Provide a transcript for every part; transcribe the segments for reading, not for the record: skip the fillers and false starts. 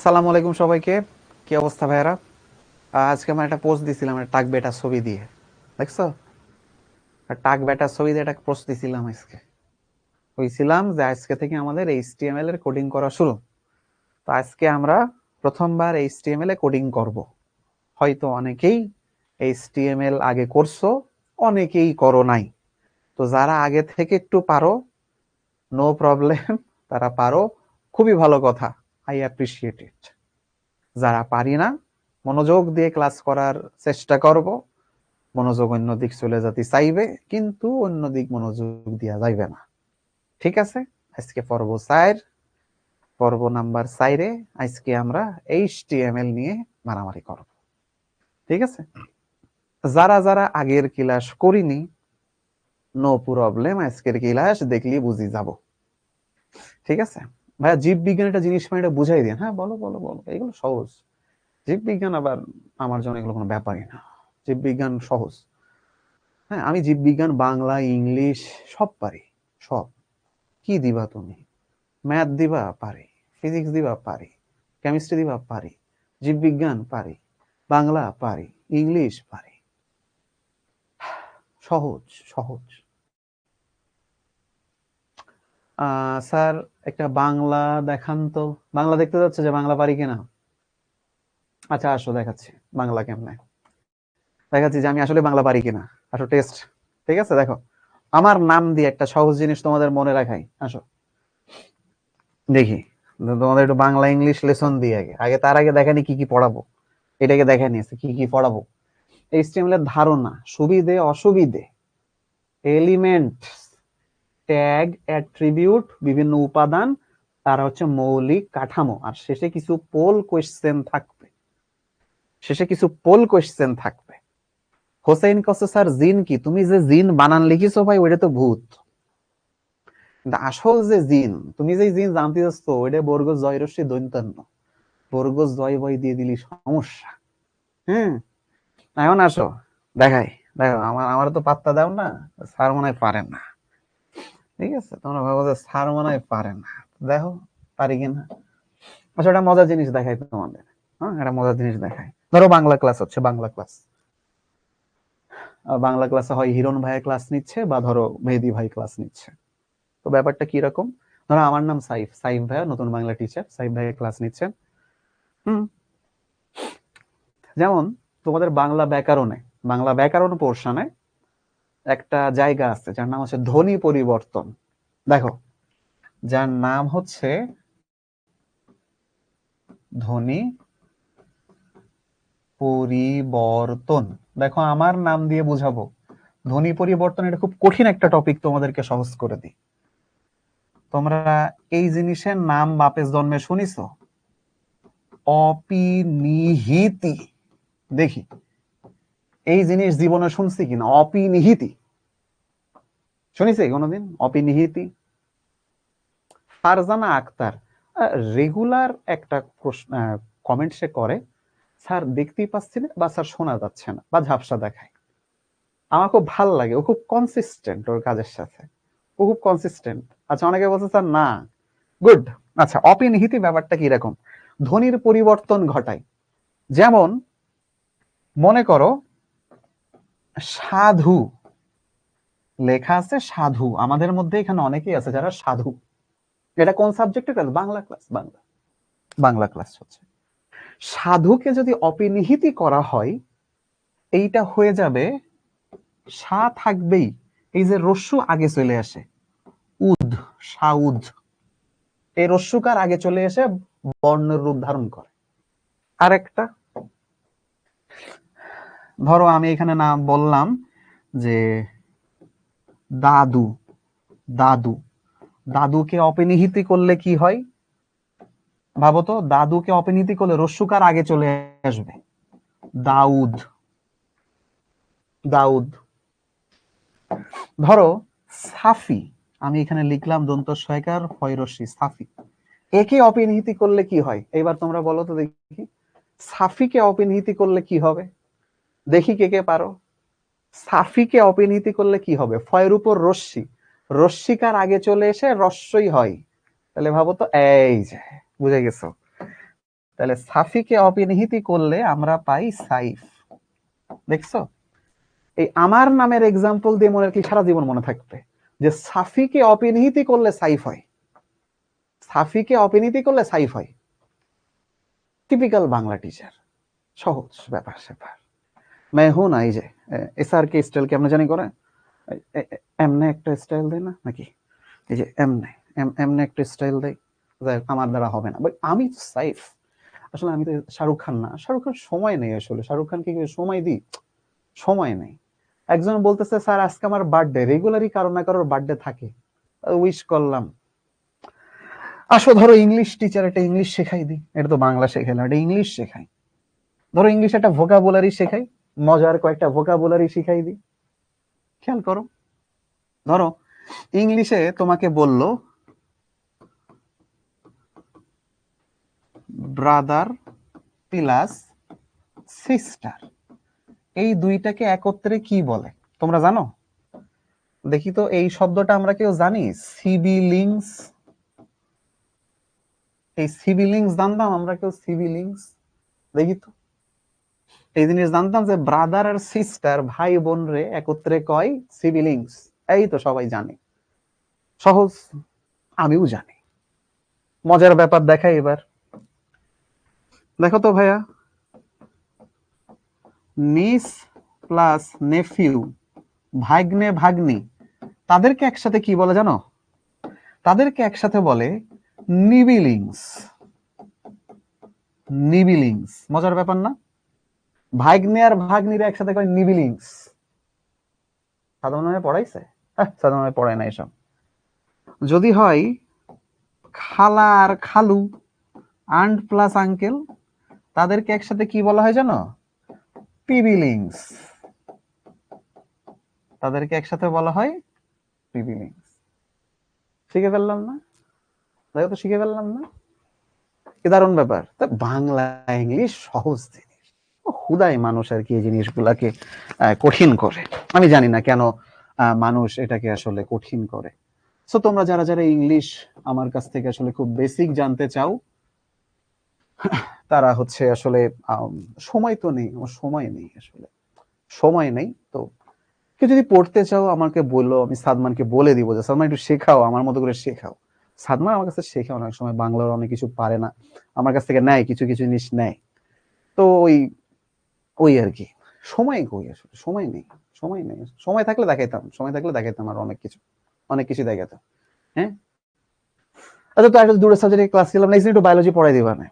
আসসালামু আলাইকুম সবাইকে। কি অবস্থা ভাইয়ারা? আজকে আমি একটা পোস্ট দিছিলাম একটা টাক বেটার ছবি দিয়ে, দেখছো? আর টাক বেটার ছবি দিয়ে একটা পোস্ট দিছিলাম আজকে। কইছিলাম যে আজকে থেকে আমাদের এইচটিএমএল এর কোডিং করা শুরু। তো আজকে আমরা প্রথমবার এইচটিএমএল এ কোডিং করব। হয়তো অনেকেই এইচটিএমএল আগে করছো, অনেকেই করো নাই। তো যারা আগে থেকে একটু পারো, নো প্রবলেম, তারা পারো, খুবই ভালো কথা, আই অ্যাপ্রিসিয়েট ইট। যারা পারি না, মনোযোগ দিয়ে ক্লাস করার চেষ্টা করব। মনোযোগ অন্যদিক চলে যেতে চাইবে, কিন্তু অন্যদিক মনোযোগ দেওয়া যাইবে না। ঠিক আছে? আজকে পর্ব নাম্বার 4-এ আজকে আমরা এইচটিএমএল নিয়ে মারামারি করব। ঠিক আছে? যারা যারা আগের ক্লাস করিনি, নো প্রবলেম, আজকের ক্লাস দেখলি বুঝি যাব। ঠিক আছে? ভাইয়া, জীববিজ্ঞান একটা জিনিস মানে এটা বুঝাই দিন। হ্যাঁ, বলো বলো বলো, এগুলো সহজ। জীববিজ্ঞান আবার আমার জন্য এগুলো কোনো ব্যাপারই না। জীববিজ্ঞান সহজ। হ্যাঁ, আমি জীববিজ্ঞান বাংলা ইংলিশ সব পারি, সব। কি দিবা তুমি? ম্যাথ দিবা? পারি। ফিজিক্স দিবা? পারি। কেমিস্ট্রি দিবা? পারি। জীববিজ্ঞান পারি। বাংলা পারি। ইংলিশ পারি। সহজ সহজ। স্যার, একটা বাংলা দেখান তো। বাংলা দেখতে যাচ্ছে যে বাংলা পারি কিনা। আচ্ছা, আসো দেখাচ্ছি বাংলা কেমনে। দেখাচ্ছি যে আমি আসলে বাংলা পারি কিনা। আসো টেস্ট। ঠিক আছে, দেখো। আমার নাম দিয়ে একটা সহজ জিনিস তোমাদের মনে রাখাই। আসো দেখি। তোমাদের একটু বাংলা ইংলিশ লেসন দিই আগে আগে তার আগে দেখানি কি কি পড়াবো। এটাকে দেখে নিয়েছে কি কি পড়াবো। এইচটিএমএল এর ধারণা, সুবিধে অসুবিধে, এলিমেন্ট, ট্যাগ, অ্যাট্রিবিউট, বিভিন্ন উপাদান, তার হচ্ছে মৌলিক কাঠামো, আর শেষে কিছু পোল কোয়েশ্চেন থাকবে। হোসেন কসে স্যার, জিন কি? তুমি যে জিন বানান লিখিছো ভাই, ওইটা তো ভূত। কিন্তু আসল যে জিন, তুমি যে জিন জানতে যাচ্ছ, ওইটা বর্গ জয় রশ্মি দৈন্তান্ন। বর্গ জয় বয় দিয়ে দিলি সমস্যা। হ্যাঁ, এখন আসো দেখাই। দেখো, আমার আমার তো পাত্তা দাও না। স্যার মনে হয় পারেন না। ঠিক আছে, তোমরা ভাবো যে স্যার মনে হয় পারেন না। দেখো পারি কিনা। আচ্ছা, একটা মজার জিনিস দেখাই তোমাদের। হ্যাঁ, একটা মজার জিনিস দেখাই। ধরো বাংলা ক্লাস হচ্ছে, বাংলা ক্লাস। বাংলা ক্লাসে হয় হিরণ ভাইয়ের ক্লাস নিচ্ছে, বা ধরো মেহেদি ভাই ক্লাস নিচ্ছে। তো ব্যাপারটা কি রকম? ধরো আমার নাম সাইফ, সাইফ ভাইয়া নতুন বাংলা টিচার, সাইফ ভাইয়ের ক্লাস নিচ্ছেন। হুম। যেমন তোমাদের বাংলা ব্যাকরণ পোর্শনে একটা জায়গা আছে যার নাম হচ্ছে ধ্বনি পরিবর্তন। দেখো, যার নাম হচ্ছে ধ্বনি পরিবর্তন। দেখো, আমার নাম দিয়ে বুঝাবো। ধ্বনি পরিবর্তন এটা খুব কঠিন একটা টপিক, তোমাদেরকে সহজ করে দিই। তোমরা এই জিনিসের নাম বাপের জন্মে শুনিছো? অপিনিহিতি। দেখি এই জিনিস জীবনে শুনছি কিনা। অপিনিহিতি শুনিছে কোনোদিন? অপিনিহিতি। ফারজানা আক্তার রেগুলার একটা প্রশ্ন, কমেন্ট সে করে, স্যার দেখতেই পাচ্ছি না, বা স্যার শোনা যাচ্ছে না, বা ঝাপসা দেখায়। আমার খুব ভাল লাগে, ও খুব কনসিস্টেন্ট ওর কাজের সাথে। ও খুব কনসিস্টেন্ট। আচ্ছা, অনেকে বলছে স্যার না। গুড। আচ্ছা, অপিনিহিতি ব্যাপারটা কি রকম? ধ্বনির পরিবর্তন ঘটায়। যেমন মনে করো সাধু লেখা আছে, সাধু। আমাদের মধ্যে এখানে অনেকেই আছে যারা সাধু। এটা কোন সাবজেক্টের class? Bangla class. Bangla Bangla class হচ্ছে। সাধুকে যদি অপিনিহিতি করা হয়, এইটা হয়ে যাবে সা থাকবেই, এই যে রস্যু আগে চলে আসে, উদ, সাউদ। এই রস্যুকার আগে চলে এসে বর্ণের রূপ ধারণ করে। আরেকটা, ধরো আমি এখানে নাম বললাম যে দাদু। দাদু, দাদুকে অপনিহিতি করলে কি হয়? ভাবো তো, দাদুকে অপনিহিতি করলে রস্যুকার আগে চলে আসবে দাউদ। দাউদ। ধরো সাফি, আমি এখানে লিখলাম দন্ত সয়কার ফয়রসি, সাফি। একে অপনিহিতি করলে কি হয়? এবার তোমরা বলো তো দেখি, সাফিকে অপনিহিতি করলে কি হবে? দেখি কে কে পারো। সাফিকে অপনিহিতি করলে কি হবে? ফয়ের উপর রশ্মি, রশ্মিকার আগে চলে এসে রস্যই হয়। তাহলে ভাবো তো, এই যে বুঝে গেছো। তাহলে সাফিকে অপিনিহিতি করলে আমরা পাই সাইফ। দেখছো, এই আমার নামের এক্সাম্পল দিয়ে মনে কি সারা জীবন মনে থাকবে যে সাফিকে অপিনিহিতি করলে সাইফ হয়, সাফিকে অপিনিহিতি করলে সাইফ হয়। টিপিক্যাল বাংলা টিচার, সহজ ব্যাপার স্যাপার। মেহুন এই যে এসআর কে স্টাইল কেমন জানি করে, এমনে একটা স্টাইল দেয় না নাকি, এই যে এমনে এমনে একটা স্টাইল দেয়, আমার দ্বারা হবে না। আমি সাইফ, আসলে আমি তো শাহরুখ খান না, শাহরুখ খান সময় নেই, আসলে শাহরুখ খানকে সময় দিই, সময় নেই। একজন বলতেছে স্যার আজকে আমার বার্থডে, রেগুলারই কারো না কারোর বার্থডে থাকে, উইশ করলাম। আসো ধরো ইংলিশ টিচার, একটা ইংলিশ শেখাই দিই, এটা তো বাংলা শেখাই না, এটা ইংলিশ শেখাই। ধরো ইংলিশ একটা ভোকাবুলারি শেখাই, মজার কয়েকটা ভোকাবুলারি শিখাই দিই। খেয়াল করো, ধরো ইংলিশে তোমাকে বললো ব্রাদার প্লাস সিস্টার, এই দুইটাকে একত্রে কি বলে তোমরা জানো? দেখি তো, এই শব্দটা আমরা কেউ জানি? সিবিলিংস। এই সিবিলিংস জানতাম আমরা কেউ? সিবিলিংস দেখি তো, এই জিনিস জানতাম যে ব্রাদার আর সিস্টার, ভাই বোন রে একত্রে কয় সিবিলিংস। এই তো সবাই জানে, সহজ, আমিও জানি। মজার ব্যাপার দেখাই এবার, দেখো তো ভাইয়া, নিস প্লাস নেফিউ, ভাগ্নে ভাগ্নি, তাদেরকে একসাথে কি বলে জানো? তাদেরকে একসাথে বলে নিবিলিংস। নিবিলিংস, মজার ব্যাপার না? ভাগ্নে আর ভাগ্নিরা একসাথে কয় নিবিলিংস। সাধারণভাবে পড়াইছে? সাধারণভাবে পড়ায় না এসব। যদি হয় খালা আর খালু, আন্ট প্লাস আঙ্কেল, তাদেরকে একসাথে কি বলা হয় জানো? পিবিলিংস। তাদেরকে একসাথে বলা হয় পিবিলিংস। শিখে ফেললাম না? দেখো তো, শিখে ফেললাম না? কি দারুণ ব্যাপার। তা বাংলা ইংলিশ সহজ জিনিস, হুদাই মানুষ আর কি এই জিনিসগুলাকে কঠিন করে। আমি জানি না কেন মানুষ এটাকে আসলে কঠিন করে। সো তোমরা যারা যারা ইংলিশ আমার কাছ থেকে আসলে খুব বেসিক জানতে চাও, তারা হচ্ছে আসলে সময় তো নেই, আমার সময় নেই, আসলে সময় নেই। তো কেউ যদি পড়তে চাও আমাকে বললো, আমি সাদমানকে বলে দিব যে সাদমান একটু শেখাও, আমার মতো করে শেখাও। সাদমান আমার কাছে শেখে, অনেক সময় বাংলার অনেক কিছু পারে না, আমার কাছ থেকে নেয়, কিছু কিছু জিনিস নেয়। তো ওই ওই আর কি, সময় কই, আসলে সময় নেই, সময় নেই। সময় থাকলে দেখাইতাম, সময় থাকলে দেখাইতাম আর অনেক কিছু, অনেক কিছু দেখাতাম। হ্যাঁ, আচ্ছা, তো একটা দূরের সাবজেক্টে ক্লাস ছিলাম, নেক্সট দিন একটু বায়োলজি পড়াই দিবা না?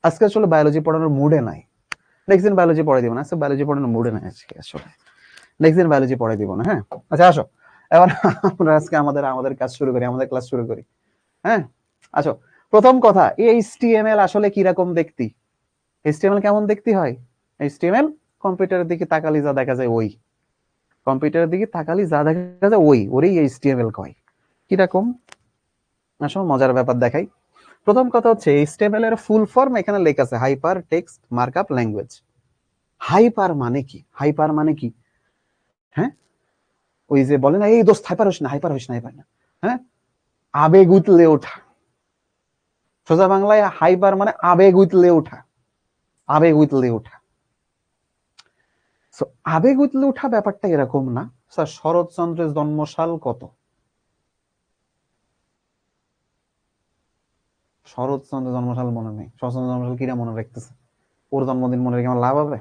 আজকে আসলে বায়োলজি পড়ানোর মুডে নাই, নেক্সট দিন বায়োলজি পড়াই দিব না, আজকে বায়োলজি পড়ানোর মুডে নাই আজকে আসলে, নেক্সট দিন বায়োলজি পড়াই দিব না। হ্যাঁ, আচ্ছা আসো এবার আমরা আজকে আমাদের আমাদের কাজ শুরু করি, আমাদের ক্লাস শুরু করি। হ্যাঁ, আসো। প্রথম কথা, এইচটিএমএল আসলে কিরকম দেখতি? এইচটিএমএল কেমন দেখতে হয়? এইচটিএমএল কম্পিউটারের দিকে তাকালি যা দেখা যায় ওই, কম্পিউটারের দিকে তাকালি যা দেখা যায় ওই, ওরই এইচটিএমএল কয়। কিরকম? আসলে মজার ব্যাপার দেখাই। প্রথম কথা হচ্ছে এইচটিএমএল এর ফুল ফর্ম এখানে লেখা আছে, hyper text markup language. Hyper মানে কি? হাইপার মানে কি? হ্যাঁ, ওই যে বলে না, এই দোস্ত হাইপার হইস না, হাইপার হইস না, হাইপার না। হ্যাঁ, আবেগ উতলে ওঠা। সোজা বাংলায় হাইপার মানে আবেগ উতলে ওঠা, আবেগ উতলে ওঠা। সো আবেগ উতলে ওঠা ব্যাপারটা এরকম না। স্যার শরৎচন্দ্রের জন্মসাল কত? শরৎচন্দ্রের জন্মসাল মনে নেই? শরৎচন্দ্রের জন্মসাল কিরা মনে রাখতেছে? ওর জন্মদিন মনে রেখে আমার লাভ হবে?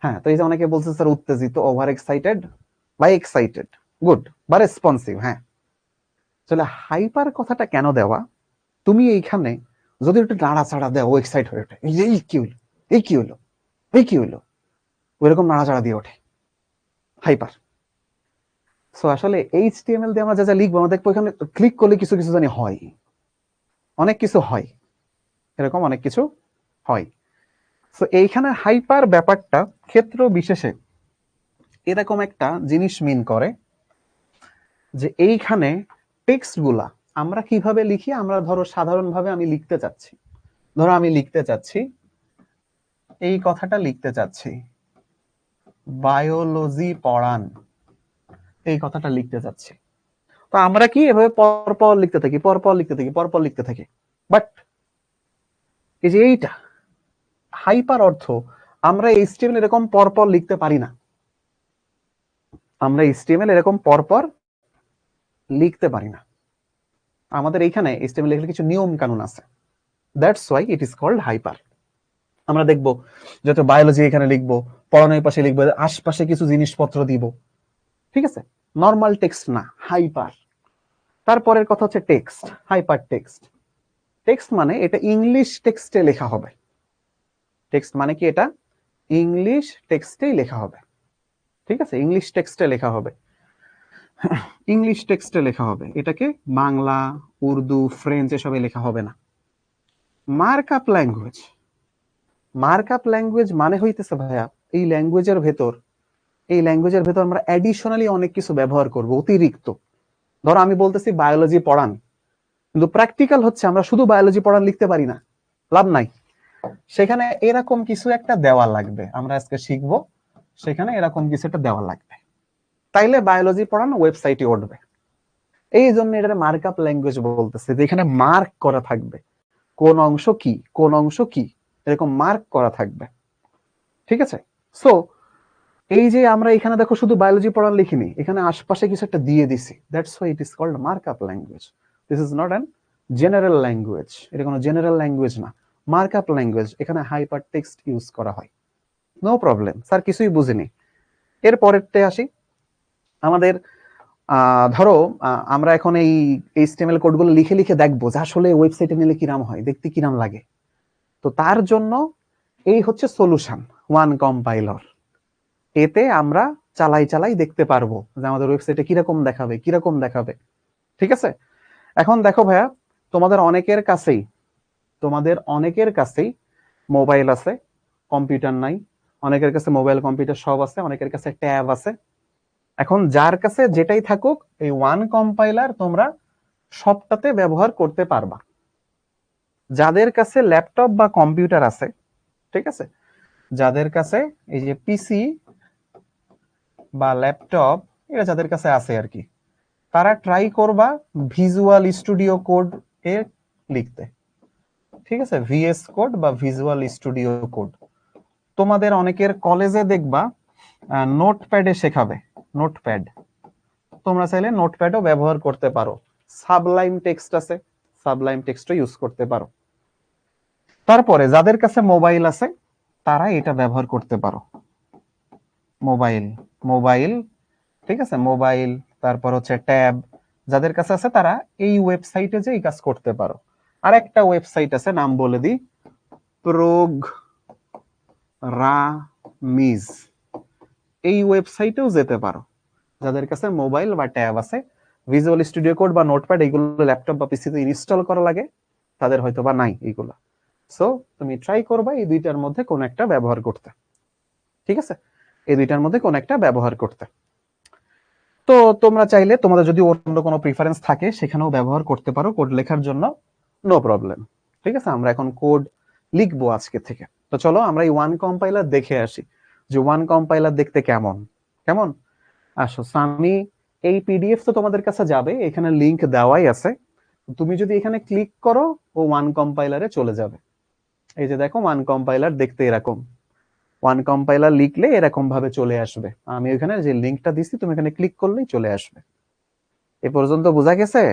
হ্যাঁ, তো এই যে অনেকে বলছে স্যার উত্তেজিত, ওভার এক্সাইটেড বা এক্সাইটেড, গুড বা রেসপন্সিভ। হ্যাঁ, তাহলে হাইপার কথাটা কেন দেওয়া? তুমি এইখানে যদি একটু নাড়াচাড়া দেও, ও এক্সাইট হয়ে ওঠে, এই কি হইলো, এই কি হইলো, এই কি হইলো, ওইরকম নাড়াচাড়া দিয়ে ওঠে, হাইপার। সো আসলে এইচটিএমএল দিয়ে আমরা যা যা লিখবো, আমরা দেখবো এখানে ক্লিক করলে কিছু কিছু জানি হয়, অনেক কিছু হয়, এরকম অনেক কিছু হয়। সো এইখানে হাইপার ব্যাপারটা ক্ষেত্র বিশেষে এরকম একটা জিনিস মিন করে যে এইখানে টেক্সট গুলা আমরা কিভাবে লিখি। আমরা ধরো সাধারণভাবে আমি লিখতে চাচ্ছি, ধরো আমি লিখতে চাচ্ছি, এই কথাটা লিখতে চাচ্ছি, বায়োলজি পড়ান, এই কথাটা লিখতে চাচ্ছি। তো আমরা কি এভাবে পরপর লিখতে থাকি, পরপর লিখতে থাকি, পরপর লিখতে থাকি। বাট এই যে এইটা হাইপার অর্থ আমরা এইচটিএমএল এরকম পরপর লিখতে পারি না, আমরা এইচটিএমএল এরকম পরপর লিখতে পারি না, আমাদের এইখানে এইচটিএমএল লিখলে কিছু নিয়ম কানুন আছে, that's why it is called hyper. আমরা দেখবো যত বায়োলজি এখানে লিখবো, পড়ানোর পাশে লিখবো, আশপাশে কিছু জিনিসপত্র দিব, ঠিক আছে, নর্মাল টেক্সট না, হাইপার। তারপরের কথা হচ্ছে টেক্সট, হাইপার টেক্সট। টেক্সট মানে এটা ইংলিশ টেক্সটে লেখা হবে, টেক্সট মানে কি এটা ইংলিশ টেক্সটেই লেখা হবে, ঠিক আছে, ইংলিশ টেক্সটে লেখা হবে, ইংলিশ টেক্সটে লেখা হবে, এটাকে বাংলা, উর্দু, ফ্রেঞ্চ এসবে লেখা হবে না। মার্কআপ ল্যাঙ্গুয়েজ, মার্কআপ ল্যাঙ্গুয়েজ মানে হইতেছে ভাইয়া এই ল্যাঙ্গুয়েজের ভেতর, এই ল্যাঙ্গুয়েজের ভেতর আমরা অ্যাডিশনালি অনেক কিছু ব্যবহার করব, অতিরিক্ত। ধরো আমি বলতেছি বায়োলজি পড়ান, কিন্তু প্র্যাকটিক্যাল হচ্ছে আমরা শুধু বায়োলজি পড়ান লিখতে পারি না, লাভ নাই, সেখানে এরকম কিছু একটা দেওয়া লাগবে, আমরা আজকে শিখবো, সেখানে এরকম কিছু একটা দেওয়া লাগবে, তাইলে বায়োলজি পড়ানো ওয়েবসাইটে উঠবে। এই জন্য এটা মার্কআপ ল্যাঙ্গুয়েজ বলতেছে, যেখানে মার্ক করা থাকবে কোন অংশ কি, কোন অংশ কি, এরকম মার্ক করা থাকবে, ঠিক আছে। সো এই যে আমরা এখানে দেখো শুধু বায়োলজি পড়ান লিখিনি, এখানে আশপাশে কিছু একটা দিয়ে দিছি, that's why it is called markup language. This is not an general language, এটা কোনো জেনারেল ল্যাঙ্গুয়েজ না, মার্কআপ ল্যাঙ্গুয়েজ, এখানে হাইপার টেক্সট ইউজ করা হয়। নো প্রবলেম স্যার, কিছুই বুঝিনি। এর পরেরতে আসি, আমাদের ধরো আমরা এখন এই এইচটিএমএল কোডগুলো লিখে লিখে দেখবো যে আসলে ওয়েবসাইটে নিলে কিরাম হয়, দেখতে কিরাম লাগে। তো তার জন্য এই হচ্ছে সলিউশন, ওয়ান কম্পাইলার। এতে আমরা চালাই চালাই দেখতে পারবো যে আমাদের ওয়েবসাইটে কিরকম দেখাবে, কিরকম দেখাবে, ঠিক আছে। এখন দেখো ভাইয়া, তোমাদের অনেকের কাছেই মোবাইল আছে, কম্পিউটার নাই, অনেকের কাছে মোবাইল কম্পিউটার সব আছে, অনেকের কাছে ট্যাব আছে। এখন যার কাছে যেটাই থাকুক, এই ওয়ান কম্পাইলার তোমরা সবটাতে ব্যবহার করতে পারবা। যাদের কাছে ল্যাপটপ বা কম্পিউটার আছে, ঠিক আছে, যাদের কাছে এই যে পিসি বা ল্যাপটপ এটা যাদের কাছে আছে আর কি, তারা ট্রাই করবা ভিজুয়াল স্টুডিও কোড এ লিখতে, ঠিক আছে, ভিএস কোড বা ভিজুয়াল স্টুডিও কোড। তোমাদের অনেকের কলেজে দেখবা নোটপ্যাডে শেখাবে, নোটপ্যাড, তোমরা চাইলে নোটপ্যাডও ব্যবহার করতে পারো, সাবলাইম টেক্সট আছে, সাবলাইম টেক্সটও ইউজ করতে পারো। তারপরে যাদের কাছে মোবাইল আছে তারা এটা ব্যবহার করতে পারো, মোবাইল, মোবাইল, ঠিক আছে, মোবাইল, তারপর হচ্ছে ট্যাব, যাদের কাছে আছে তারা এই ওয়েবসাইটে যে এই কাজ করতে পারো। আর একটা ওয়েবসাইট আছে, নাম বলে দিই, প্রোগ্রামিজ, এই ওয়েবসাইটেও যেতে পারো যাদের কাছে মোবাইল বা ট্যাব আছে। ভিজুয়াল স্টুডিও কোড বা নোটপ্যাড এইগুলো ল্যাপটপ বা পিসিতে ইনস্টল করা লাগে, তাদের হয়তো বা নাই এইগুলো। সো তুমি ট্রাই করবা এই দুইটার মধ্যে কোন একটা ব্যবহার করতে, ঠিক আছে, এই দুইটার মধ্যে কোন একটা ব্যবহার করতে। তো তোমরা চাইলে তোমাদের যদি অন্য কোনো প্রিফারেন্স থাকে সেখানেও ব্যবহার করতে পারো কোড লেখার জন্য, নো প্রবলেম, ঠিক আছে। আমরা এখন কোড লিখবো আজকে থেকে। তো চলো আমরা এই ওয়ান কম্পাইলার দেখে আসি যে ওয়ান কম্পাইলার দেখতে কেমন কেমন। আসো, আমি এই পিডিএফ তো তোমাদের কাছে যাবে, এখানে লিংক দেওয়াই আছে, তুমি যদি এখানে ক্লিক করো ও ওয়ান কম্পাইলারে চলে যাবে। এই যে দেখো ওয়ান কম্পাইলার দেখতে এরকম, ওয়ান কম্পাইলার লিখলে এরকম ভাবে চলে আসবে, আমি এখানে যে লিংকটা দিচ্ছি তুমি এখানে ক্লিক করলেই চলে আসবে। এ পর্যন্ত বোঝা গেছে?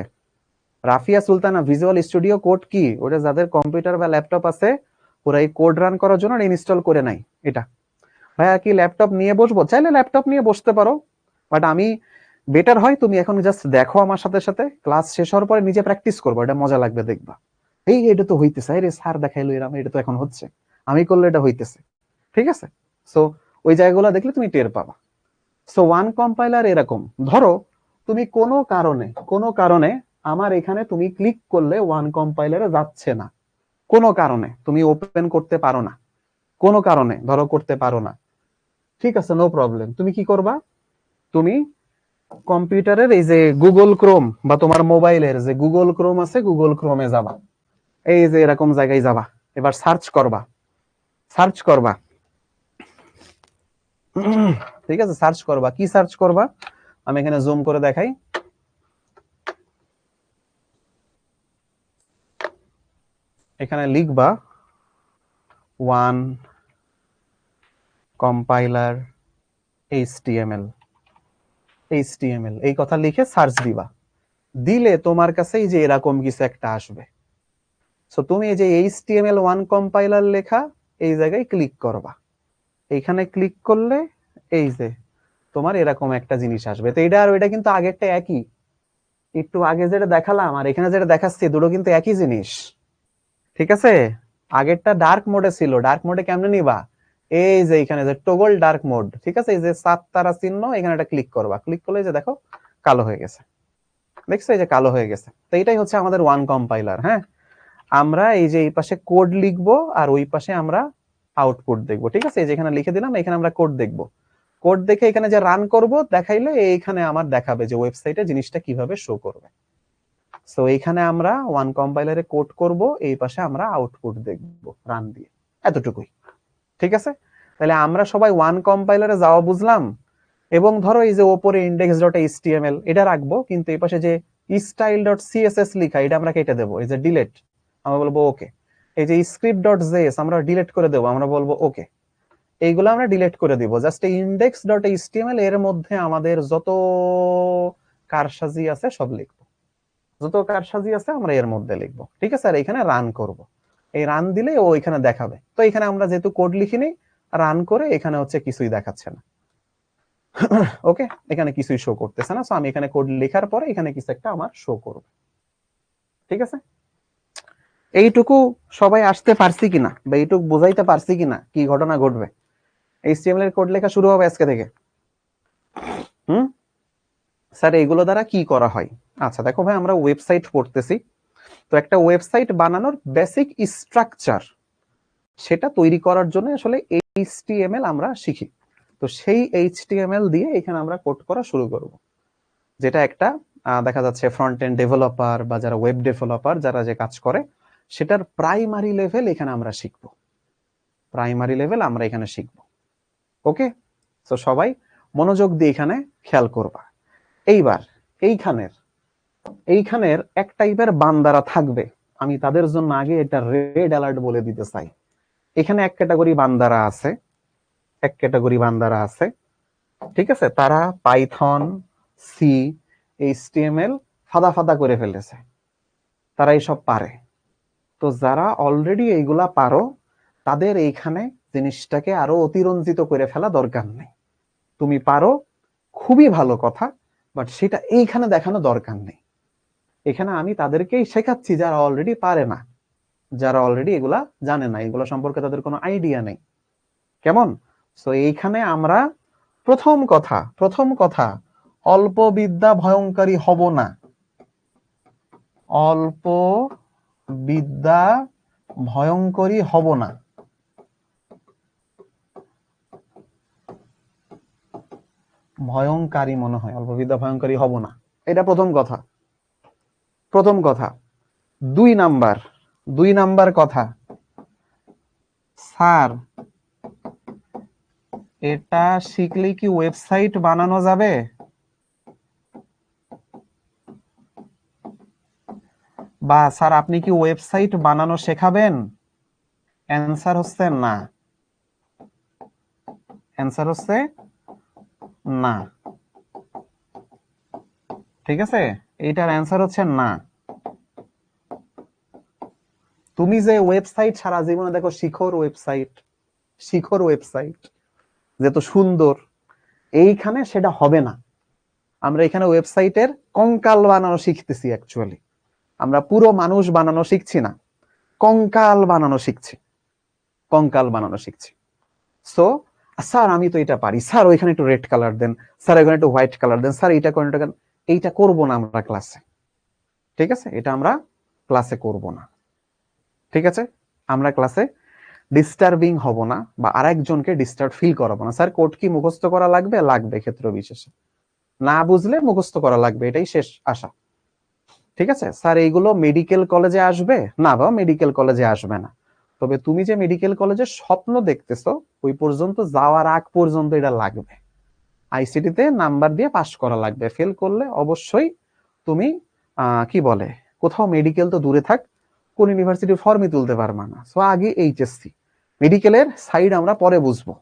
Rafia Sultana, visual studio code কি, ওটা যাদের কম্পিউটার বা ল্যাপটপ আছে ওরা এই কোড রান করার জন্য ইনস্টল করে নাই। এটা ভাইয়া কি ল্যাপটপ নিয়ে বসবো, চাইলে ল্যাপটপ নিয়ে বসতে পারো, বাট আমি বেটার হয় তুমি এখন জাস্ট দেখো আমার সাথে সাথে, ক্লাস শেষ হওয়ার পরে নিজে প্র্যাকটিস করবো, এটা মজা লাগবে দেখবা। এই এটা তো হইতেছে, আরে স্যার দেখাইলো এরকম, এটা তো এখন হচ্ছে, আমি করলে এটা হইতেছে, ঠিক আছে। সো ওই জায়গাগুলো দেখলে তুমি টের পাবা। সো ওয়ান কম্পাইলার এরকম, ধরো তুমি কোনো কারণে আমার এখানে তুমি ক্লিক করলে ওয়ান কম্পাইলারে যাচ্ছে না, কোনো কারণে তুমি ওপেন করতে পারো না, কোনো কারণে ধরো করতে পারো না, ঠিক আছে, নো প্রবলেম। তুমি কি করবা, তুমি কম্পিউটারের এই যে গুগল ক্রোম বা তোমার মোবাইলের যে গুগল ক্রোম আছে, গুগল ক্রোমে যাবা, এই যে এরকম জায়গায় যাবা, এবার সার্চ করবা, সার্চ করবা, ঠিক আছে, সার্চ করবা, কি সার্চ করবা, আমি এখানে জুম করে দেখাই, এখানে লিখবা ওয়ান কম্পাইলার এইচটিএমএল এই কথা লিখে সার্চ দিবা, দিলে তোমার কাছে এই যে এরকম কিছু একটা আসবে। সো তুমি এই যে HTML1 কম্পাইলার লেখা এই জায়গায় ক্লিক করবা, এইখানে ক্লিক করলে এই যে তোমার এরকম একটা জিনিস আসবে। তো এটা আর ওইটা কিন্তু আগেরটা একই, একটু আগে যেটা দেখালাম আর এখানে যেটা দেখাচ্ছি দুটো কিন্তু একই জিনিস, ঠিক আছে? আগেরটা ডার্ক মোডে ছিল, ডার্ক মোডে কেমনে নিবা, এই যে এখানে যে টগল ডার্ক মোড, ঠিক আছে, এই যে 7 তারা চিহ্ন এখানে একটা ক্লিক করবা, ক্লিক করলে যে দেখো কালো হয়ে গেছে, দেখছো এই যে কালো হয়ে গেছে। তো এটাই হচ্ছে আমাদের ওয়ান কম্পাইলার। হ্যাঁ, আমরা এই যে এই পাশে কোড লিখবো আর ওই পাশে আমরা আউটপুট দেখবো, ঠিক আছে? এই যে এখানে লিখে দিলাম, এখানে আমরা কোড দেখবো, কোড দেখে এখানে যে রান করব দেখাইলে এইখানে আমার দেখাবে যে ওয়েবসাইটে জিনিসটা কিভাবে শো করবে। সো এইখানে আমরা ওয়ান কম্পাইলারে কোড করব, এই পাশে আমরা আউটপুট দেখব রান দিয়ে, এতটুকুই, ঠিক আছে? তাহলে আমরা সবাই ওয়ান কম্পাইলারে যাওয়া বুঝলাম, এবং ধরো এই যে ওপরে index.html এটা রাখবো, কিন্তু এই পাশে যে style.css লেখা এটা আমরা কেটে দেবো, এই যে ডিলিট, আমরা বলবো ওকে। এই যে script.js আমরা ডিলিট করে দেবো, আমরা বলবো ওকে। এইগুলো আমরা ডিলিট করে দিব, জাস্ট index.html এর মধ্যে আমাদের যত কারসাজি আছে সব লিখবো, যত কারসাজি আছে আমরা এর মধ্যে লিখবো, ঠিক আছে? আর এখানে রান করব, এই রান দিলে ও এখানে দেখাবে। তো এখানে আমরা যেহেতু কোড লিখিনি, রান করে এখানে হচ্ছে কিছুই দেখাচ্ছে না, ওকে, এখানে কিছুই শো করতেছে না। সো আমি এখানে কোড লেখার পরে এখানে কিছু একটা আমার শো করবে, ঠিক আছে? এইটুকু সবাই আসতে পারছি কিনা বা এইটুকু বুঝাইতে পারছি কিনা কি ঘটনা ঘটবে? HTML এর কোড লেখা শুরু হবে আজকে থেকে। স্যার এগুলো দ্বারা কি করা হয়? আচ্ছা দেখো ভাই, আমরা ওয়েবসাইট পড়তেছি, তো একটা ওয়েবসাইট বানানোর বেসিক স্ট্রাকচার সেটা তৈরি করার জন্য আসলে HTML আমরা শিখি। তো সেই HTML দিয়ে এখানে আমরা কোড করা শুরু করব, যেটা একটা দেখা যাচ্ছে ফ্রন্ট এন্ড ডেভেলপার বা যারা ওয়েব ডেভেলপার যারা যে কাজ করে সেটার প্রাইমারি লেভেল এখানে আমরা শিখব, প্রাইমারি লেভেল আমরা এখানে শিখব, ওকে? তো সবাই মনোযোগ দিয়ে এখানে খেয়াল করবা। এইবার এইখানের এক টাইপের বান্দারা থাকবে, আমি তাদের জন্য আগে এটা রেড অ্যালার্ট বলে দিতে চাই। এখানে এক ক্যাটাগরি বান্দারা আছে, এক ক্যাটাগরি বান্দারা আছে, ঠিক আছে? তারা পাইথন, সি, HTML ফাদা ফাদা করে ফেলেছে, তারা এইসব পারে। তো যারা অলরেডি এইগুলা পারো তাদের এইখানে জিনিসটাকে আরো অতিরঞ্জিত করে ফেলা দরকার নেই। তুমি পারো, খুবই ভালো কথা, বাট সেটা এইখানে দেখানো দরকার নেই। এখানে আমি তাদেরকেই শেখাচ্ছি যারা অলরেডি পারে না, যারা অলরেডি এগুলা জানে না, এগুলো সম্পর্কে তাদের কোনো আইডিয়া নেই, কেমন? সো এইখানে আমরা প্রথম কথা অল্প বিদ্যা ভয়ঙ্করী হব না, অল্প বিদ্যা ভয়ঙ্করী হব না। ভয়ঙ্করী মনে হয়, অল্প বিদ্যা ভয়ঙ্করী হব না, এটা প্রথম কথা। প্রথম কথা। দুই নাম্বার কথা, স্যার এটা শিখলে কি ওয়েবসাইট বানানো যাবে? বা স্যার আপনি কি ওয়েবসাইট বানানো শেখাবেন? অ্যান্সার হচ্ছে না, অ্যান্সার হচ্ছে না, ঠিক আছে? এইটার অ্যান্সার হচ্ছে না। তুমি যে ওয়েবসাইট সারা জীবনে দেখো, শিখর ওয়েবসাইট যে তো সুন্দর, এইখানে সেটা হবে না। আমরা এখানে ওয়েবসাইটের কঙ্কাল বানানো শিখতেছি, অ্যাকচুয়ালি আমরা পুরো মানুষ বানানো শিখছি না, কঙ্কাল বানানো শিখছি, কঙ্কাল বানানো শিখছি। সো স্যার আমি তো এটা পারি, স্যার ওইখানে একটু রেড কালার দেন, স্যার ওইখানে একটু হোয়াইট কালার দেন, স্যার এইটা করেন, এইটা করবো না আমরা ক্লাসে, ঠিক আছে? এটা আমরা ক্লাসে করব না, ঠিক আছে? আমরা ক্লাসে ডিস্টার্বিং হব না বা আরেকজনকে ডিস্টার্ব ফিল করাবো না। স্যার কোড কি মুখস্থ করা লাগবে? লাগবে ক্ষেত্র বিশেষে, না বুঝলে মুখস্থ করা লাগবে, এটাই শেষ আশা, ঠিক আছে? স্যার এইগুলো মেডিকেল কলেজে আসবে না, বা মেডিকেল কলেজে আসবে না, তবে তুমি যে মেডিকেল কলেজের স্বপ্ন দেখতেছো ওই পর্যন্ত যাওয়ার আগ পর্যন্ত এটা লাগবে। আইসিটিতে নাম্বার দিয়ে পাস করা লাগবে, ফেল করলে অবশ্যই তুমি কি বলে কোথাও মেডিকেল তো দূরে থাক, কোন ইউনিভার্সিটির ফর্মই তুলতে পারবা না। সো আগে এইচএসসি, মেডিকেলের সাইড আমরা পরে বুঝবো,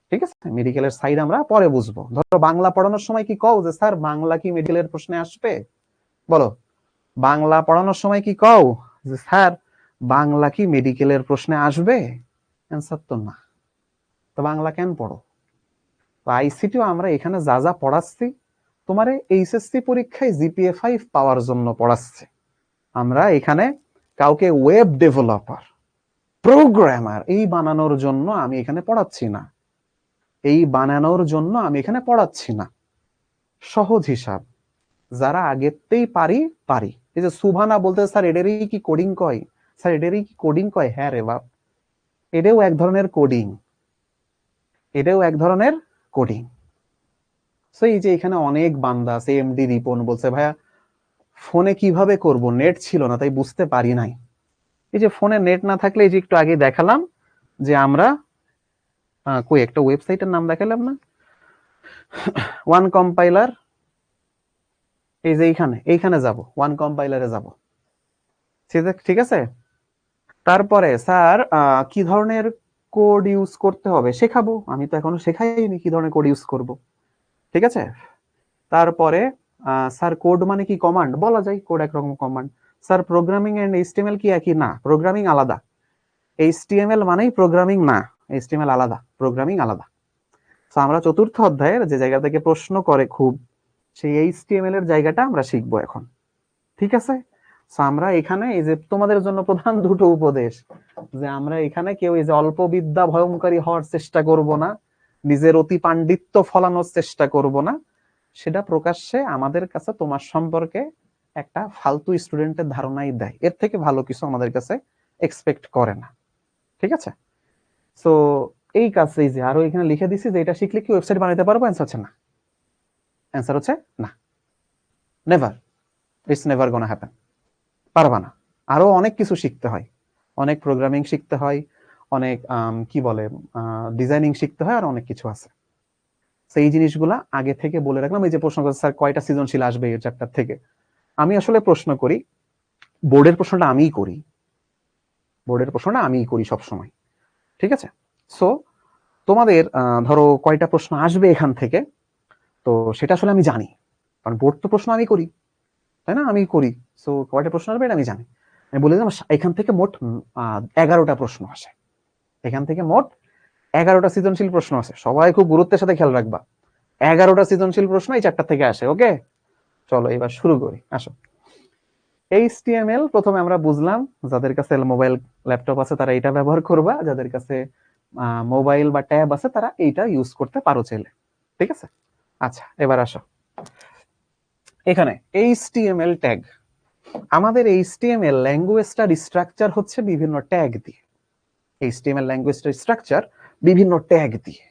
ঠিক আছে? মেডিকেলের সাইড আমরা পরে বুঝবো। ধরো বাংলা পড়ানোর সময় কি কও যে স্যার বাংলা কি মেডিকেলের প্রশ্নে আসবে? বলো, বাংলা পড়ানোর সময় কি কও যে স্যার বাংলা কি মেডিকেলের প্রশ্নে আসবে? অ্যান্সার তো না। তো বাংলা কেন পড়ো? তো আইসিটিও আমরা এখানে যা যা পড়াচ্ছি তোমারে এইচএসসি পরীক্ষায় জিপিএ 5 পাওয়ার জন্য পড়াচ্ছি। আমরা এখানে কাউকে ওয়েব ডেভেলপার, প্রোগ্রামার এই বানানোর জন্য আমি এখানে পড়াচ্ছি না। এই বানানোর জন্য আমি এখানে পড়াচ্ছি না। সহজ হিসাব, যারা আগেতেই পারি। এই যে সুভানা বলতে স্যার এডেরই কি কোডিং কয়? স্যার এডেরই কি কোডিং কয়? হ্যাঁ রে বাপ, এটাও এক ধরনের কোডিং, এটাও এক ধরনের কোডিং। সো এই যে এখানে অনেক বান্দা আছে, এমডি রিপন বলছে ভাইয়া ফোনে কিভাবে করব, নেট ছিল না তাই বুঝতে পারি নাই। এই যে ফোনে নেট না থাকলে এই যে একটু আগে দেখালাম যে আমরা কই একটা ওয়েবসাইটের নাম দেখালাম না, ওয়ান কম্পাইলার, এই যে এইখানে যাব, ওয়ান কম্পাইলারে যাব, ঠিক আছে? তারপরে স্যার কি ধরনের কোড ইউজ করতে হবে শেখাবো, আমি তো এখনো শেখাইনি কি ধরনের কোড ইউজ করব, ঠিক আছে? তারপরে স্যার কোড মানে কি কমান্ড, বলা যায় কোড একরকম command. Sir programming and HTML কি একই? না, প্রোগ্রামিং আলাদা। এইচটিএমএল মানেই প্রোগ্রামিং না, এইচটিএমএল আলাদা, প্রোগ্রামিং আলাদা। তো আমরা চতুর্থ অধ্যায়ের যে জায়গা থেকে প্রশ্ন করে খুব, সেই এইচটিএমএল এর জায়গাটা আমরা শিখবো এখন, ঠিক আছে? সো আমরা এখানে এই যে তোমাদের জন্য প্রধান দুটো উপদেশ, যে আমরা এখানে কেউ এই যে অল্প বিদ্যা ভয়ঙ্করী হওয়ার চেষ্টা করব না, নিজের অতি পাণ্ডিত্য ফলানোর চেষ্টা করব না, সেটা প্রকাশ্যে আমাদের কাছে তোমার সম্পর্কে একটা ফালতু স্টুডেন্টের ধারণাই দেয়, এর থেকে ভালো কিছু আমাদের কাছে এক্সপেক্ট করে না, ঠিক আছে? সো এই কাজে যে আরো এখানে লিখে দিছি যে এটা শিখলে কি ওয়েবসাইট বানাতে পারবো? অ্যান্সার হচ্ছে না, অ্যান্সার হচ্ছে না, never, it's never gonna happen, পারবা না। আরো অনেক কিছু শিখতে হয়, অনেক প্রোগ্রামিং শিখতে হয়, অনেক কি বলে ডিজাইনিং শিখতে হয়, আর অনেক কিছু আছে। সেই জিনিসগুলা আগে থেকে বলে রাখলাম। এই যে প্রশ্ন করছে স্যার কয়টা সৃজনশীল আসবে এই চ্যাপ্টার থেকে, আমি আসলে প্রশ্ন করি, বোর্ডের প্রশ্নটা আমিই করি, বোর্ডের প্রশ্নটা আমিই করি সব সময়, ঠিক আছে? সো তোমাদের ধরো কয়টা প্রশ্ন আসবে এখান থেকে, তো সেটা আসলে আমি জানি, কারণ বোর্ড তো প্রশ্ন আমি করি, তাই না? আমি করি। সো কয়টা প্রশ্ন আসবে এটা আমি জানি। আমি বলে দিলাম এখান থেকে মোট 11টা প্রশ্ন আসে, এখান থেকে মোট 11টা সৃজনশীল প্রশ্ন আছে। সবাই খুব গুরুত্বের সাথে খেয়াল রাখবা, 11টা সৃজনশীল প্রশ্ন এই চ্যাপ্টার থেকে আসে। ওকে, চলো এবার শুরু করি, আসো। এইচটিএমএল প্রথমে আমরা বুঝলাম, যাদের কাছে মোবাইল ল্যাপটপ আছে তারা এটা ব্যবহার করবা, যাদের কাছে মোবাইল বা ট্যাব আছে তারা এইটা ইউজ করতে পারো চাইলে, ঠিক আছে? আচ্ছা এবার আসো এখানে এইচটিএমএল ট্যাগ। আমাদের এইচটিএমএল ল্যাঙ্গুয়েজটার স্ট্রাকচার হচ্ছে বিভিন্ন ট্যাগ দিয়ে, এইচটিএমএল ল্যাঙ্গুয়েজটার স্ট্রাকচার বিভিন্ন ট্যাগ দিয়ে।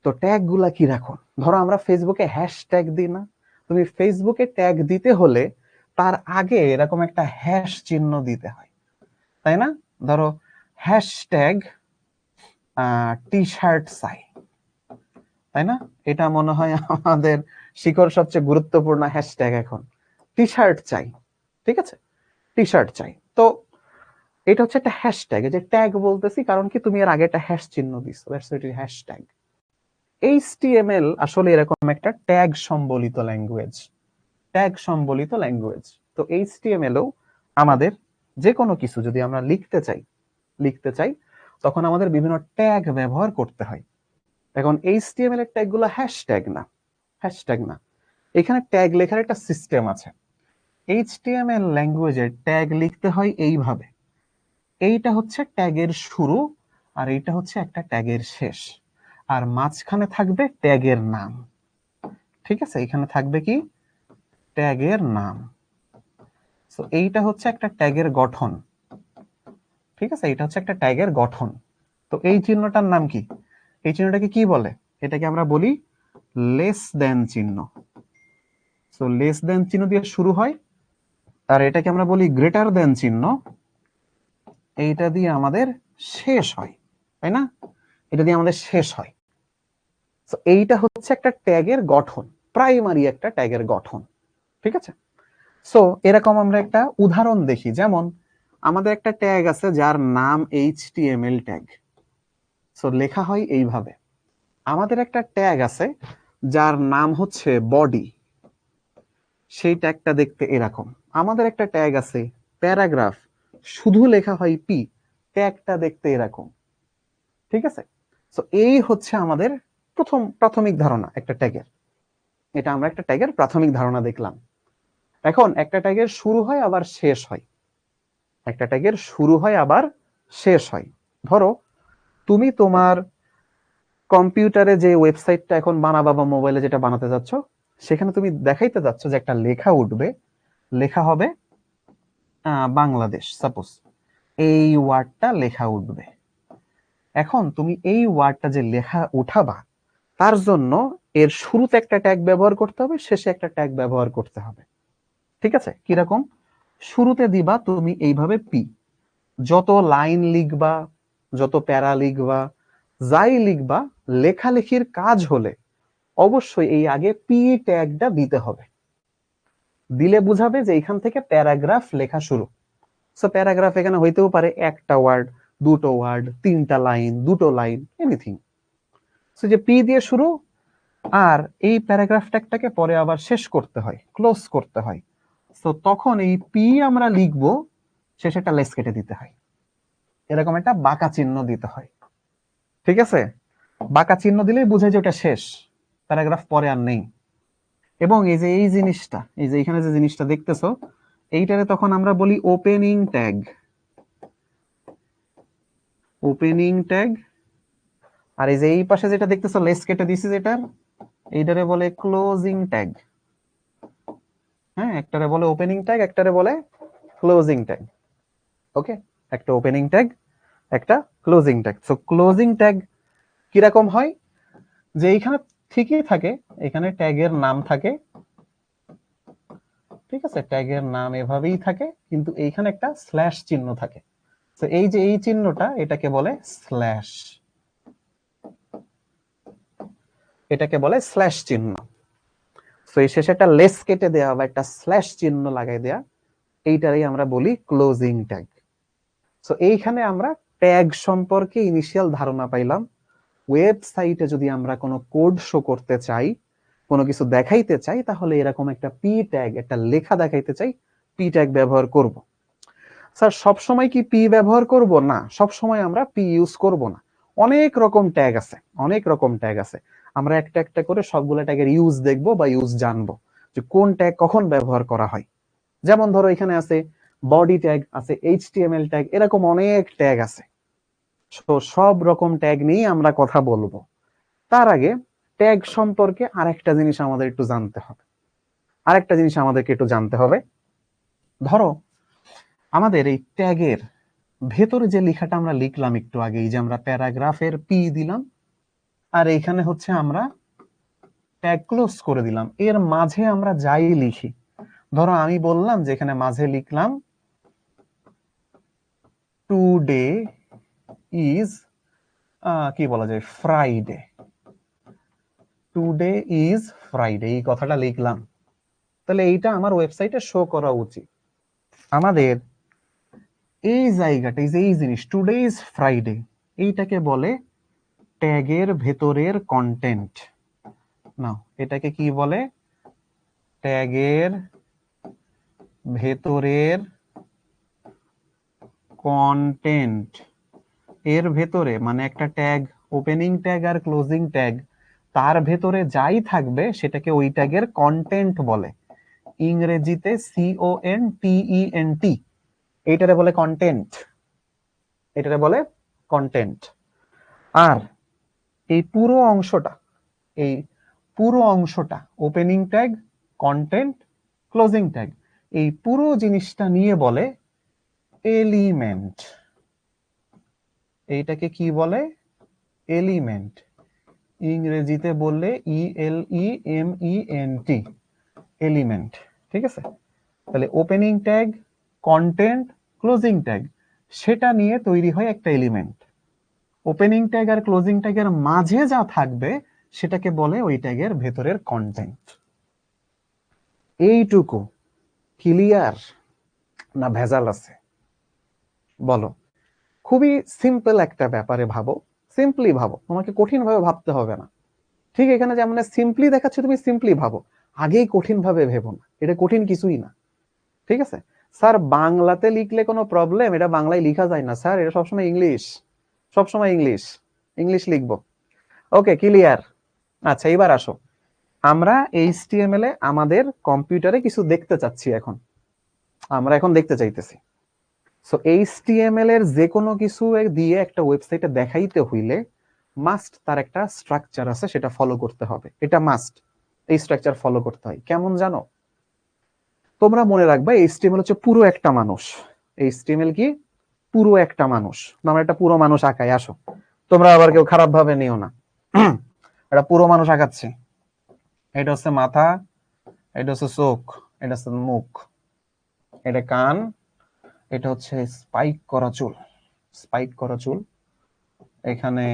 তো ট্যাগ গুলা কি রাখো, ধরো আমরা ফেসবুকে হ্যাশট্যাগ দিই না, তুমি ফেসবুকে ট্যাগ দিতে হলে তার আগে এরকম একটা হ্যাশ চিহ্ন দিতে হয়, তাই না? ধরো হ্যাশট্যাগ টি শার্ট চাই, তাই না? এটা মনে হয় আমাদের শিকড় সবচেয়ে গুরুত্বপূর্ণ হ্যাশট্যাগ এখন, টি শার্ট চাই, ঠিক আছে? টি শার্ট চাই। তো এটা হচ্ছে একটা হ্যাশট্যাগ, যে ট্যাগ বলতেছি কারণ কি তুমি এর আগে একটা হ্যাশ চিহ্ন দিছো, that's it is hashtag. HTML আসলে এরকম একটা ট্যাগ সম্বলিত ল্যাঙ্গুয়েজ, ট্যাগ সম্বলিত ল্যাঙ্গুয়েজ। তো এইচটিএমএলও আমাদের যে কোনো কিছু যদি আমরা লিখতে চাই তখন আমাদের বিভিন্ন ট্যাগ ব্যবহার করতে হয়। এখন এইচটিএমএল এর ট্যাগগুলো হ্যাশট্যাগ না, এখানে ট্যাগ লেখার একটা সিস্টেম আছে। এইচটিএমএল ল্যাঙ্গুয়েজের ট্যাগ লিখতে হয় এইভাবে, এইটা হচ্ছে ট্যাগের শুরু, আর এইটা হচ্ছে একটা ট্যাগের শেষ, আর মাঝখানে থাকবে ট্যাগের নাম, ঠিক আছে? এখানে থাকবে কি? ট্যাগের নাম। সো এইটা হচ্ছে একটা ট্যাগের গঠন, ঠিক আছে? এটা হচ্ছে একটা ট্যাগের গঠন। তো এই চিহ্নটার নাম কি? এই চিহ্নটাকে কি বলে? এটাকে আমরা বলি লেস দেন চিহ্ন। সো লেস দেন চিহ্ন দিয়ে শুরু হয়, আর এটাকে আমরা বলি গ্রেটার দেন চিহ্ন, এইটা দিয়ে আমাদের শেষ হয়, তাই না? এটা দিয়ে আমাদের শেষ হয়। সো এইটা হচ্ছে একটা ট্যাগের গঠন, প্রাইমারি একটা ট্যাগের গঠন, ঠিক আছে? সো এরকম আমরা একটা উদাহরণ দেখি, যেমন আমাদের একটা ট্যাগ আছে যার নাম HTML ট্যাগ। সো লেখা হয় এইভাবে। আমাদের একটা ট্যাগ আছে যার নাম হচ্ছে বডি, সেই ট্যাগটা দেখতে এরকম। আমাদের একটা ট্যাগ আছে প্যারাগ্রাফ, শুধু লেখা হয় পি, ট্যাগটা দেখতে এরকম। ঠিক আছে? সো এই হচ্ছে আমাদের প্রাথমিক ধারণা একটা ট্যাগের। এটা আমরা একটা ট্যাগের প্রাথমিক ধারণা দেখলাম। এখন একটা ট্যাগের শুরু হয় আবার শেষ হয়, একটা ট্যাগের শুরু হয় আবার শেষ হয়। ধরো তুমি তোমার কম্পিউটারে যে ওয়েবসাইটটা এখন বানাবা বা মোবাইলে যেটা বানাতে যাচ্ছ, সেখানে তুমি দেখাইতে যাচ্ছ যে একটা লেখা উঠবে, লেখা হবে বাংলাদেশ, সাপোজ এই ওয়ার্ডটা লেখা উঠবে। এখন তুমি এই ওয়ার্ডটা যে লেখা উঠাবা, তার জন্য এর শুরুতে একটা ট্যাগ ব্যবহার করতে হবে, শেষে একটা ট্যাগ ব্যবহার করতে হবে। ঠিক আছে? কিরকম? শুরুতে দিবা তুমি এইভাবে পি, যত লাইন লিখবা, যত প্যারা লিখবা, যাই লিখবা, লেখালেখির কাজ হলে অবশ্যই এই আগে পি ট্যাগটা দিতে হবে। দিলে বুঝাবে যে এখান থেকে প্যারাগ্রাফ লেখা শুরু। সো প্যারাগ্রাফ এখানে হইতেও পারে একটা ওয়ার্ড, দুটো ওয়ার্ড, তিনটা লাইন, দুটো লাইন, এনিথিং। সো যে পি দিয়ে শুরু, আর এই প্যারাগ্রাফ ট্যাগটাকে পরে আবার শেষ করতে হয়, ক্লোজ করতে হয়। সো তখন এই পি আমরা লিখবো, শেষে একটা লেস কেটে দিতে হয়, এরকম একটা বাঁকা চিহ্ন দিতে হয়। ঠিক আছে? বাঁকা চিহ্ন দিলেই বুঝায় যে ওটা শেষ, প্যারাগ্রাফ পরে আর নেই। এবং এই যে এই জিনিসটা, এই যে এখানে যে জিনিসটা দেখতেছো, এইটারে তখন আমরা বলি ওপেনিং ট্যাগ। Opening tag. আর এই যে এই পাশে যেটা দেখতেছো লেস কেটে দিছি যেটার, এইটারে বলে ক্লোজিং ট্যাগ। হ্যাঁ, একটারে বলে ওপেনিং ট্যাগ, একটারে বলে ক্লোজিং ট্যাগ। ওকে, একটা ওপেনিং ট্যাগ, একটা closing tag. So closing tag কিরকম হয়, যে এইখানে ঠিকই থাকে, এখানে ট্যাগের নাম থাকে, ঠিক আছে, ট্যাগের নাম এভাবেই থাকে, কিন্তু এইখানে একটা স্ল্যাশ চিহ্ন থাকে। তো এই যে এই চিহ্নটা, এটাকে বলে স্ল্যাশ, এটাকে বলে স্ল্যাশ চিহ্ন। তো এই শেষে একটা লেস কেটে দেওয়া বা একটা স্ল্যাশ চিহ্ন লাগাই দেয়া, এইটারই আমরা বলি ক্লোজিং ট্যাগ। সো এইখানে আমরা ট্যাগ সম্পর্কে ইনিশিয়াল ধারণা পাইলাম। ওয়েবসাইটে যদি আমরা কোনো কোড শো করতে চাই, কোনো কিছু দেখাইতে চাই, তাহলে এরকম একটা পি ট্যাগ, একটা লেখা দেখাইতে চাই, পি ট্যাগ ব্যবহার করব। স্যার সবসময় কি পি ব্যবহার করব? না, সবসময় আমরা পি ইউজ করব না। অনেক রকম ট্যাগ আছে, অনেক রকম ট্যাগ আছে। আমরা একটা একটা করে সবগুলো ট্যাগের ইউজ দেখব বা ইউজ জানবো, যে কোন ট্যাগ কখন ব্যবহার করা হয়। যেমন ধরো এখানে আছে বডি ট্যাগ, আছে এইচটিএমএল ট্যাগ, এরকম অনেক ট্যাগ আছে। সব রকম ট্যাগ নিয়ে আমরা কথা বলবো। তার আগে ট্যাগ সম্পর্কে আরেকটা জিনিস আমাদের একটু জানতে হবে, আরেকটা জিনিস আমাদেরকে একটু জানতে হবে। ধরো আমাদের এই ট্যাগের ভেতরে যে লেখাটা আমরা লিখলাম একটু আগে, এই যে আমরা প্যারাগ্রাফের পি দিলাম, আর এইখানে হচ্ছে আমরা ট্যাগ ক্লোজ করে দিলাম, এর মাঝে আমরা যাই লিখি, ধরো আমি বললাম যে এখানে মাঝে লিখলাম টুডে ইজ, কি বলা যায়, ফ্রাইডে, টুডে ইজ ফ্রাইডে, এই কথাটা লিখলাম, তাহলে এইটা আমার ওয়েবসাইটে শো করা উচিত। আমাদের এই জায়গাটা, এই যে এই জিনিস টুডে ইজ ফ্রাইডে, এইটাকে বলে ট্যাগের ভেতরের কন্টেন্ট। না, এটাকে কি বলে? ট্যাগের ভেতরের কন্টেন্ট। এর ভেতরে মানে একটা ট্যাগ, ওপেনিং ট্যাগ আর ক্লোজিং ট্যাগ, তার ভেতরে যাই থাকবে সেটাকে ওই ট্যাগের কন্টেন্ট বলে। ইংরেজিতে CONTENT, এইটারে বলে কন্টেন্ট, এটারে বলে কন্টেন্ট। আর এই পুরো অংশটা, এই পুরো অংশটা opening tag, content, closing tag, এই পুরো জিনিসটা নিয়ে বলে এলিমেন্ট। এইটাকে কি বলে? এলিমেন্ট। ইংরেজিতে বললে ELEMENT, এলিমেন্ট। ঠিক আছে? তাহলে opening tag, content, closing tag, সেটা নিয়ে তৈরি হয় একটা এলিমেন্ট। ওপেনিং ট্যাগ আর ক্লোজিং ট্যাগের মাঝে যা থাকবে সেটাকে বলে ওই ট্যাগের ভেতরের কন্টেন্ট। এইটুকু ক্লিয়ার না ভেজাল আছে? বলো। খুবই সিম্পল একটা ব্যাপারে ভাবো, সিম্পলি ভাবো, তোমাকে কঠিন ভাবে ভাবতে হবে না। ঠিক এখানে যেমন সিম্পলি দেখাচ্ছে, তুমি সিম্পলি ভাবো, আগেই কঠিন ভাবে ভেবো না, এটা কঠিন কিছুই না। ঠিক আছে স্যার, বাংলাতে লিখলে কোনো প্রবলেম? এটা বাংলায় লিখা যায় না স্যার, এটা সবসময় ইংলিশ, সবসময় ইংলিশ, ইংলিশ লিখবো। ওকে, ক্লিয়ার। আচ্ছা, এবার আসো, আমরা এইচটিএমএল এ আমাদের কম্পিউটারে কিছু দেখতে চাচ্ছি। এখন আমরা দেখতে চাইতেছি। সো এইচটিএমএল এর যে কোনো কিছু দিয়ে একটা ওয়েবসাইটে দেখাইতে হইলে মাস্ট তার একটা স্ট্রাকচার আছে, সেটা ফলো করতে হবে। এটা মাস্ট, এই স্ট্রাকচার ফলো করতে হয়। কেমন জানো? তোমরা মনে রাখবা এইচটিএমএল হচ্ছে পুরো একটা মানুষ। এইচটিএমএল কি? পুরো একটা মানুষ। আমরা একটা পুরো মানুষ আঁকাই, আসো। তোমরা আবার কেউ খারাপ ভাবে নিও না। একটা পুরো মানুষ আঁকাচ্ছি। এটা হচ্ছে মাথা, এটা হচ্ছে চোখ, এটা হচ্ছে মুখ, এটা কান, এটা হচ্ছে স্পাইক করা চুল, স্পাইক করা চুল। এখানে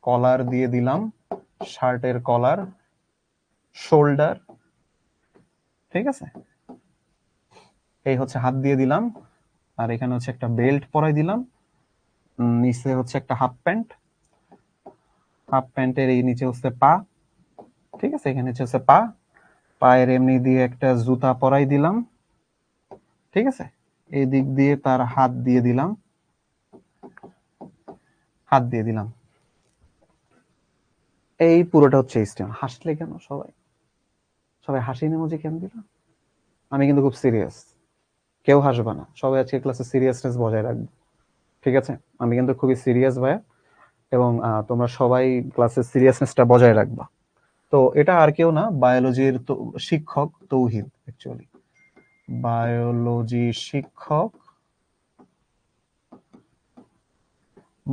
কলার দিয়ে দিলাম, শার্টের কলার, শোল্ডার। ঠিক আছে, এই হচ্ছে হাত দিয়ে দিলাম, আর এখানে হচ্ছে একটা বেল্ট পরাই দিলাম, নিচে হচ্ছে একটা হাফ প্যান্ট, হাফ প্যান্টের এই নিচে হচ্ছে পা। ঠিক আছে, এখানে হচ্ছে পা, পায়ের এমনি দিয়ে একটা জুতা পরাই দিলাম। ঠিক আছে, এই দিক দিয়ে তার হাত দিয়ে দিলাম, হাত দিয়ে দিলাম। এই পুরোটা হচ্ছে এইচটিএমএল। হাসলে কেন সবাই? সবাই হাসি ইমোজি কেন দিল? আমি কিন্তু খুব সিরিয়াস, কেউ হাসবে না। সবাই আজকে ক্লাসে সিরিয়াসনেস বজায় রাখবে। ঠিক আছে, আমি কিন্তু খুবই সিরিয়াস ভাইয়া, এবং তোমরা সবাই ক্লাসের সিরিয়াসনেসটা বজায় রাখবা। তো এটা আর কেউ না, বায়োলজির শিক্ষক তৌহিদ। অ্যাকচুয়ালি বায়োলজি শিক্ষক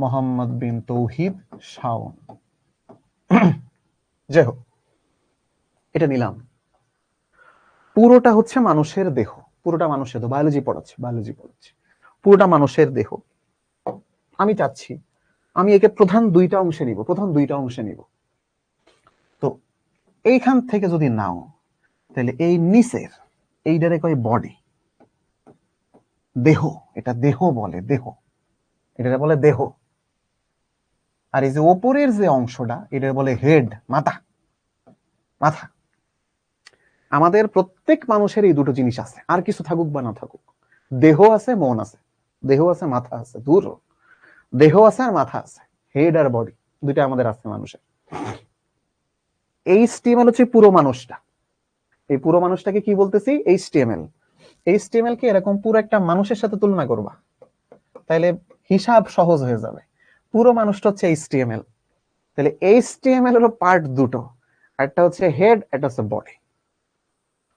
মোহাম্মদ বিন তৌহিদ শাওন। যাই হোক, এটা নিলাম। পুরোটা হচ্ছে মানুষের দেহ, পুরোটা মানুষের দেহ। বায়োলজি পড়াচ্ছে, বায়োলজি পড়াচ্ছে, পুরোটা মানুষের দেহ। আমি চাচ্ছি আমি একে প্রধান দুইটা অংশে নিব, প্রধান দুইটা অংশে নিব। তো এইখান থেকে যদি নাও, তাহলে এই নিচের এইটারে কয় বডি, দেহ। এটা দেহ বলে, দেহ, এটা বলে দেহ। আর এই যে ওপরের যে অংশটা, এটা বলে হেড, মাথা, মাথা। আমাদের প্রত্যেক মানুষের এই দুটো জিনিস আছে, আর কিছু থাকুক বা না থাকুক। দেহ আছে, মন আছে, দেহ আছে, মাথা আছে, দূর। দেহ আছে আর মাথা আছে, হেড আর বডি, দুইটা আমাদের আছে মানুষের। এইচটিএমএল হচ্ছে পুরো মানুষটা। এই পুরো মানুষটাকে কি বলতেছি? এইচটিএমএল। এইচটিএমএল কে এরকম পুরো একটা মানুষের সাথে তুলনা করবা, তাহলে হিসাব সহজ হয়ে যাবে। পুরো মানুষটা হচ্ছে এইচটিএমএল। তাহলে এইচটিএমএল হলো পার্ট দুটো, একটা হচ্ছে হেড, একটা হচ্ছে বডি।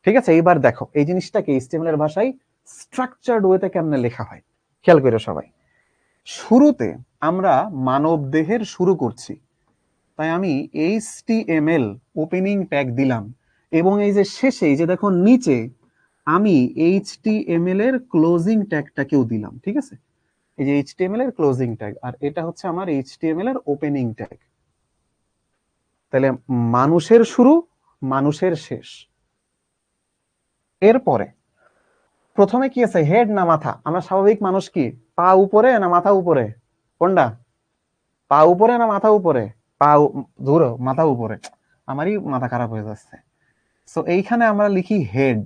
ঠিক আছে, এইবার দেখো এই জিনিসটাকে এইচটিএমএল এর ভাষায় স্ট্রাকচারড ওয়েতে কেমনে লেখা হয়, খেয়াল করো সবাই। শুরুতে আমরা মানব দেহের শুরু করছি, তাই আমি এইচটিএমএল ওপেনিং ট্যাগ দিলাম, এবং এই যে শেষে এই যে দেখো নিচে আমি এইচটিএমএল এর ক্লোজিং ট্যাগটাকেও দিলাম। ঠিক আছে, এই যে এইচটিএমএল এর ক্লোজিং ট্যাগ, আর এটা হচ্ছে আমার এইচটিএমএল এর ওপেনিং ট্যাগ। তাহলে মানুষের শুরু, মানুষের শেষ। এরপরে প্রথমে কি আছে, হেড না মাথা? আমরা স্বাভাবিক মানুষ কি পা উপরে না মাথা উপরে? কোনটা? পা উপরে না মাথা উপরে? পা ধরো মাথা উপরে। আমারই মাথা খারাপ হয়ে যাচ্ছে। সো এইখানে আমরা লিখি হেড,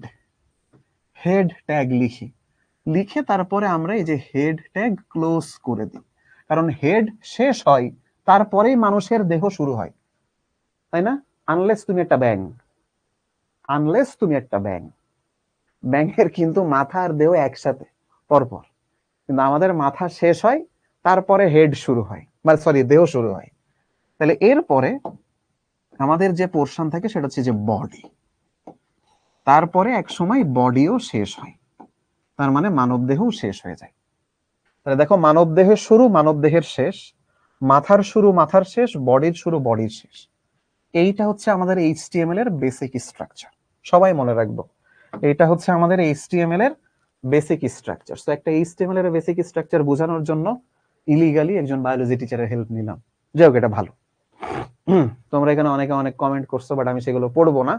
হেড ট্যাগ লিখি, লিখে তারপরে আমরা এই যে হেড ট্যাগ ক্লোজ করে দিই। কারণ হেড শেষ হয়, তারপরেই মানুষের দেহ শুরু হয়, তাই না? আনলেস তুমি একটা ব্যাং, আনলেস তুমি একটা ব্যাং। ব্যাঙের কিন্তু মাথা আর দেহ একসাথে পরপর, কিন্তু আমাদের মাথা শেষ হয়, তারপরে হেড শুরু হয়, মানে সরি দেহ শুরু হয়। তাহলে এরপরে আমাদের যে পোর্শন থাকে সেটা হচ্ছে যে বডি, তারপরে এক সময় বডিও শেষ হয়, তার মানে মানব দেহও শেষ হয়ে যায়। তাহলে দেখো, মানব দেহের শুরু, মানব দেহের শেষ, মাথার শুরু, মাথার শেষ, বডির শুরু, বডির শেষ। এইটা হচ্ছে আমাদের এইচটিএমএল এর বেসিক স্ট্রাকচার। সবাই মনে রাখবো, এটা হচ্ছে আমাদের এইচটিএমএল এর বেসিক স্ট্রাকচার। সো একটা এইচটিএমএল এর বেসিক স্ট্রাকচার বোঝানোর জন্য ইলিগালি একজন বায়োলজি টিচারের হেল্প নিলাম। যাই হোক, এটা ভালো। তোমরা এখানে অনেকে অনেক কমেন্ট করছো, বাট আমি সেগুলো পড়বো না।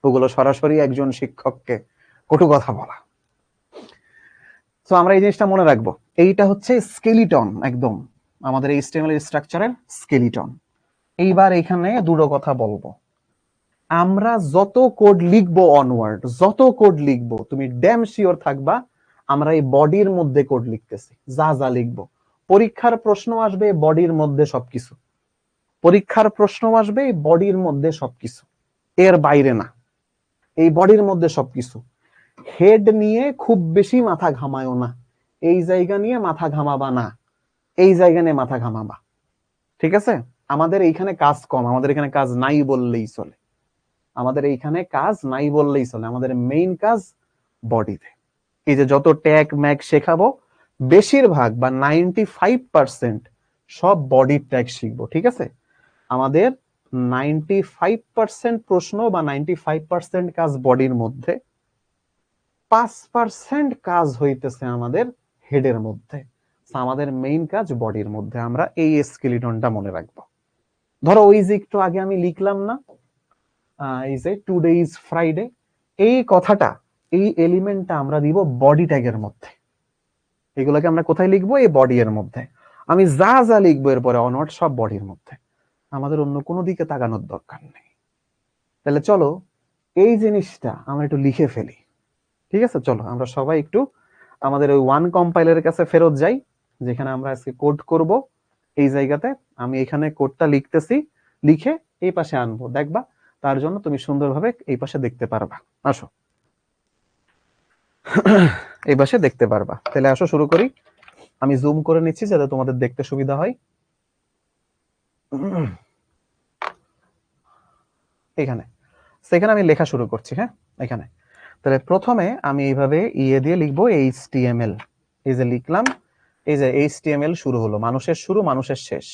ওগুলো সরাসরি একজন শিক্ষককে কটু কথা বলা। সো আমরা এই জিনিসটা মনে রাখবো, এইটা হচ্ছে স্কেলিটন, একদম আমাদের HTML এর স্ট্রাকচারের স্কেলিটন। এইবার এখানে দুটো কথা বলবো। আমরা যত কোড লিখবো অনওয়ার্ড, যত কোড লিখবো, তুমি ড্যাম শিওর থাকবা আমরা এই বডির মধ্যে কোড লিখতেছি। যা যা লিখবো, পরীক্ষার প্রশ্ন আসবে বডির মধ্যে সবকিছু, পরীক্ষার প্রশ্ন আসবে এই বডির মধ্যে সবকিছু, এর বাইরে না, এই বডির মধ্যে সবকিছু। হেড নিয়ে খুব বেশি মাথা ঘামায়ও না, এই জায়গা নিয়ে মাথা ঘামাবা না, এই জায়গা নিয়ে মাথা ঘামাবা, ঠিক আছে? আমাদের এইখানে কাজ কম, আমাদের এখানে কাজ নাই বললেই চলে, আমাদের এইখানে কাজ নাই বললেই চলে, আমাদের মেইন কাজ বডিতে। এই যে যত ট্যাগ ম্যাগ শেখাবো, বেশিরভাগ বা 95% সব বডির ট্যাগ শিখবো, ঠিক আছে? আমাদের 95% প্রশ্ন বা 95% কাজ বডির মধ্যে, 5% কাজ হইতেছে আমাদের হেডের মধ্যে। আমাদের মেইন কাজ বডির মধ্যে, আমরা এই স্কেলিটনটা মনে রাখবো। ধরো ওই যে একটু আগে আমি লিখলাম না, এই যে টুডে ইজ ফ্রাইডে, এই কথাটা, এই এলিমেন্টটা আমরা দিব বডি ট্যাগের মধ্যে। এগুলোকে আমরা কোথায় লিখবো? এই বডি এর মধ্যে। আমি যা যা লিখবো এরপরে অনওয়ার্ড সব বডির মধ্যে, আমাদের অন্য কোনো দিকে তাকানোর দরকার নেই। তাহলে চলো এই জিনিসটা আমরা একটু লিখে ফেলি, ঠিক আছে? চলো আমরা সবাই একটু আমাদের ওই ওয়ান কম্পাইলারের কাছে ফেরত যাই, যেখানে আমরা আজকে কোড করব। এই জায়গাতে আমি এখানে কোডটা লিখতেছি, লিখে এই পাশে আনবো, দেখবা তার জন্য তুমি সুন্দরভাবে এই পাশে দেখতে পারবা। আসো এই পাশে দেখতে পারবা। তাহলে আসো শুরু করি। আমি জুম করে নিচ্ছি যাতে তোমাদের দেখতে সুবিধা হয়। এখানে সেখানে আমি লেখা শুরু করছি, হ্যাঁ এখানে। তাহলে প্রথমে আমি এইভাবে ইয়ে দিয়ে লিখবো HTML, এই যে লিখলাম, এই যে HTML শুরু হলো, মানুষের শুরু মানুষের শেষ।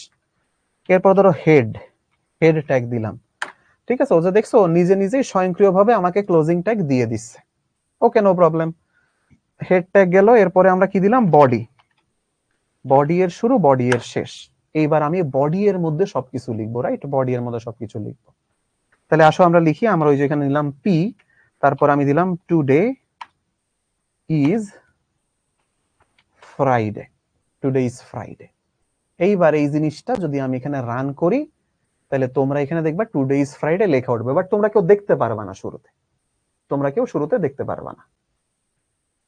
এরপর ধরো হেড, হেড ট্যাগ দিলাম, ঠিক আছে? ও যে দেখছো নিজে নিজেই স্বয়ংক্রিয়ভাবে আমাকে ক্লোজিং ট্যাগ দিয়ে দিচ্ছে, okay no problem. Head tag গেল, এরপরে আমরা কি দিলাম? বডি, বডি এর শুরু বডি এর শেষ। এইবার আমি বডি এর মধ্যে সবকিছু লিখবো, রাইট? বডি এর মধ্যে সবকিছু লিখবো। তাহলে আসো আমরা লিখি, আমরা ওই যে এখানে নিলাম পি, তারপর আমি দিলাম today is Friday, today is Friday. এইবার এই জিনিসটা যদি আমি এখানে রান করি, তাহলে তোমরা এখানে দেখবা টুডে ইজ ফ্রাইডে লেখা উঠবে, বাট তোমরা কেউ দেখতে পারবা না শুরুতে, তোমরা কেউ শুরুতে দেখতে পারবা না,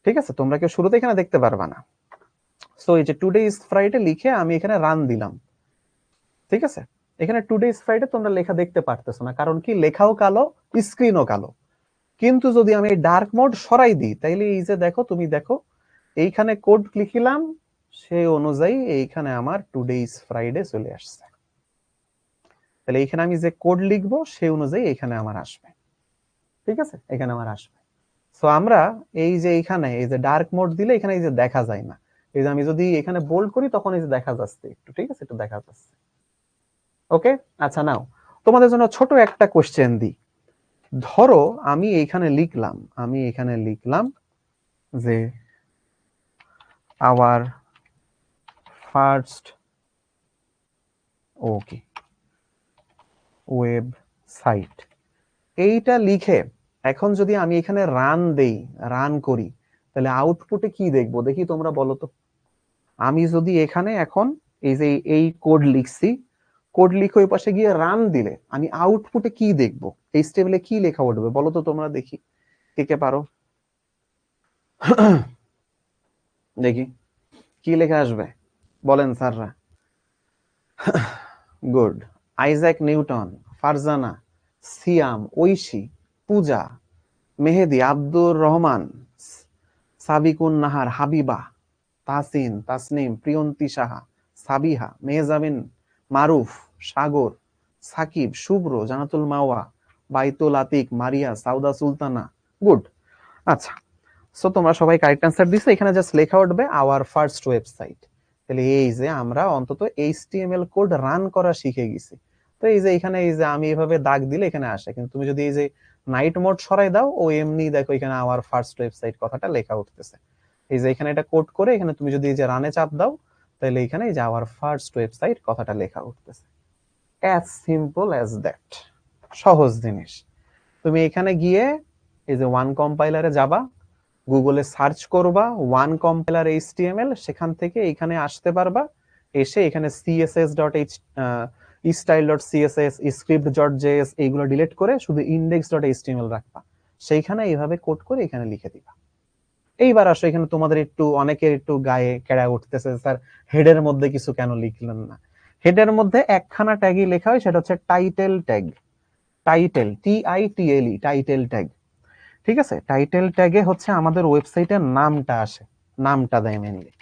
ঠিক আছে? তোমরা কেউ শুরুতে এখানে দেখতে পারবা না। সো এই যে টুডে ইজ ফ্রাইডে লিখে আমি এখানে রান দিলাম, ঠিক আছে? এখানে টুডে ইজ ফ্রাইডে তোমরা লেখা দেখতে পারতেছো না, কারণ কি? লেখাও কালো, স্ক্রিনও কালো। কিন্তু যদি আমি ডার্ক মোড সরাই দিই, তাইলে এই যে দেখো, তুমি দেখো এইখানে কোড লিখিলাম, সেই অনুযায়ী এইখানে আমার টুডে ইজ ফ্রাইডে চলে আসছে। তাহলে এইখানে আমি যে কোড লিখবো সেই অনুযায়ী এখানে আমার আসবে, ঠিক আছে? এখানে আমার আসবে। সো আমরা এই যে এইখানে এই যে ডার্ক মোড দিলে এখানে এই যে দেখা যায় না, এই যে আমি যদি এখানে বোল্ড করি তখন এই যে দেখা যাচ্ছে একটু, ঠিক আছে? একটু দেখা যাচ্ছে, ওকে? আচ্ছা নাও তোমাদের জন্য ছোট একটা কোশ্চেন দিই। ধরো আমি এইখানে লিখলাম, আমি এখানে লিখলাম যে আওয়ার ফার্স্ট ওকে ওয়েবসাইট, এইটা লিখে এখন যদি আমি এখানে রান দেই, রান করি, তাহলে আউটপুটে কি দেখবো দেখি তোমরা বলো তো। আমি যদি এখানে এখন এই যে এই কোড লিখছি, কোড লিখে ওই পাশে গিয়ে রান দিলে আমি আউটপুটে কি দেখবো? এই স্টেবলে কি লেখা উঠবে বলো তো তোমরা, দেখি কে কে পারো। দেখি কি লেখা আসবে, বলেন স্যাররা। গুড। আইজাক নিউটন, ফারজানা, সিয়াম, ঐশী, পূজা, মেহেদি, আব্দুর রহমান, সাবিকুন নাহার, হাবিবা, তাসিন, তাসনিম, প্রিয়ন্তী সাহা, সাবিহা, মেহজাবিন, মারুফ, সাগর, সাকিব, শুভ্র, জানাতুল মাওয়া, বাইতুল আতিক, মারিয়া, সাউদা সুলতানা। গুড। আচ্ছা, সো তোমরা সবাই কারেক্ট অ্যান্সার দিছো। এখানে জাস্ট লেখা উঠবে আওয়ার ফার্স্ট ওয়েবসাইট। তাহলে এই যে আমরা অন্তত HTML কোড রান করা শিখে গেছি। তো এই যে এখানে এই যে আমি এইভাবে দাগ দিলে এখানে আসে, কিন্তু তুমি যদি এই যে নাইট মোড সরাই দাও, ও এমনি দেখো এখানে আওয়ার ফার্স্ট ওয়েবসাইট কথাটা লেখা উঠতেছে। এই যে এখানে এটা কোড করে এখানে তুমি যদি এই যে রানে চাপ দাও, তাহলে এখানে এই যে আওয়ার ফার্স্ট ওয়েবসাইট কথাটা লেখা উঠতেছে। অ্যাজ সিম্পল অ্যাজ দ্যাট, সহজ জিনিস। তুমি এখানে গিয়ে এই যে ওয়ান কম্পাইলারে যাবা, গুগলে সার্চ করবা ওয়ান কম্পাইলার এইচটিএমএল, সেখান থেকে এখানে আসতে পারবা, এসে এখানে css.h style.css script.js এইগুলো ডিলিট করে শুধু index.html রাখবা, সেইখানে এইভাবে কোড করে এখানে লিখে দিবা। এইবার আসো এখানে তোমাদের একটু অনেকের একটু গায়ে কেড়া উঠতেছে, স্যার হেডের মধ্যে কিছু কেন লিখলেন না? হেডের মধ্যে একখানা ট্যাগই লেখা হয়, সেটা হচ্ছে title tag. Title, TITLE, title tag. ঠিক আছে, টাইটেল ট্যাগে হচ্ছে আমাদের ওয়েবসাইটের নামটা আসে, নামটা দেয় মেনলি।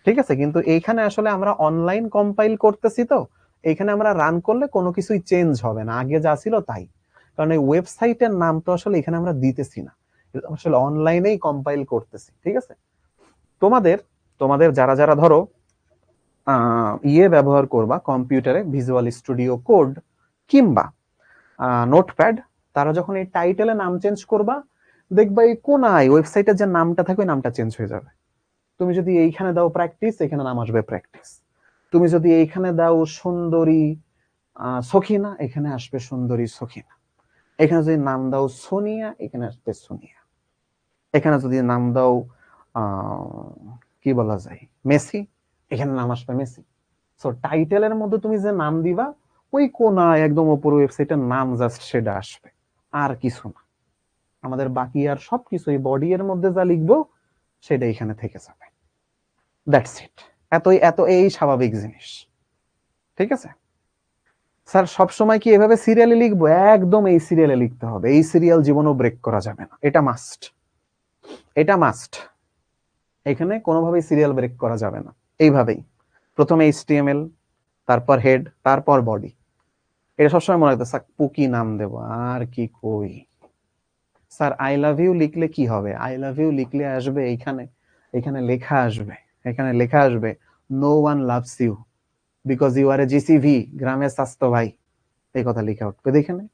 ঠিক আছে, কিন্তু এইখানে আসলে আমরা অনলাইন কম্পাইল করতেছি, তো এইখানে আমরা রান করলে কোনো কিছুই চেঞ্জ হবে না, আগে যা ছিল তাই। কারণ এই ওয়েবসাইটের নাম তো আসলে এখানে আমরা দিতেছি না, আসলে অনলাইনেই কম্পাইল করতেছি। ঠিক আছে, তোমাদের তোমাদের যারা যারা ধরো ব্যবহার করবা কম্পিউটারে, ভিজুয়াল স্টুডিও কোড কিংবা নোটপ্যাড, তারা যখন এই টাইটেলে নাম চেঞ্জ করবা, দেখবা এই কোনায় ওয়েবসাইটের যে নামটা থাকবে নামটা চেঞ্জ হয়ে যাবে। তুমি যদি এইখানে দাও প্র্যাকটিস, এখানে নাম আসবে প্র্যাকটিস। তুমি যদি এইখানে দাও সুন্দরী সখিনা, এখানে আসবে সুন্দরী সখিনা। এখানে যদি নাম দাও সোনিয়া, এখানে আসবে সোনিয়া। এখানে যদি নাম দাও কি বলা যায় মেসি, এখানে নাম আসবে মেসি। সো টাইটেলের মধ্যে তুমি যে নাম দিবা, ওই কোনায় একদম উপর ওয়েবসাইটের নাম জাস্ট সেটা আসবে, আর কিছু না। আমাদের বাকি আর সবকিছু এই বডি এর মধ্যে যা লিখবো সেটা এখানে থেকে যাবে। That's it. এত এই স্বাভাবিক জিনিস। ঠিক আছে স্যার, সবসময় কি এভাবে সিরিয়ালে লিখবো? একদম এই সিরিয়ালে লিখতে হবে, এই সিরিয়াল জীবনও ব্রেক করা যাবে না, এটা মাস্ট, এটা মাস্ট। এখানে কোনোভাবেই সিরিয়াল ব্রেক করা যাবে না। এইভাবেই প্রথমে HTML, তারপর হেড, তারপর বডি। এটা সবসময় মনে রাখতে, স্যার পুকি নাম দেবো আর কি কই। স্যার আই লাভ ইউ লিখলে কি হবে? আই লাভ ইউ লিখলে আসবে এইখানে, এখানে লেখা আসবে, এখানে লেখা আসবে no one loves you because you are a GCV, গ্রামের স্বাস্থ্য ভাই, এই কথা লিখা উঠবে। দেখে নে,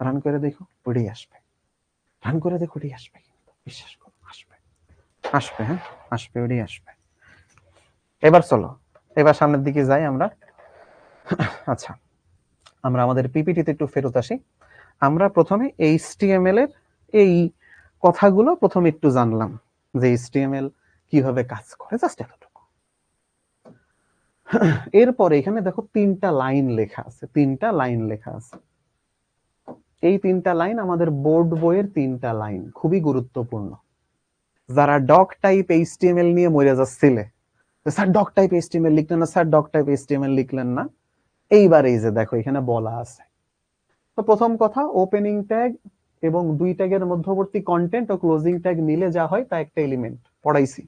রান করে দেখো, ওটাই আসবে। রান করে দেখো, ওটাই আসবে, বিশ্বাস করো আসবে, আসবে, হ্যাঁ আসবে, ওটাই আসবে। এবার চলো, এবার সামনের দিকে যাই আমরা। আচ্ছা, আমরা আমাদের পিপিটিতে একটু ফেরত আসি। আমরা প্রথমে HTML এর এই কথাগুলো প্রথমে একটু জানলাম, যে HTML কিভাবে কাজ করে, জাস্ট এতটুকু। এরপরে এখানে দেখো তিনটা লাইন লেখা আছে, তিনটা লাইন লেখা আছে। এই তিনটা লাইন আমাদের বোর্ড বইয়ের তিনটা লাইন, খুবই গুরুত্বপূর্ণ। যারা ডক টাইপ HTML নিয়ে মরে যাচ্ছিলে, স্যার ডক টাইপ HTML লিখলেন না, স্যার ডক টাইপ HTML লিখলেন না, এইবার এই যে দেখো এখানে বলা আছে। তো প্রথম কথা, ওপেনিং ট্যাগ এবং দুই ট্যাগের মধ্যবর্তী কন্টেন্ট ও ক্লোজিং ট্যাগ মিলে যা হয় তা একটা এলিমেন্ট, পড়াইছি।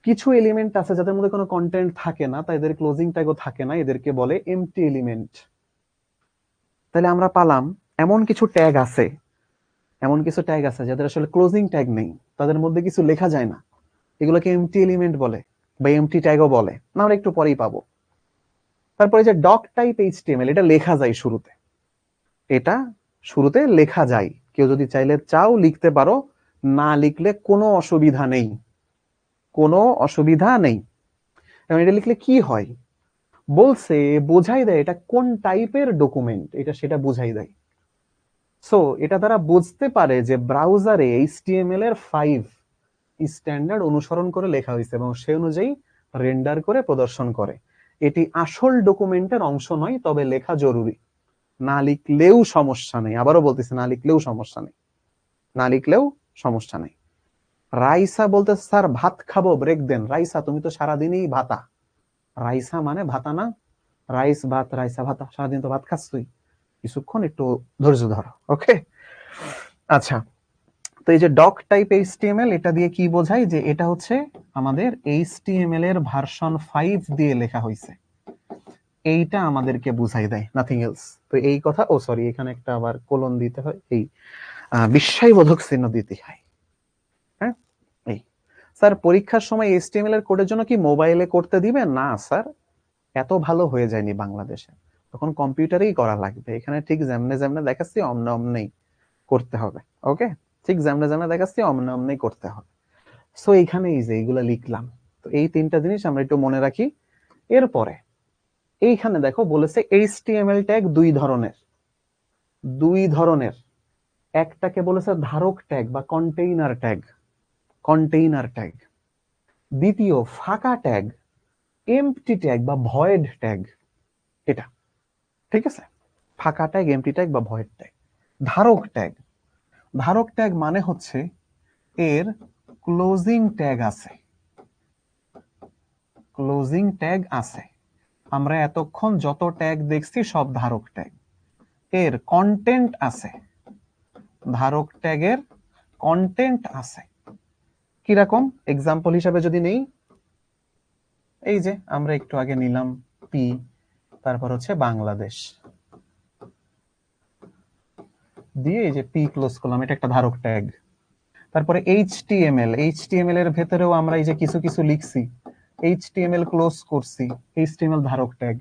কিছু এলিমেন্ট আছে যাদের মধ্যে কোনো কন্টেন্ট থাকে না, তাদের ক্লোজিং ট্যাগও থাকে না, এদেরকে বলে এমটি এলিমেন্ট। তাহলে আমরা পালাম এমন কিছু ট্যাগ আছে, এমন কিছু ট্যাগ আছে যাদের আসলে ক্লোজিং ট্যাগ নেই, তাদের মধ্যে কিছু লেখা যায় না, এগুলোকে এমটি এলিমেন্ট বলে বা এমটি ট্যাগও বলে, না আমরা একটু পরেই পাবো। তারপরে যে ডক টাইপ HTML, এটা লেখা যায় শুরুতে, এটা শুরুতে লেখা যায়, কেউ যদি চাইলে চাও লিখতে পারো, না লিখলে কোনো অসুবিধা নেই, কোনো অসুবিধা নেই। এবং এটা লিখলে কি হয় বলছে, বোঝাই দেয় এটা কোন টাইপের ডকুমেন্ট, এটা সেটা বোঝাই দেয়। সো এটা তারা বুঝতে পারে যে ব্রাউজারে HTML এর 5 স্ট্যান্ডার্ড অনুসরণ করে লেখা হয়েছে এবং সে অনুযায়ী রেন্ডার করে প্রদর্শন করে। এটি আসল ডকুমেন্টের অংশ নয়, তবে লেখা জরুরি, না লিখলেও সমস্যা নেই। আবারও বলতেছি, না লিখলেও সমস্যা নেই, না লিখলেও সমস্যা নেই। রাইসা বলতে, স্যার ভাত খাবো, ব্রেক দেন। রাইসা, তুমি তো সারাদিনই ভাতা। রাইসা মানে ভাতা না, রাইস ভাত, রাইসা ভাতা, সারাদিন তো ভাত খাস তুই, কিছুক্ষণ একটু ধৈর্য ধরো। ওকে, আচ্ছা। তো এই যে ডক টাইপ HTML, এটা দিয়ে কি বোঝায়, যে এটা হচ্ছে আমাদের HTML এর ভার্সন 5 দিয়ে লেখা হয়েছে, এইটা আমাদেরকে বুঝাই দেয়, নাথিং এলস। তো এই কথা, ও সরি, এখানে একটা আবার কোলন দিতে হয়, এই বিস্ময়বোধক চিহ্ন দিতে হয়। হ্যাঁ, এই স্যার পরীক্ষার সময় HTML এর কোডের জন্য কি মোবাইলে করতে দিবে? না স্যার, এত ভালো হয়ে যায়নি বাংলাদেশে, তখন কম্পিউটারেই করা লাগবে। এখানে ঠিক যেমনে যেমনে দেখাচ্ছি অমনে অমনেই করতে হবে। ওকে, ঠিক যেমনে যেমনে দেখাচ্ছি অমনে অমনেই করতে হবে। সো এইখানে এই যে এইগুলা লিখলাম, তো এই তিনটা জিনিস আমরা একটু মনে রাখি। এরপরে এইখানে দেখো বলেছে HTML ট্যাগ দুই ধরনের, দুই ধরনের। একটাকে বলেছে ধারক ট্যাগ বা কন্টেইনার ট্যাগ, কন্টেইনার ট্যাগ। দ্বিতীয় ফাঁকা ট্যাগ, এমটি ট্যাগ বা ভয়েড ট্যাগ, এটা ঠিক আছে। ফাঁকা ট্যাগ, এমটি ট্যাগ বা ভয়েড ট্যাগ। ধারক ট্যাগ, ধারক ট্যাগ মানে হচ্ছে এর ক্লোজিং ট্যাগ আছে, ক্লোজিং ট্যাগ আছে। আমরা এতক্ষণ যত ট্যাগ দেখছি সব ধারক ট্যাগ। এর কন্টেন্ট আছে, ধারক ট্যাগের কন্টেন্ট আছে। কিরকম এক্সাম্পল হিসাবে যদি নেই, এই যে আমরা একটু আগে নিলাম পি, তারপর হচ্ছে বাংলাদেশ দিয়ে এই যে পি ক্লোজ করলাম, এটা একটা ধারক ট্যাগ। তারপরে এইচটিএমএল, এইচটিএমএল এর ভেতরেও আমরা এই যে কিছু কিছু লিখছি, এইচটিএমএল ক্লোজ করছি, এইচটিএমএল ধারক ট্যাগ।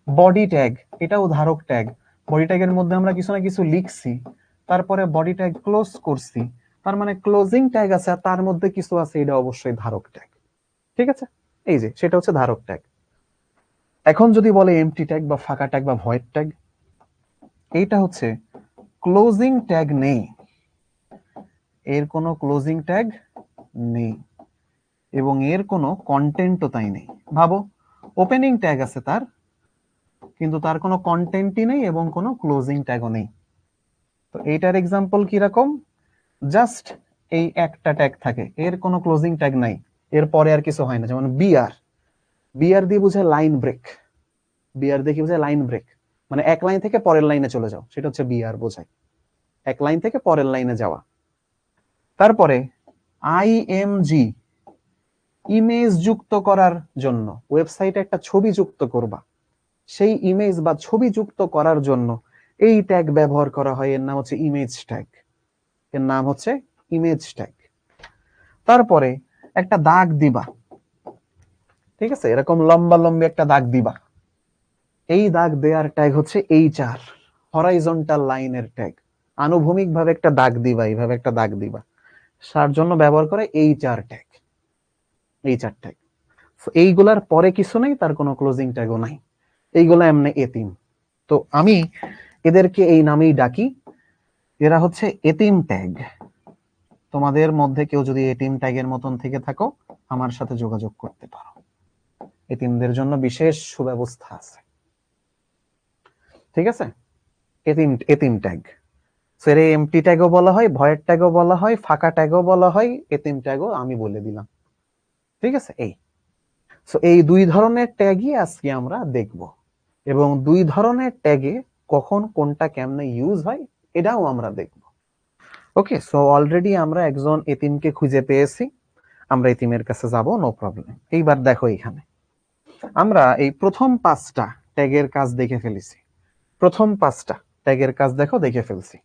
বডি ট্যাগ, এটাও ধারক ট্যাগ। বডি ট্যাগের মধ্যে আমরা কিছু না কিছু লিখছি, তারপরে বডি ট্যাগ ক্লোজ করছি, তার মানে ক্লোজিং ট্যাগ আছে আর তার মধ্যে কিছু আছে, এটা অবশ্যই ধারক ট্যাগ। ঠিক আছে, এই যে সেটা হচ্ছে ধারক ট্যাগ। এখন যদি বলে এমটি ট্যাগ বা ফাঁকা ট্যাগ বা ভয়েড ট্যাগ, এইটা হচ্ছে ক্লোজিং ট্যাগ নেই, এর কোনো ক্লোজিং ট্যাগ নেই এবং এর কোনো কন্টেন্টও তাই নেই। ভাবো ওপেনিং ট্যাগ আছে তার, কিন্তু তার কোনো কন্টেন্টই নেই এবং কোনো ক্লোজিং ট্যাগও নেই। তো এইটার এক্সাম্পল কি রকম, জাস্ট এই একটা ট্যাগ থাকে, এর কোনো ক্লোজিং ট্যাগ নাই, এর পরে আর কিছু হয় না। যেমন বিআর, বিআর দিয়ে বোঝায় লাইন ব্রেক, বিআর দিয়ে কি বোঝায় লাইন ব্রেক, মানে এক লাইন থেকে পরের লাইনে চলে যাও, সেটা হচ্ছে বিআর বোঝায়, এক লাইন থেকে পরের লাইনে যাওয়া। তারপরে আইএমজি, ইমেজ যুক্ত করার জন্য, ওয়েবসাইটে একটা ছবি যুক্ত করবা, সেই ইমেজ বা ছবি যুক্ত করার জন্য এই ট্যাগ ব্যবহার করা হয়, এর নাম হচ্ছে ইমেজ ট্যাগ, এর নাম হচ্ছে ইমেজ ট্যাগ। তারপরে একটা দাগ দিবা, ঠিক আছে, এরকম লম্বা লম্বি একটা দাগ দিবা, এই দাগ দেওয়ার ট্যাগ হচ্ছে এইচআর, হরাইজন্টাল লাইনের ট্যাগ। আনুভূমিক ভাবে একটা দাগ দিবা, এইভাবে একটা দাগ দিবা, তার জন্য ব্যবহার করে এইচআর ট্যাগ, এইচআর ট্যাগ। এইগুলার পরে কিছু নেই, তার কোনো ক্লোজিং ট্যাগও নাই, এইগুলা এমনি এতিম। তো আমি এদেরকে এই নামেই ডাকি, এরা হচ্ছে এতিম ট্যাগ। তোমাদের মধ্যে কেউ যদি এতিম ট্যাগের মতন থেকে থাকো, আমার সাথে যোগাযোগ করতে পারো, এতিমদের জন্য বিশেষ সুব্যবস্থা আছে। ঠিক আছে, এতিম, এতিম ট্যাগ। সেরে এমটি ট্যাগও বলা হয়, ভয়েড ট্যাগও বলা হয়, ফাঁকা ট্যাগও বলা হয়, এতিম ট্যাগও আমি বলে দিলাম। ঠিক আছে, এই সো এই দুই ধরনের ট্যাগই আজকে আমরা দেখব, এবং দুই ধরনের ট্যাগে কখন কোনটা কেমনে ইউজ হয় এটাও আমরা দেখব। ওকে, সো অলরেডি আমরা একজন এতিমকে খুঁজে পেয়েছি, আমরা এতিমের কাছে যাব, নো প্রবলেম। এইবার দেখো এখানে আমরা এই প্রথম 5টা ট্যাগের কাজ দেখে ফেলেছি, প্রথম 5টা ট্যাগের কাজ দেখো দেখে ফেলছি।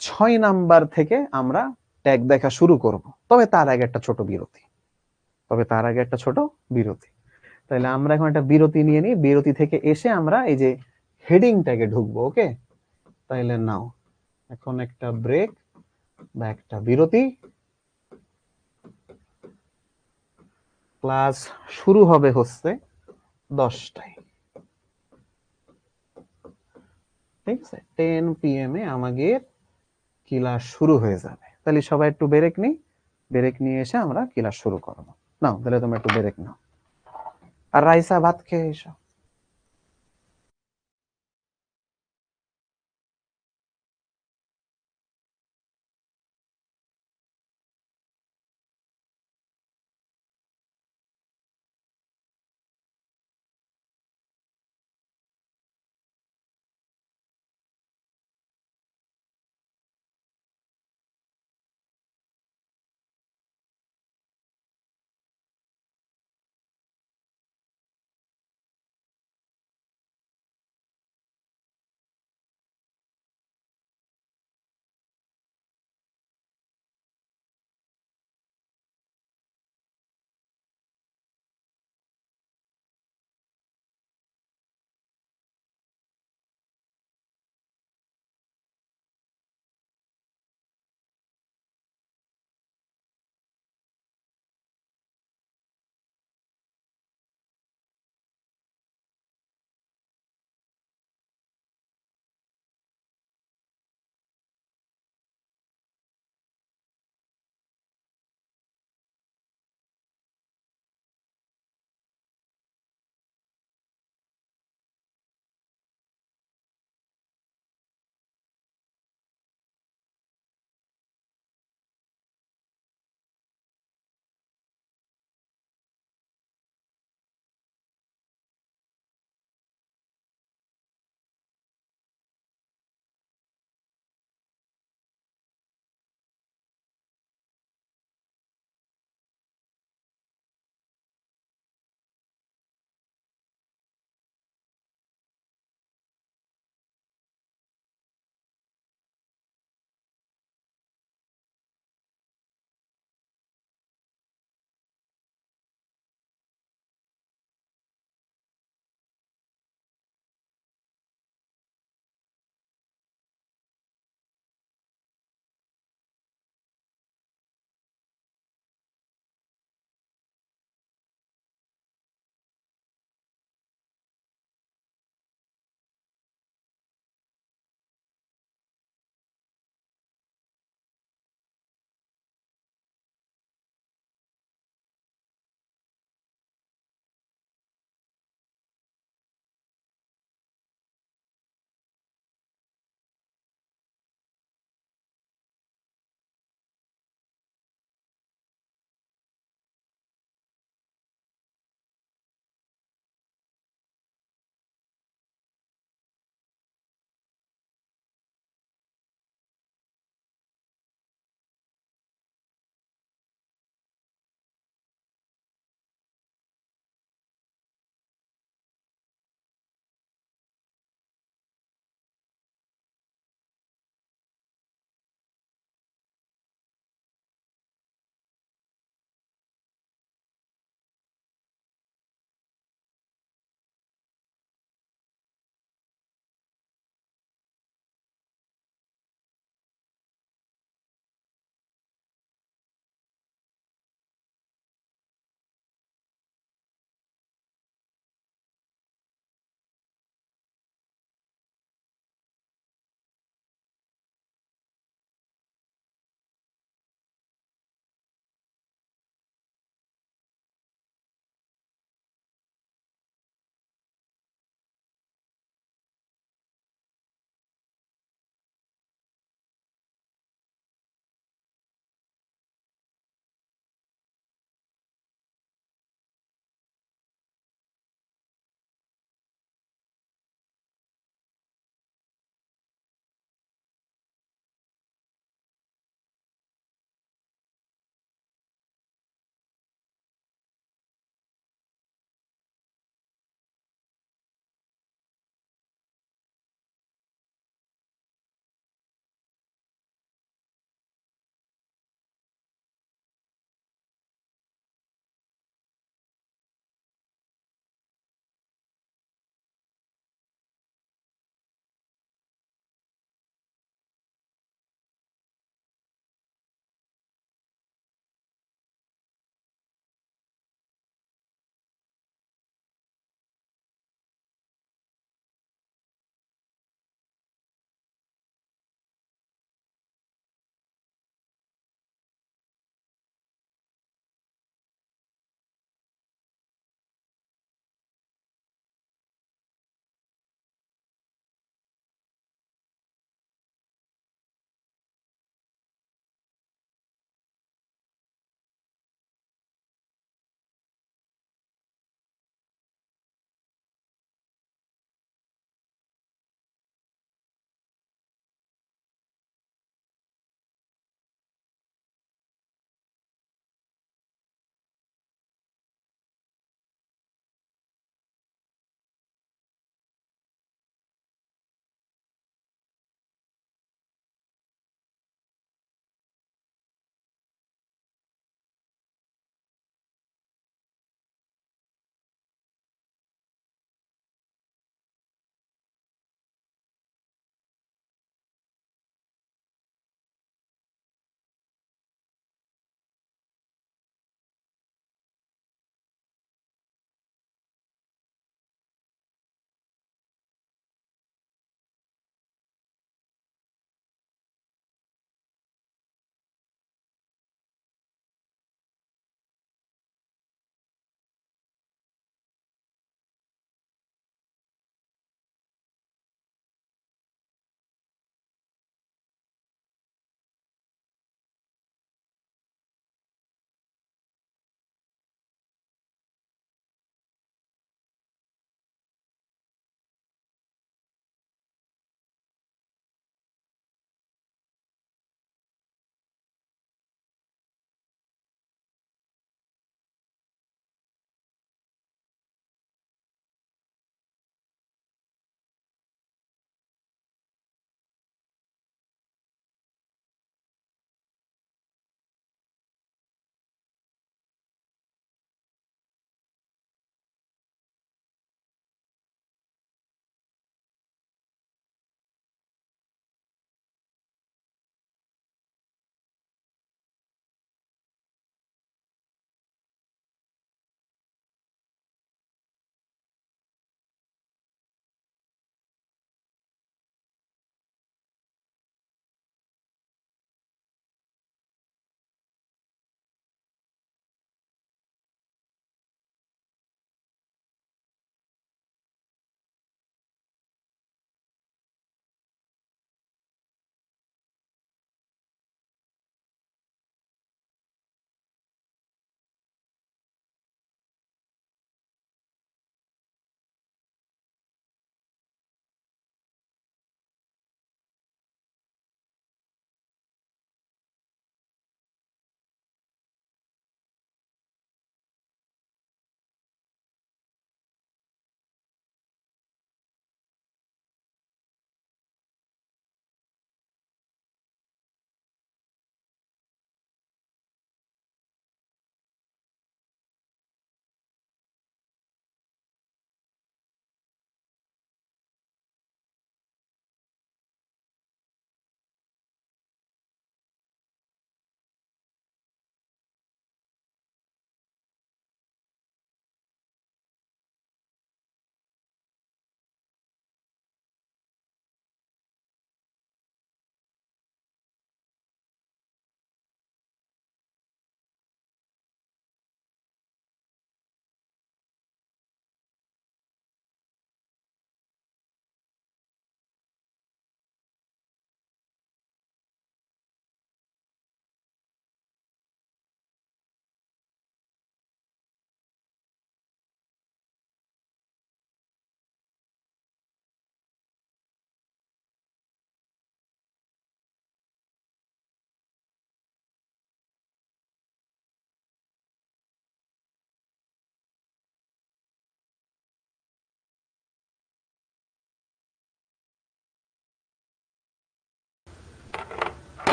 6 নাম্বার থেকে আমরা ট্যাগ দেখা শুরু করব, তবে তার আগে একটা ছোট বিরতি, তবে তার আগে একটা ছোট বিরতি। তাহলে আমরা এখন একটা বিরতি নিয়ে নিই, বিরতি থেকে এসে আমরা এই যে হেডিং ট্যাগে ঢুকবো। ওকে, তাইলে নাও এখন একটা ব্রেক বা একটা বিরতি, ক্লাস শুরু হবে হচ্ছে 10টায়। ঠিক আছে, 10 PM এ আমাদের ক্লাস শুরু হয়ে যাবে। তাহলে সবাই একটু ব্রেক নিই, ব্রেক নিয়ে এসে আমরা ক্লাস শুরু করবো। নাও তাহলে তোমরা একটু ব্রেক নাও, আর রাইসা ভাত খেয়ে এসো।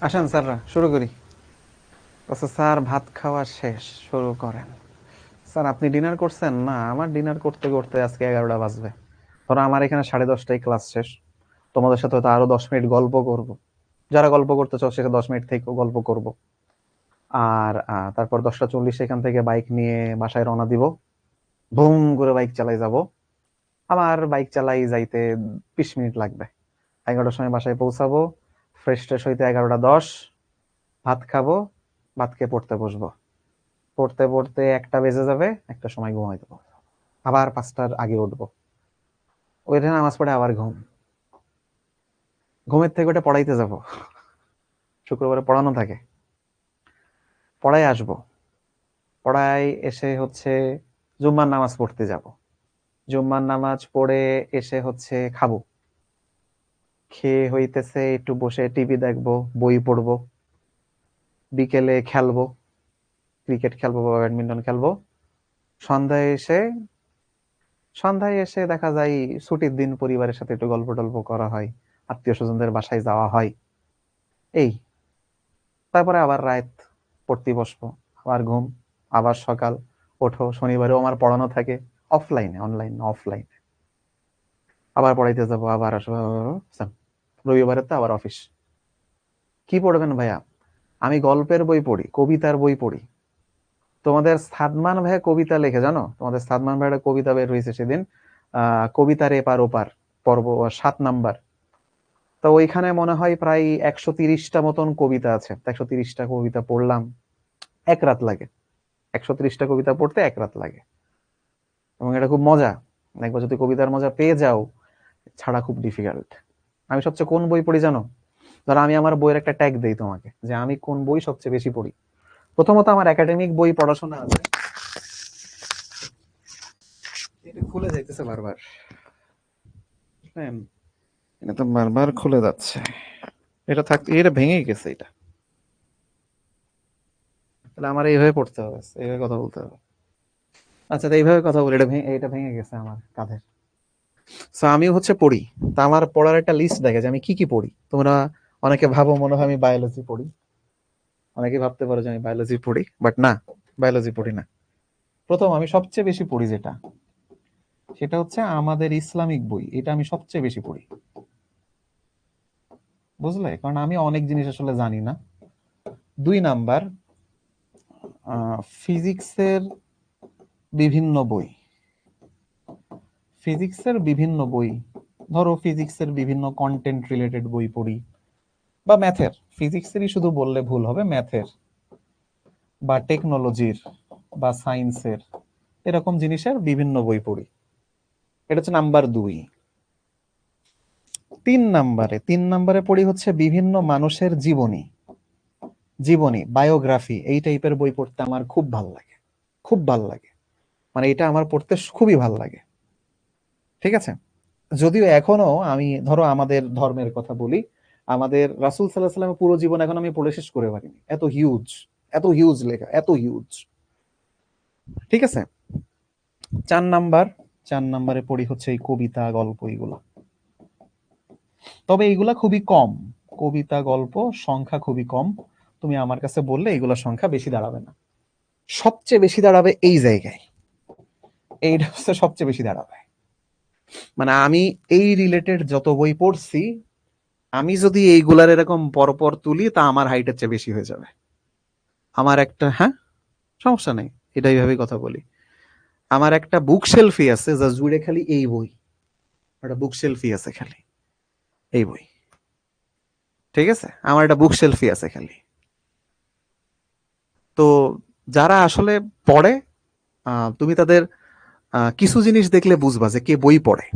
আসেন স্যাররা শুরু করি। আচ্ছা স্যার, ভাত খাওয়া শেষ, শুরু করেন। স্যার আপনি ডিনার করছেন? না, আমার ডিনার করতে করতে আজকে 11টা বাজবে। ধরো আমার এখানে 10:30টায় ক্লাস শেষ, তোমাদের সাথে তো আরো 10 মিনিট গল্প করব। যারা গল্প করতে চাও সেখানে 10 মিনিট থেকে গল্প করব। আর তারপর 10টা 40 এখান থেকে বাইক নিয়ে বাসায় রওনা দিব। বুম করে বাইক চালাই যাব। আমার বাইক চালাই যাইতে 20 মিনিট লাগবে। 11টার সময় বাসায় পৌঁছাবো, ফ্রেশ ট্রেশ হইতে 11টা 10, ভাত খাবো, ভাত খেয়ে পড়তে বসবো। পড়তে পড়তে 1টা বেজে যাবে, একটা সময় ঘুমাই দেবো। আবার 5টার আগে উঠবো, ওইটা নামাজ পড়ে আবার ঘুম। ঘুমের থেকে ওটা পড়াইতে যাব, শুক্রবারে পড়ানো থাকে, পড়ায় আসবো। পড়ায় এসে হচ্ছে জুম্মার নামাজ পড়তে যাব। জুম্মার নামাজ পড়ে এসে হচ্ছে খাবো, খেয়ে হইতেছে একটু বসে টিভি দেখবো, বই পড়বো। বিকেলে খেলবো, ক্রিকেট খেলবো বা ব্যাডমিন্টন খেলবো। সন্ধ্যায় এসে সন্ধ্যায় এসে দেখা যায় ছুটির দিন পরিবারের সাথে একটু গল্প টল্প করা হয়, আত্মীয় স্বজনদের বাসায় যাওয়া হয়। এই তারপরে আবার রাত পড়তে বসবো, আবার ঘুম, আবার সকাল ওঠো। শনিবারেও আমার পড়ানো থাকে, অফলাইনে, অনলাইন অফলাইনে। আবার পড়াইতে যাবো, আবার আসবো। রবিবারে তো আবার অফিস। কি পড়বেন ভাইয়া? আমি গল্পের বই পড়ি, কবিতার বই পড়ি। তোমাদের সাদমান ভাইয়া কবিতা লেখে, জানো? তোমাদের সাদমান ভাইয়ের কবিতা বের হয়েছে সেদিন, কবিতার এপার ওপার, পর্ব 7 নাম্বার। তো ওইখানে মনে হয় প্রায় 130টা মতন কবিতা আছে। 130টা কবিতা পড়লাম, 1 রাত লাগে। 130টা কবিতা পড়তে 1 রাত লাগে, এবং এটা খুব মজা। একবার যদি কবিতার মজা পেয়ে যাও, ছাড়া খুব ডিফিকাল্ট। আমি সবচেয়ে কোন বই পড়ি জানো? ধরো আমি আমার বইয়ের একটা ট্যাগ দেই তোমাকে, যে আমি কোন বই সবচেয়ে বেশি পড়ি। প্রথমত আমার একাডেমিক বই পড়াশোনা আছে। এটা খুলে যাইতেছে বারবার, এটা তো বারবার খুলে যাচ্ছে। এটা থাকতে, এটা ভেঙে গেছে এটা। তাহলে আমার এইভাবে পড়তে হবে, এইভাবে কথা বলতে হবে। আচ্ছা, তো এইভাবে কথা বলি, এটা ভেঙে গেছে আমার কাঁধের। সো আমি হচ্ছে পড়ি। তা আমার পড়ার একটা লিস্ট দেখে যে আমি কি কি পড়ি। তোমরা অনেকে ভাবো মনে হয় আমি বায়োলজি পড়ি, অনেকে ভাবতে পারো যে আমি বায়োলজি পড়ি, বাট না, বায়োলজি পড়ি না। প্রথম আমি সবচেয়ে বেশি পড়ি যেটা, সেটা হচ্ছে আমাদের ইসলামিক বই। এটা আমি সবচেয়ে বেশি পড়ি, বুঝলে? কারণ আমি অনেক জিনিস আসলে জানি না। 2 নাম্বার, ফিজিক্সের বিভিন্ন বই। ফিজিক্সের বিভিন্ন বই, ধরো ফিজিক্সের বিভিন্ন কন্টেন্ট রিলেটেড বই পড়ি, বা ম্যাথের, ফিজিক্সেরই শুধু বললে ভুল হবে, ম্যাথের বা টেকনোলজির বা সায়েন্সের, এরকম জিনিসের বিভিন্ন বই পড়ি। এটা হচ্ছে নাম্বার 2। 3 নাম্বারে পড়ি হচ্ছে বিভিন্ন মানুষের জীবনী, বায়োগ্রাফি, এই টাইপের বই পড়তে আমার খুব ভাল লাগে, খুব ভাল লাগে। মানে এটা আমার পড়তে খুবই ভাল লাগে, ঠিক আছে? যদিও এখনো আমি, ধরো আমাদের ধর্মের কথা বলি, আমাদের রাসূল সাল্লাল্লাহু আলাইহি ওয়াসাল্লামের পুরো জীবন এখন আমি পড়ে শেষ করে পারিনি। এত হিউজ, এত হিউজ লেখা, এত হিউজ, ঠিক আছে? 4 নাম্বার, 4 নাম্বারে পড়ি হচ্ছে এই কবিতা গল্প এগুলো। তবে এইগুলা খুবই কম, কবিতা গল্প সংখ্যা খুবই কম। তুমি আমার কাছে বললে এগুলোর সংখ্যা বেশি দাঁড়াবে না। সবচেয়ে বেশি দাঁড়াবে এই জায়গায়, এইটা হচ্ছে সবচেয়ে বেশি দাঁড়াবে। মানে আমি এই রিলেটেড যত বই পড়ছি, আমি যদি এইগুলার এরকম পরপর তুলি তা আমার হাইটের চেয়ে বেশি হয়ে যাবে। আমার একটা, হ্যাঁ সমস্যা নেই, এটা এইভাবেই কথা বলি। আমার একটা বুক শেলফি আছে যা জুড়ে খালি এই বই, একটা বুক শেলফি আছে খালি এই বই, ঠিক আছে? আমার একটা বুক শেলফি আছে খালি। তো যারা আসলে পড়ে, তুমি তাদের কিছু জিনিস দেখলে বুঝবা যে কে বই পড়ে।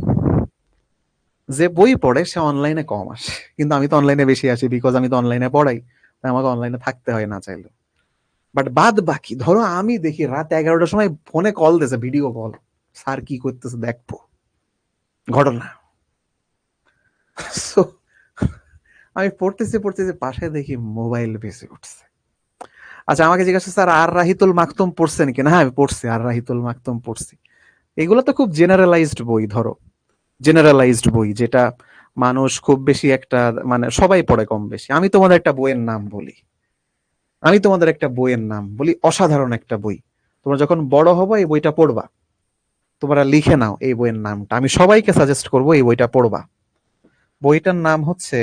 যে বই পড়ে সে অনলাইনে কম আসে, কিন্তু আমি তো অনলাইনে বেশি আসি, বিকজ আমি তো অনলাইনে পড়াই, তাই আমাকে অনলাইনে থাকতে হয় না চাইলে। বাট বাদ বাকি, ধরো আমি দেখি রাত 11টার সময় ফোনে কল দিয়েছে, ভিডিও কল, স্যার কি করতেছে দেখবো, ঘটনা। So, আমি পড়তেছি পড়তেছি, পাশে দেখি মোবাইল বেজে উঠছে। আচ্ছা, আমাকে জিজ্ঞাসা, স্যার আর রাহিতুল মাকতুম পড়ছেন কিনা? হ্যাঁ আমি পড়ছি, আর রাহিতুল মাকতুম পড়ছি। এগুলো তো খুব জেনারেলাইজড বই, ধরো জেনারেলাইজড বই, যেটা মানুষ খুব বেশি একটা, মানে সবাই পড়ে কম বেশি। আমি তোমাদের একটা বইয়ের নাম বলি, অসাধারণ একটা বই। তোমরা যখন বড় হবো এই বইটা পড়বা, তোমরা লিখে নাও এই বইয়ের নামটা, আমি সবাইকে সাজেস্ট করবো এই বইটা পড়বা। বইটার নাম হচ্ছে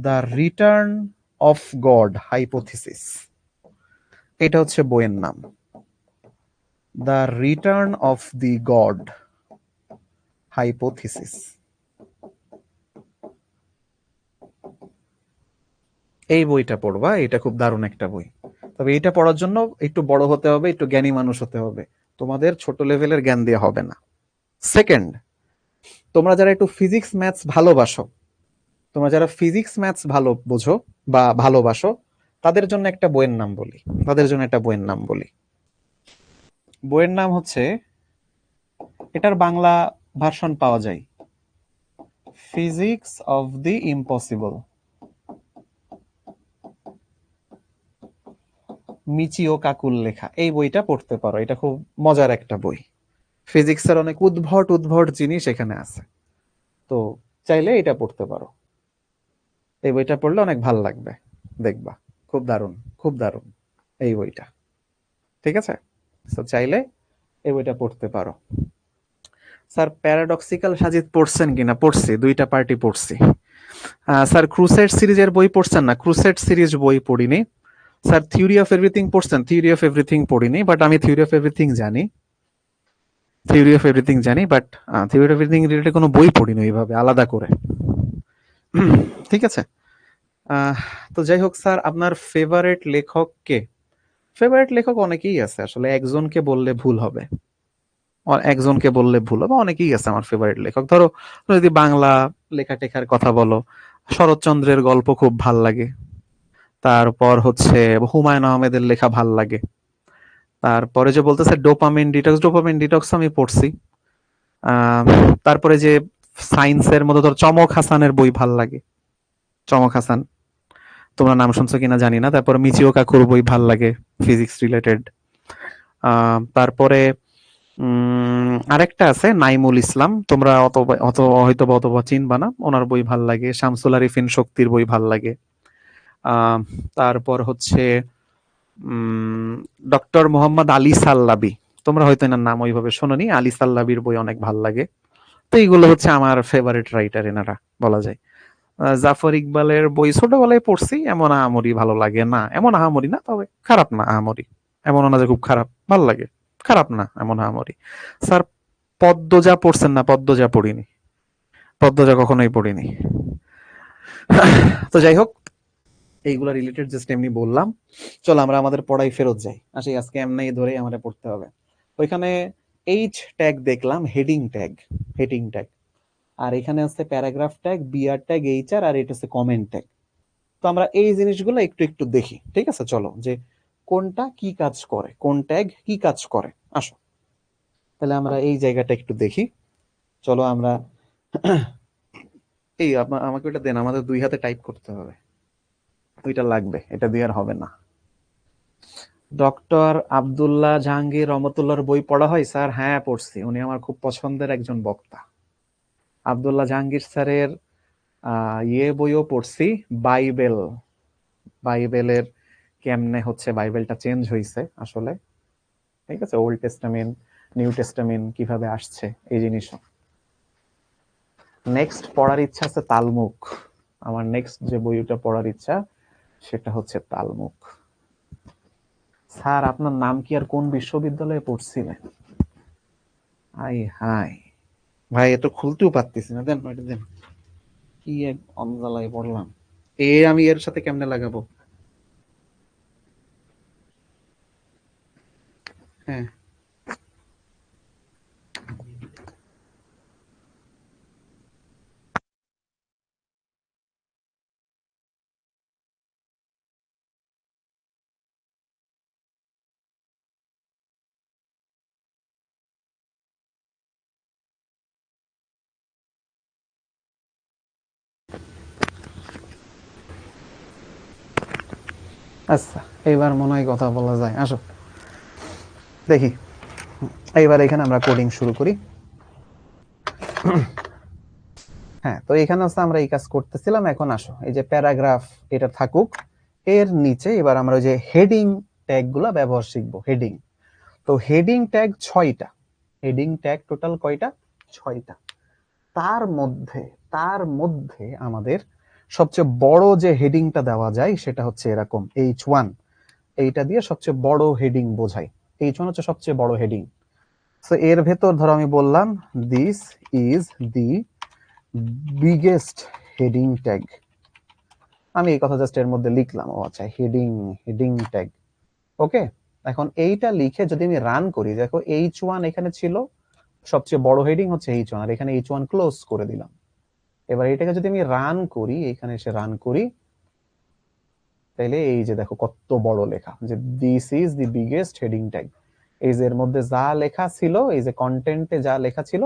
the return of god hypothesis. এটা হচ্ছে বইয়ের নাম, the return of the god hypothesis. এই বইটা পড়বা, এটা খুব দারুণ একটা বই। তবে এটা পড়ার জন্য একটু বড় হতে হবে, একটু জ্ঞানী মানুষ হতে হবে, তোমাদের ছোট লেভেলের জ্ঞান দিয়ে হবে না। সেকেন্ড, তোমরা যারা একটু ফিজিক্স ম্যাথস ভালোবাসো, তোমরা যারা ফিজিক্স ম্যাথস ভালো বোঝো বা ভালোবাসো, তাদের জন্য একটা বইয়ের নাম বলি, বইয়ের নাম হচ্ছে, এটার বাংলা ভার্সন পাওয়া যায়, ফিজিক্স অফ দি ইম্পসিবল, মিচিও কাকুর লেখা। এই বইটা পড়তে পারো, এটা খুব মজার একটা বই। ফিজিক্সের অনেক উদ্ভট উদ্ভট জিনিস এখানে আছে, তো চাইলে এটা পড়তে পারো। এই বইটা পড়লে অনেক ভাল লাগবে, দেখবা খুব দারুণ, খুব দারুণ এই বইটা। ঠিক আছে, তো চাইলে এই বইটা পড়তে পারো। স্যার প্যারাডক্সিক্যাল সাজিদ পড়ছেন কিনা? পড়ছি, 2টা পার্টি পড়ছি। স্যার ক্রুসেড সিরিজের বই পড়ছেন না? ক্রুসেড সিরিজ বই পড়িনি। স্যার থিওরি অফ এভরিথিং পড়ছেন? থিওরি অফ এভরিথিং পড়িনি, বাট আমি থিওরি অফ এভরিথিং জানি, but theory of everything related কোনো বই পড়িনি ওইভাবে আলাদা করে। ঠিক আছে, তো যাই হোক স্যার, আপনার ফেভারিট লেখক কে? ফেভারিট লেখক অনেকেই আছে, আসলে একজনকে বললে ভুল হবে, অনেকেই আছে আমার ফেভারিট লেখক। ধরো যদি বাংলা লেখা টেখার কথা বলো, শরৎচন্দ্রের গল্প খুব ভাল লাগে, তারপর হচ্ছে হুমায়ুন আহমেদের লেখা ভাল লাগে, তারপরে যে বলতেছে ডোপামিন ডিটক্স আমি পড়ছি। আহ তারপরে যে সায়েন্সের মধ্যে ধর চমক হাসানের বই ভাল লাগে, চমক হাসান, তোমরা নাম শুনছো কিনা জানি না। তারপর মিচিও কাকুর বই ভাল লাগে, ফিজিক্স রিলেটেড। তারপরে আরেকটা আছে নাইমুল ইসলাম, তোমরা অত হয়তো অথবা চিনবা না, ওনার বই ভাল লাগে। শামসুল আরিফিন শক্তির বই ভাল লাগে। তারপর হচ্ছে ডক্টর মোহাম্মদ আলী সাল্লাবি, তোমরা হয়তো এনার নাম ওইভাবে শোনোনি, আলী সাল্লাবির বই অনেক ভাল লাগে। তো এইগুলো হচ্ছে আমার ফেভারিট রাইটার এনারা বলা যায়। জাফর ইকবালের বই ছোটবেলায় পড়ছি, এমন আহামরি ভালো লাগে না, এমন আহামরি না, তবে খারাপ না আহামরি, এমন না যে খুব খারাপ, ভাল লাগে, খারাপ না এমন আহামরি। স্যার পদ্মজা পড়ছেন না? পদ্মজা পড়িনি, পদ্মজা কখনোই পড়িনি। তো যাই হোক, এইগুলা রিলেটেড জাস্ট এমনি বললাম। চলো আমরা আমাদের পড়াই ফেরত যাই, আসি আজকে এমনি ধরেই আমাদের পড়তে হবে। ওইখানে এইচ ট্যাগ দেখলাম, হেডিং ট্যাগ, আর এখানে আছে paragraph tag, BR tag, HR, আর এটা হচ্ছে কমেন্ট ট্যাগ। তো আমরা এই জিনিসগুলো একটু একটু দেখি, ঠিক আছে? চলো, যে কোনটা কি কাজ করে, কোন ট্যাগ কি কাজ করে, আসো তাহলে আমরা এই জায়গাটা একটু দেখি। চলো আমরা এই আমাকে ওটা দেন, আমাদের 2 হাতে টাইপ করতে হবে, ওইটা লাগবে, এটা দিয়ে আর হবে না। ডক্টর আব্দুল্লাহ জাহাঙ্গীর রহমতুল্লাহর বই পড়া হয় স্যার? হ্যাঁ পড়ছি, উনি আমার খুব পছন্দের একজন বক্তা। আব্দুল্লাহ জাহাঙ্গীর স্যারের বইও পড়ছি, বাইবেলের কেমনে হচ্ছে বাইবেলটা চেঞ্জ হয়েছে আসলে, ঠিক আছে, ওল্ড টেস্টামেন্ট নিউ টেস্টামেন্ট কিভাবে আসছে এই জিনিসও। নেক্সট পড়ার ইচ্ছা আছে তালমুক, আমার নেক্সট যে বইটা পড়ার ইচ্ছা সেটা হচ্ছে তালমুক। স্যার আপনার নাম কি আর কোন বিশ্ববিদ্যালয়ে পড়ছিলেন? আই হাই ভাই, এত খুলতেও পারতেছি না, দেন ওইটা দেন। কি এক অমজালায় পড়লাম, আমি এর সাথে কেমনে লাগাবো? হ্যাঁ, আচ্ছা এইবার মনে হয় কথা বলা যায়, আসো দেখি। এইবার এখানে আমরা কোডিং শুরু করি। হ্যাঁ, তো এখানে হচ্ছে আমরা এই কাজ করতেছিলাম। এখন আসো এই যে প্যারাগ্রাফ এটা থাকুক, এর নিচে এবার আমরা ওই যে হেডিং ট্যাগ গুলা ব্যবহার শিখবো। হেডিং, তো হেডিং ট্যাগ 6টা। হেডিং ট্যাগ টোটাল কয়টা? 6টা। তার মধ্যে আমাদের সবচেয়ে বড় যে হেডিংটা দেওয়া যায় সেটা হচ্ছে এরকম H1। এইটা দিয়ে সবচেয়ে বড় হেডিং বোঝায়। H1 হচ্ছে সবচেয়ে বড় হেডিং। সো এর ভেতর ধরো আমি বললাম this is the biggest heading tag. আমি এই কথা জাস্ট এর মধ্যে লিখলাম। ও আচ্ছা, হেডিং, হেডিং ট্যাগ। ওকে, এখন এইটা লিখে যদি আমি রান করি, দেখো H1 এখানে ছিল, সবচেয়ে বড় হেডিং হচ্ছে H1, আর এখানে H1 ক্লোজ করে দিলাম। এবার এটাকে যদি আমি রান করি, এখানে এসে রান করি, তাহলে এই যে দেখো কত বড় লেখা যে this is the biggest heading tag. এই যে এর মধ্যে যা লেখা ছিল, এই যে কন্টেন্টে যা লেখা ছিল,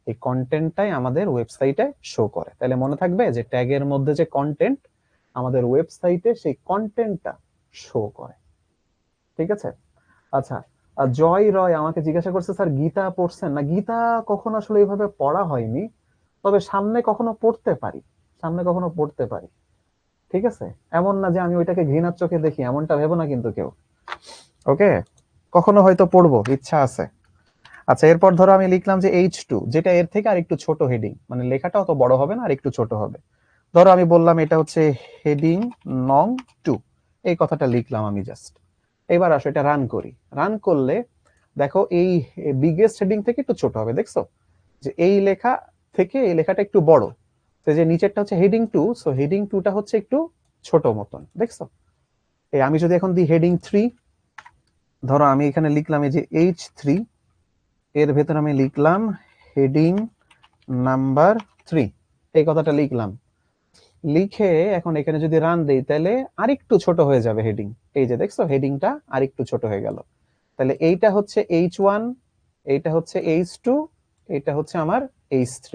এই কন্টেন্টটাই আমাদের ওয়েবসাইটে শো করে। তাহলে মনে থাকবে যে ট্যাগের মধ্যে যে কন্টেন্ট, আমাদের ওয়েবসাইটে সেই কন্টেন্টটা শো করে। ঠিক আছে? আচ্ছা, জয় রয় আমাকে জিজ্ঞাসা করছে, স্যার গীতা পড়ছেন না? গীতা কখনো আসলে এইভাবে পড়া হয়নি, তবে সামনে কখনো পড়তে পারি, সামনে কখনো পড়তে পারি। ঠিক আছে, এমন না যে আমি ওইটাকে ঘৃণার চোখে দেখি, এমনটা ভেবো না কিন্তু কেউ। ওকে, কখনো হয়তো পড়বো, ইচ্ছা আছে। আচ্ছা, এরপর ধরো আমি লিখলাম যে H2, যেটা এর থেকে আর একটু ছোট হেডিং, মানে লেখাটা অত বড় হবে না, আর একটু ছোট হবে। ধরো আমি বললাম এটা হচ্ছে হেডিং নং 2, এই কথাটা লিখলাম আমি জাস্ট। এবার আসো এটা রান করি। রান করলে দেখো এই বিগেস্ট হেডিং থেকে একটু ছোট হবে, দেখছো যে এই লেখা থেকে এই লেখাটা একটু বড়। তো যে নিচেরটা হচ্ছে হেডিং 2, সো হেডিং 2টা হচ্ছে একটু ছোট মতন, দেখছো? এই আমি যদি এখন দিই হেডিং 3, ধরো আমি এখানে লিখলাম এই যে H3, এর ভেতর আমি লিখলাম হেডিং নাম্বার 3, এই কথাটা লিখলাম। লিখে এখন এখানে যদি রান দেই, তাহলে আরেকটু ছোট হয়ে যাবে হেডিং। এই যে দেখছো হেডিংটা আরেকটু ছোট হয়ে গেল। তাহলে এইটা হচ্ছে H1, এইটা হচ্ছে H2, এটা হচ্ছে আমার H3।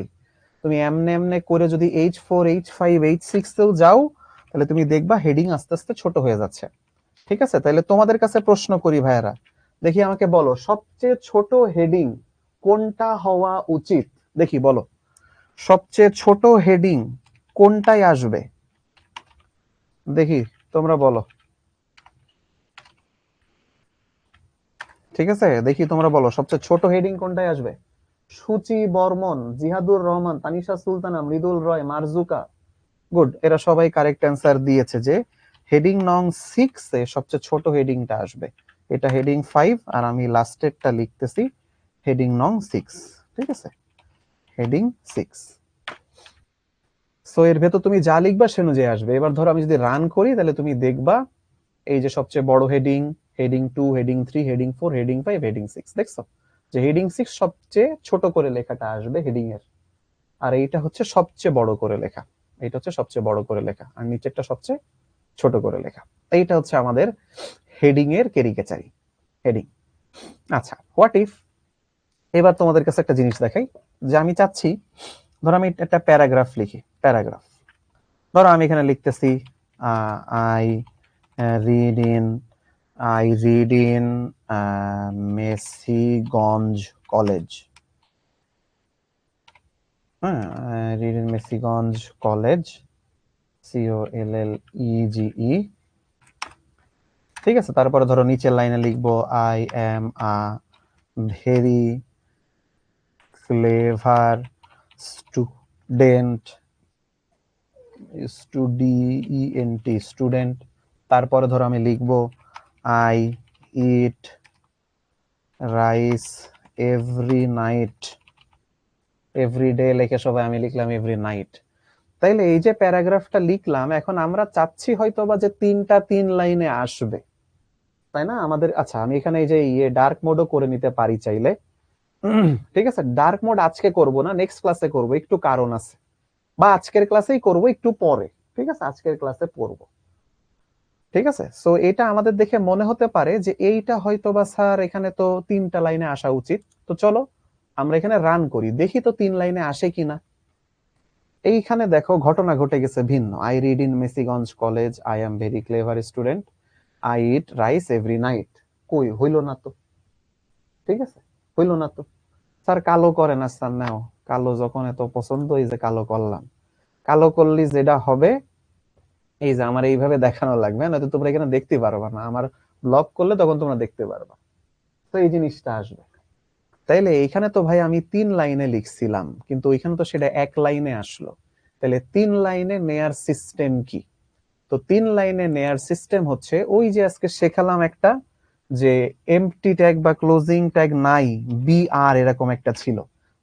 তুমি এমনে এমনে করে যদি H4, H5, H6 তেও যাও, তাহলে তুমি দেখবা হেডিং আস্তে আস্তে ছোট হয়ে যাচ্ছে। ঠিক আছে, তাহলে তোমাদের কাছে প্রশ্ন করি ভাইয়ারা, দেখি আমাকে বলো সবচেয়ে ছোট হেডিং কোনটা হওয়া উচিত? দেখি বলো, সবচেয়ে ছোট হেডিং কোনটায় আসবে? দেখি তোমরা বলো। ঠিক আছে, দেখি তোমরা বলো সবচেয়ে ছোট হেডিং কোনটায় আসবে। সুচি বর্মন, জিহাদুর রহমান, তানিশা সুলতানা, মৃদুল রয়, মারজুকা। গুড, এরা সবাই কারেক্ট অ্যান্সার দিয়েছে যে হেডিং নং 6 এ সবচেয়ে ছোট হেডিংটা আসবে। এটা হেডিং 5, আর আমি লাস্টেরটা লিখতেছি হেডিং নং 6। ঠিক আছে, হেডিং 6। সো এর ভেতর তুমি যা লিখবা সে অনুযায়ী আসবে। এবার ধরো আমি যদি রান করি, তাহলে তুমি দেখবা এই যে সবচেয়ে বড় heading, heading 2, heading 3, heading 4, heading 5, heading 6, দেখছো যে হেডিং 6 সবচেয়ে ছোট করে লেখাটা আসবে হেডিং এর, আর এইটা হচ্ছে সবচেয়ে বড় করে লেখা। এইটা হচ্ছে সবচেয়ে বড় করে লেখা, আর নিচেরটা সবচেয়ে ছোট করে লেখা। এইটা হচ্ছে আমাদের হেডিং এর ক্যারিকেচারি, হেডিং। আচ্ছা, হোয়াট ইফ, এবার তোমাদের কাছে একটা জিনিস দেখাই, যে আমি চাচ্ছি ধরো আমি একটা প্যারাগ্রাফ লিখি, প্যারাগ্রাফ। ধরো আমি এখানে লিখতেছি I read in, I read in Mesiganj college. হ্যাঁ, read in Mesiganj college, COLLEGE। ঠিক আছে, তারপরে ধরো নিচের লাইনে লিখবো I am a very clever student, student, student. তারপরে ধরো আমি লিখবো I eat rice every night, every day লেখে সবাই, আমি লিখলাম এভরি নাইট। তাইলে এই যে প্যারাগ্রাফটা লিখলাম, এখন আমরা চাচ্ছি হয়তো বা যে 3 লাইনে আসবে, তাই না আমাদের? আচ্ছা, আমি এখানে এই যে ডার্ক মোডও করে নিতে পারি চাইলে। ঠিক আছে, ডার্ক মোড আজকে করব না, নেক্সট ক্লাসে করব, একটু কারণ আছে, বা আজকের ক্লাসেই করব একটু পরে। ঠিক আছে, আজকের ক্লাসে পড়বো। ঠিক আছে, সো এটা আমাদের দেখে মনে হতে পারে যে এইটা হয়তো বা স্যার এখানে তো 3 লাইনে আসা উচিত। তো চলো আমরা এখানে রান করি, দেখি তো 3 লাইনে আসে কিনা। এইখানে দেখো ঘটনা ঘটে গেছে ভিন্ন। I read in Mesiganj college, I am very clever student, I eat rice every night. কই হইল না তো। ঠিক আছে, হইল না তো। স্যার কালো করে না, স্যার নাও কালো যখন এত পছন্দ, এই যে কালো করলাম, কালো করলে যেটা হবে এই যে আমার এইভাবে দেখানো লাগবে, নয়তো তোমরা এখানে দেখতে পারবা না, আমার ব্লক করলে তখন তোমরা দেখতে পারবা। তো এই জিনিসটা আসবে। তাইলে এইখানে তো ভাই আমি 3 লাইনে লিখছিলাম, কিন্তু ওইখানে তো সেটা 1 লাইনে আসলো। তাহলে 3 লাইনে নেয়ার সিস্টেম কি? তো 3 লাইনে নেয়ার সিস্টেম হচ্ছে ওই যে আজকে শেখালাম একটা, যে এমটি ট্যাগ বা ক্লোজিং ট্যাগ নাই, বিআর এরকম একটা ছিল,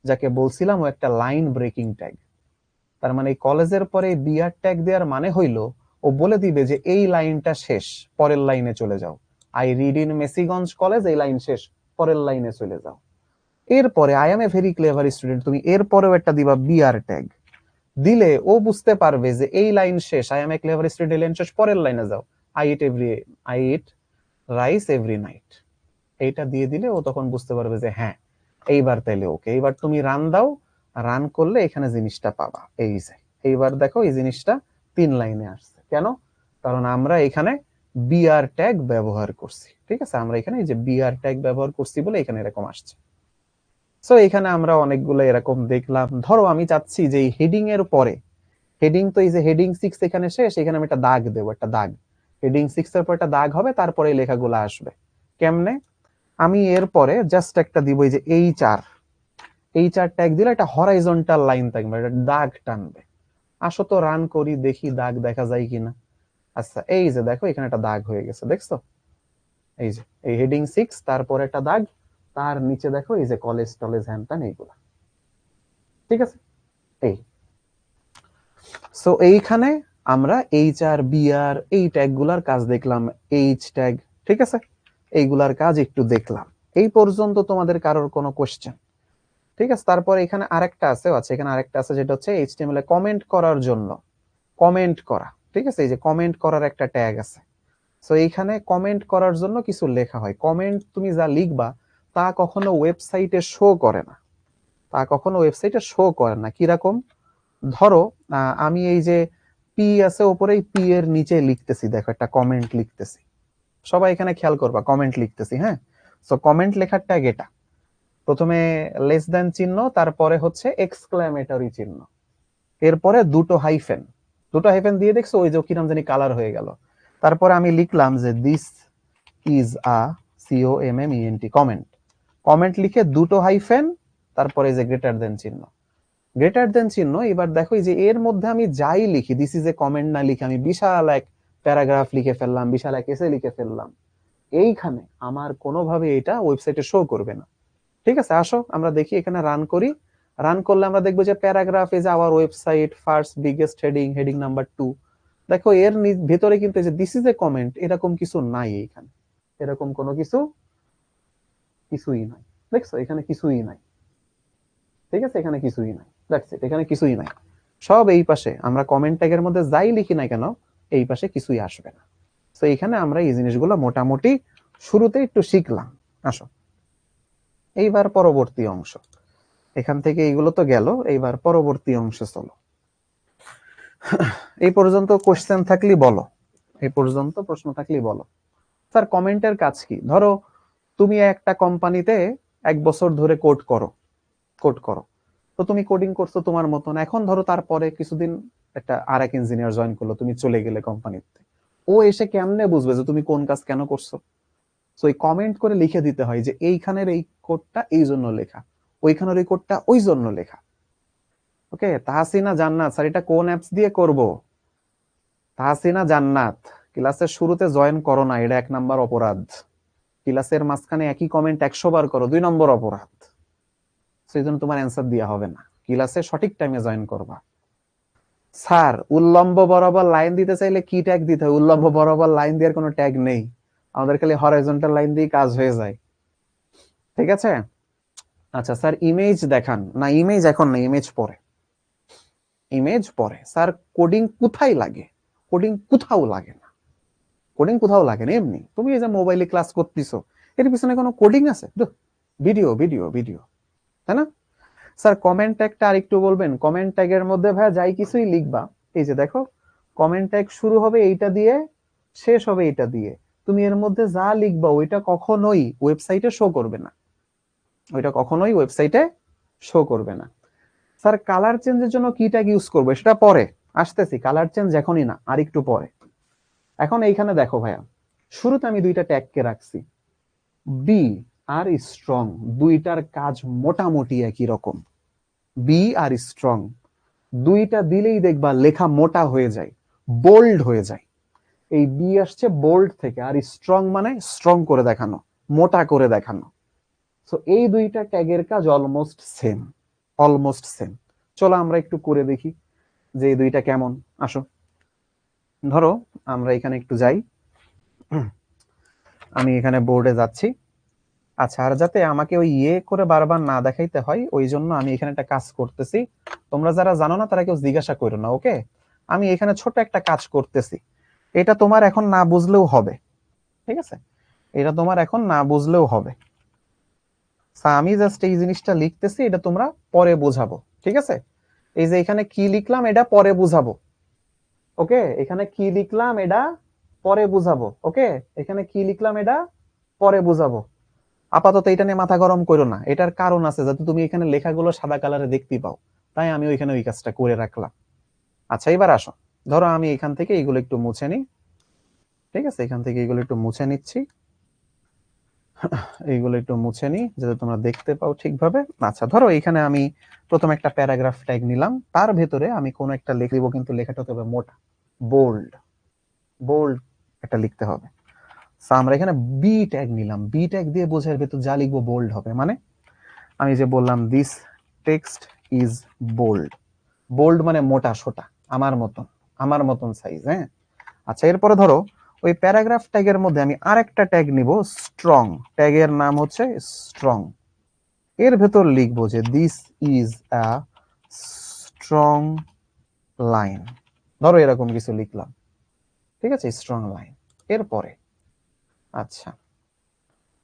যাকে বলছিলাম ও একটা লাইন ব্রেকিং ট্যাগ। তার মানে এই কলেজের পরে বিআর ট্যাগ দেওয়ার মানে হইলো ও বলে দিবে যে এই লাইনটা শেষ, পরের লাইনে চলে যাও। I read in Mesiganj college, এই লাইন শেষ, পরের লাইনে চলে যাও। এরপরে I M a very clever student, তুমি এরপরেও একটা দিবা বিআর ট্যাগ, দিলে ও বুঝতে পারবে যে এই লাইন শেষ, I M A clever student line শেষ, পরের লাইনে যাও, I eat rice every night. এইটা দিয়ে দিলে ও তখন বুঝতে পারবে যে হ্যাঁ এইবার তাইলে ওকে। এইবার তুমি রান দাও, রান করলে এখানে জিনিসটা পাবা। এই যে এইবার দেখো এই জিনিসটা 3 লাইনে আসছে কেন? কারণ আমরা এখানে বিআর ট্যাগ ব্যবহার করছি। ঠিক আছে, আমরা এখানে এই যে বিআর ট্যাগ ব্যবহার করছি বলে এখানে এরকম আসছে। সো এখানে আমরা অনেকগুলো এরকম দেখলাম। ধরো আমি চাচ্ছি যে এই হেডিং এর পরে, হেডিং তো এই যে হেডিং 6 এখানে শেষ, এখানে আমি একটা দাগ দেবো, একটা দাগ, হেডিং 6 এর পর একটা দাগ হবে, তারপরে এই লেখাগুলো আসবে। কেমনে? আমি এর পরে জাস্ট একটা দিব এই যে এইচ আর ট্যাগ দিলে একটা হরাইজন্টাল লাইন থাকবে, একটা দাগ টানবে। আসো তো রান করি, দেখি দাগ দেখা যায় কিনা। আচ্ছা এই যে দেখো এখানে একটা দাগ হয়ে গেছে, দেখছো? এই যে এই হেডিং 6, তারপরে একটা দাগ, তার নিচে দেখো এই যে কলেজ টলেজ হ্যান ত্যান এইগুলা। ঠিক আছে, এই সো এইখানে আমরা এইচআর বিআর এই ট্যাগ গুলার কাজ দেখলাম, এইচ ট্যাগ। ঠিক আছে, এইগুলার কাজ একটু দেখলাম। এই পর্যন্ত তোমাদের কারোর কোনো কোশ্চেন? ঠিক আছে, তারপরে এখানে আরেকটা আছে, এখানে আরেকটা আছে যেটা হচ্ছে এইচটিএমএল এ কমেন্ট করার জন্য, কমেন্ট করা। ঠিক আছে, এই যে কমেন্ট করার একটা ট্যাগ আছে। সো এইখানে কমেন্ট করার জন্য কিছু লেখা হয়। কমেন্ট তুমি যা লিখবা তা কখনো ওয়েবসাইটে শো করে না, তা কখনো ওয়েবসাইটে শো করে না। কিরকম? ধরো আমি এই যে পি আছে ওপরে, পি এর নিচে লিখতেছি, দেখো একটা কমেন্ট লিখতেছি, সবাই এখানে খেয়াল করবা, কমেন্ট লিখতেছি। হ্যাঁ, সো কমেন্ট লেখার ট্যাগ এটা, প্রথমে লেস দ্যান চিহ্ন, তারপরে হচ্ছে এক্সক্লামেটরি চিহ্ন, এরপরে দুটো হাইফেন, দুটো হাইফেন দিয়ে দেখছো ওই যে কি নাম জানি কালার হয়ে গেল। তারপরে আমি লিখলাম যে this is a COMMENT comment, comment লিখে দুটো হাইফেন, তারপরে যে গ্রেটার দেন চিহ্ন, গ্রেটার দেন চিহ্ন। এবার দেখো যে এর মধ্যে আমি যাই লিখি, দিস ইজ এ কমেন্ট না লিখে আমি বিশাল এক প্যারাগ্রাফ লিখে ফেললাম, বিশাল এক এসে লিখে ফেললাম, এইখানে আমার কোনোভাবে এটা ওয়েবসাইটে শো করবে না। ঠিক আছে, আসো আমরা দেখি, এখানে রান করি। রান করলে আমরা দেখবো যে paragraph is our website first biggest heading, heading number 2। দেখো এর ভেতরে কিন্তু এই যে দিস ইজ এ কমেন্ট এরকম কিছু নাই, এইখানে এরকম কোনো কিছু কিছুই নাই। দেখছো এখানে কিছুই নাই। ঠিক আছে, এখানে কিছুই নাই, দেখছো এখানে কিছুই নাই। সব এই পাশে আমরা কমেন্ট ট্যাগের মধ্যে যাই লিখি না কেন এই পাশে কিছুই আসবে না। তো এইখানে আমরা এই জিনিসগুলো মোটামুটি শুরুতে একটু শিখলাম। আসো এইবার পরবর্তী অংশ, এখান থেকে এইগুলো তো গেল, এইবার পরবর্তী অংশে চলো। এই পর্যন্ত কোশ্চেন থাকলে বলো, এই পর্যন্ত প্রশ্ন থাকলে বলো। স্যার কমেন্টের কাজ কি? ধরো তুমি একটা কোম্পানিতে 1 বছর ধরে কোড করো, তো তুমি কোডিং করছো তোমার মতন। এখন ধরো তারপরে কিছুদিন একটা আরেক ইঞ্জিনিয়ার জয়েন করলো, তুমি চলে গেলে কোম্পানিতে, ও এসে কেমনে বুঝবে যে তুমি কোন কাজ কেন করছো? তো এই কমেন্ট করে লিখে দিতে হয় যে এইখানের এই কোডটা এই জন্য লেখা, ওইখানের এই কোডটা ওই জন্য লেখা। ওকে, তাহসিনা জান্নাত, স্যার এটা কোন অ্যাপস দিয়ে করব? তাহসিনা জান্নাত, ক্লাসের শুরুতে জয়েন করো না, এটা 1 নম্বর অপরাধ। ক্লাসের মাঝখানে একই কমেন্ট 100 বার করো, 2 নম্বর অপরাধ। সেই জন্য তোমার অ্যান্সার দেওয়া হবে না, ক্লাসে সঠিক টাইমে জয়েন করবা। স্যার উল্লম্ব বরাবর লাইন দিতে চাইলে কি ট্যাগ দিতে হয়? উল্লম্ব বরাবর লাইন দেওয়ার কোনো ট্যাগ নেই, আমাদের খালি হরাইজন্টাল লাইন দিয়ে কাজ হয়ে যায়। ঠিক আছে, আচ্ছা স্যার ইমেজ দেখান না, ইমেজ এখন না, ইমেজ পরে, ইমেজ পরে। স্যার কোডিং কোথায় লাগে? কোডিং কোথাও লাগে না, কোডিং কোথাও লাগে না। এমনি তুমি এই যে মোবাইলে ক্লাস করতেছো, এর পিছনে কোনো কোডিং আছে? ভিডিও ভিডিও ভিডিও, তাই না? স্যার কমেন্ট ট্যাগটা আরেকটু বলবেন? কমেন্ট ট্যাগের মধ্যে ভাই যাই কিছুই লিখবা, এই যে দেখো কমেন্ট ট্যাগ শুরু হবে এইটা দিয়ে, শেষ হবে এইটা দিয়ে, তুমি এর মধ্যে যা লিখবা ওইটা কখনোই ওয়েবসাইটে শো করবে না, ওইটা কখনোই ওয়েবসাইটে শো করবে না। স্যার কালার চেঞ্জের জন্য কি ট্যাগ ইউজ করবো সেটা পরে আসতেছি, কালার চেঞ্জ এখনই না, আর একটু পরে। এখন এইখানে দেখো ভাইয়া, শুরুতে আমি দুইটা ট্যাগকে রাখছি, বি আর স্ট্রং, দুইটার কাজ মোটামুটি একই রকম। বি আর স্ট্রং দুইটা দিলেই দেখবা লেখা মোটা হয়ে যায়, বোল্ড হয়ে যায়। এই বি আসছে বোল্ড থেকে, আর স্ট্রং মানে স্ট্রং করে দেখানো, মোটা করে দেখানো। সো এই দুইটা ট্যাগের কাজ অলমোস্ট সেম, অলমোস্ট সেম। চলো আমরা একটু করে দেখি যে এই দুইটা কেমন। আসো, ধরো আমরা এখানে একটু যাই, আমি এখানে বোর্ডে যাচ্ছি। আচ্ছা, আর যাতে আমাকে ওই ইয়ে করে বারবার না দেখাইতে হয়, ওই জন্য আমি এখানে একটা কাজ করতেছি। তোমরা যারা জানো না তারা কেউ জিজ্ঞাসা করো না, ওকে? আমি এখানে ছোট একটা কাজ করতেছি, এটা তোমার এখন না বুঝলেও হবে, ঠিক আছে? এটা তোমার এখন না বুঝলেও হবে। আমি জাস্ট এই জিনিসটা লিখতেছি, এটা তোমরা পরে বোঝাবো, ঠিক আছে? এই যে এখানে কি লিখলাম এটা পরে বুঝাবো, ওকে? এখানে কি লিখলাম এটা পরে বুঝাবো, ওকে? এখানে কি লিখলাম এটা পরে বুঝাবো। আপাতত এটা নিয়ে মাথা গরম করো না, এটার কারণ আছে যাতে তুমি এখানে লেখাগুলো সাদা কালারে দেখতে পাও, তাই আমি ওইখানে ওই কাজটা করে রাখলাম। আচ্ছা, এবার আসো, ধরো আমি এখান থেকে এইগুলো একটু মুছে নিই, ঠিক আছে? এখান থেকে এইগুলো একটু মুছে নিচ্ছি, এইগুলো একটু মুছে নিই যাতে তোমরা দেখতে পাও ঠিকভাবে। আচ্ছা, ধরো এখানে আমি প্রথম একটা প্যারাগ্রাফ ট্যাগ নিলাম, তার ভেতরে আমি কোনো একটা লিখে দিব, কিন্তু লেখাটা হতে হবে মোটা, বোল্ড, বোল্ড একটা লিখতে হবে। আমরা এখানে বি ট্যাগ নিলাম, বি ট্যাগ দিয়ে বোঝার ভেতর যা লিখবো বোল্ড হবে। মানে আমি যে বললাম this text is bold, bold মানে মোটা সোটা, আমার মতন, আমার মতন সাইজ, হ্যাঁ? আচ্ছা, এরপরে ধরো ওই প্যারাগ্রাফ ট্যাগের মধ্যে আমি আরেকটা ট্যাগ নিব, স্ট্রং, ট্যাগের নাম হচ্ছে স্ট্রং। এর ভেতর লিখবো যে this is a strong line, ধরো এরকম কিছু লিখলাম, ঠিক আছে? Strong line. এরপরে আচ্ছা,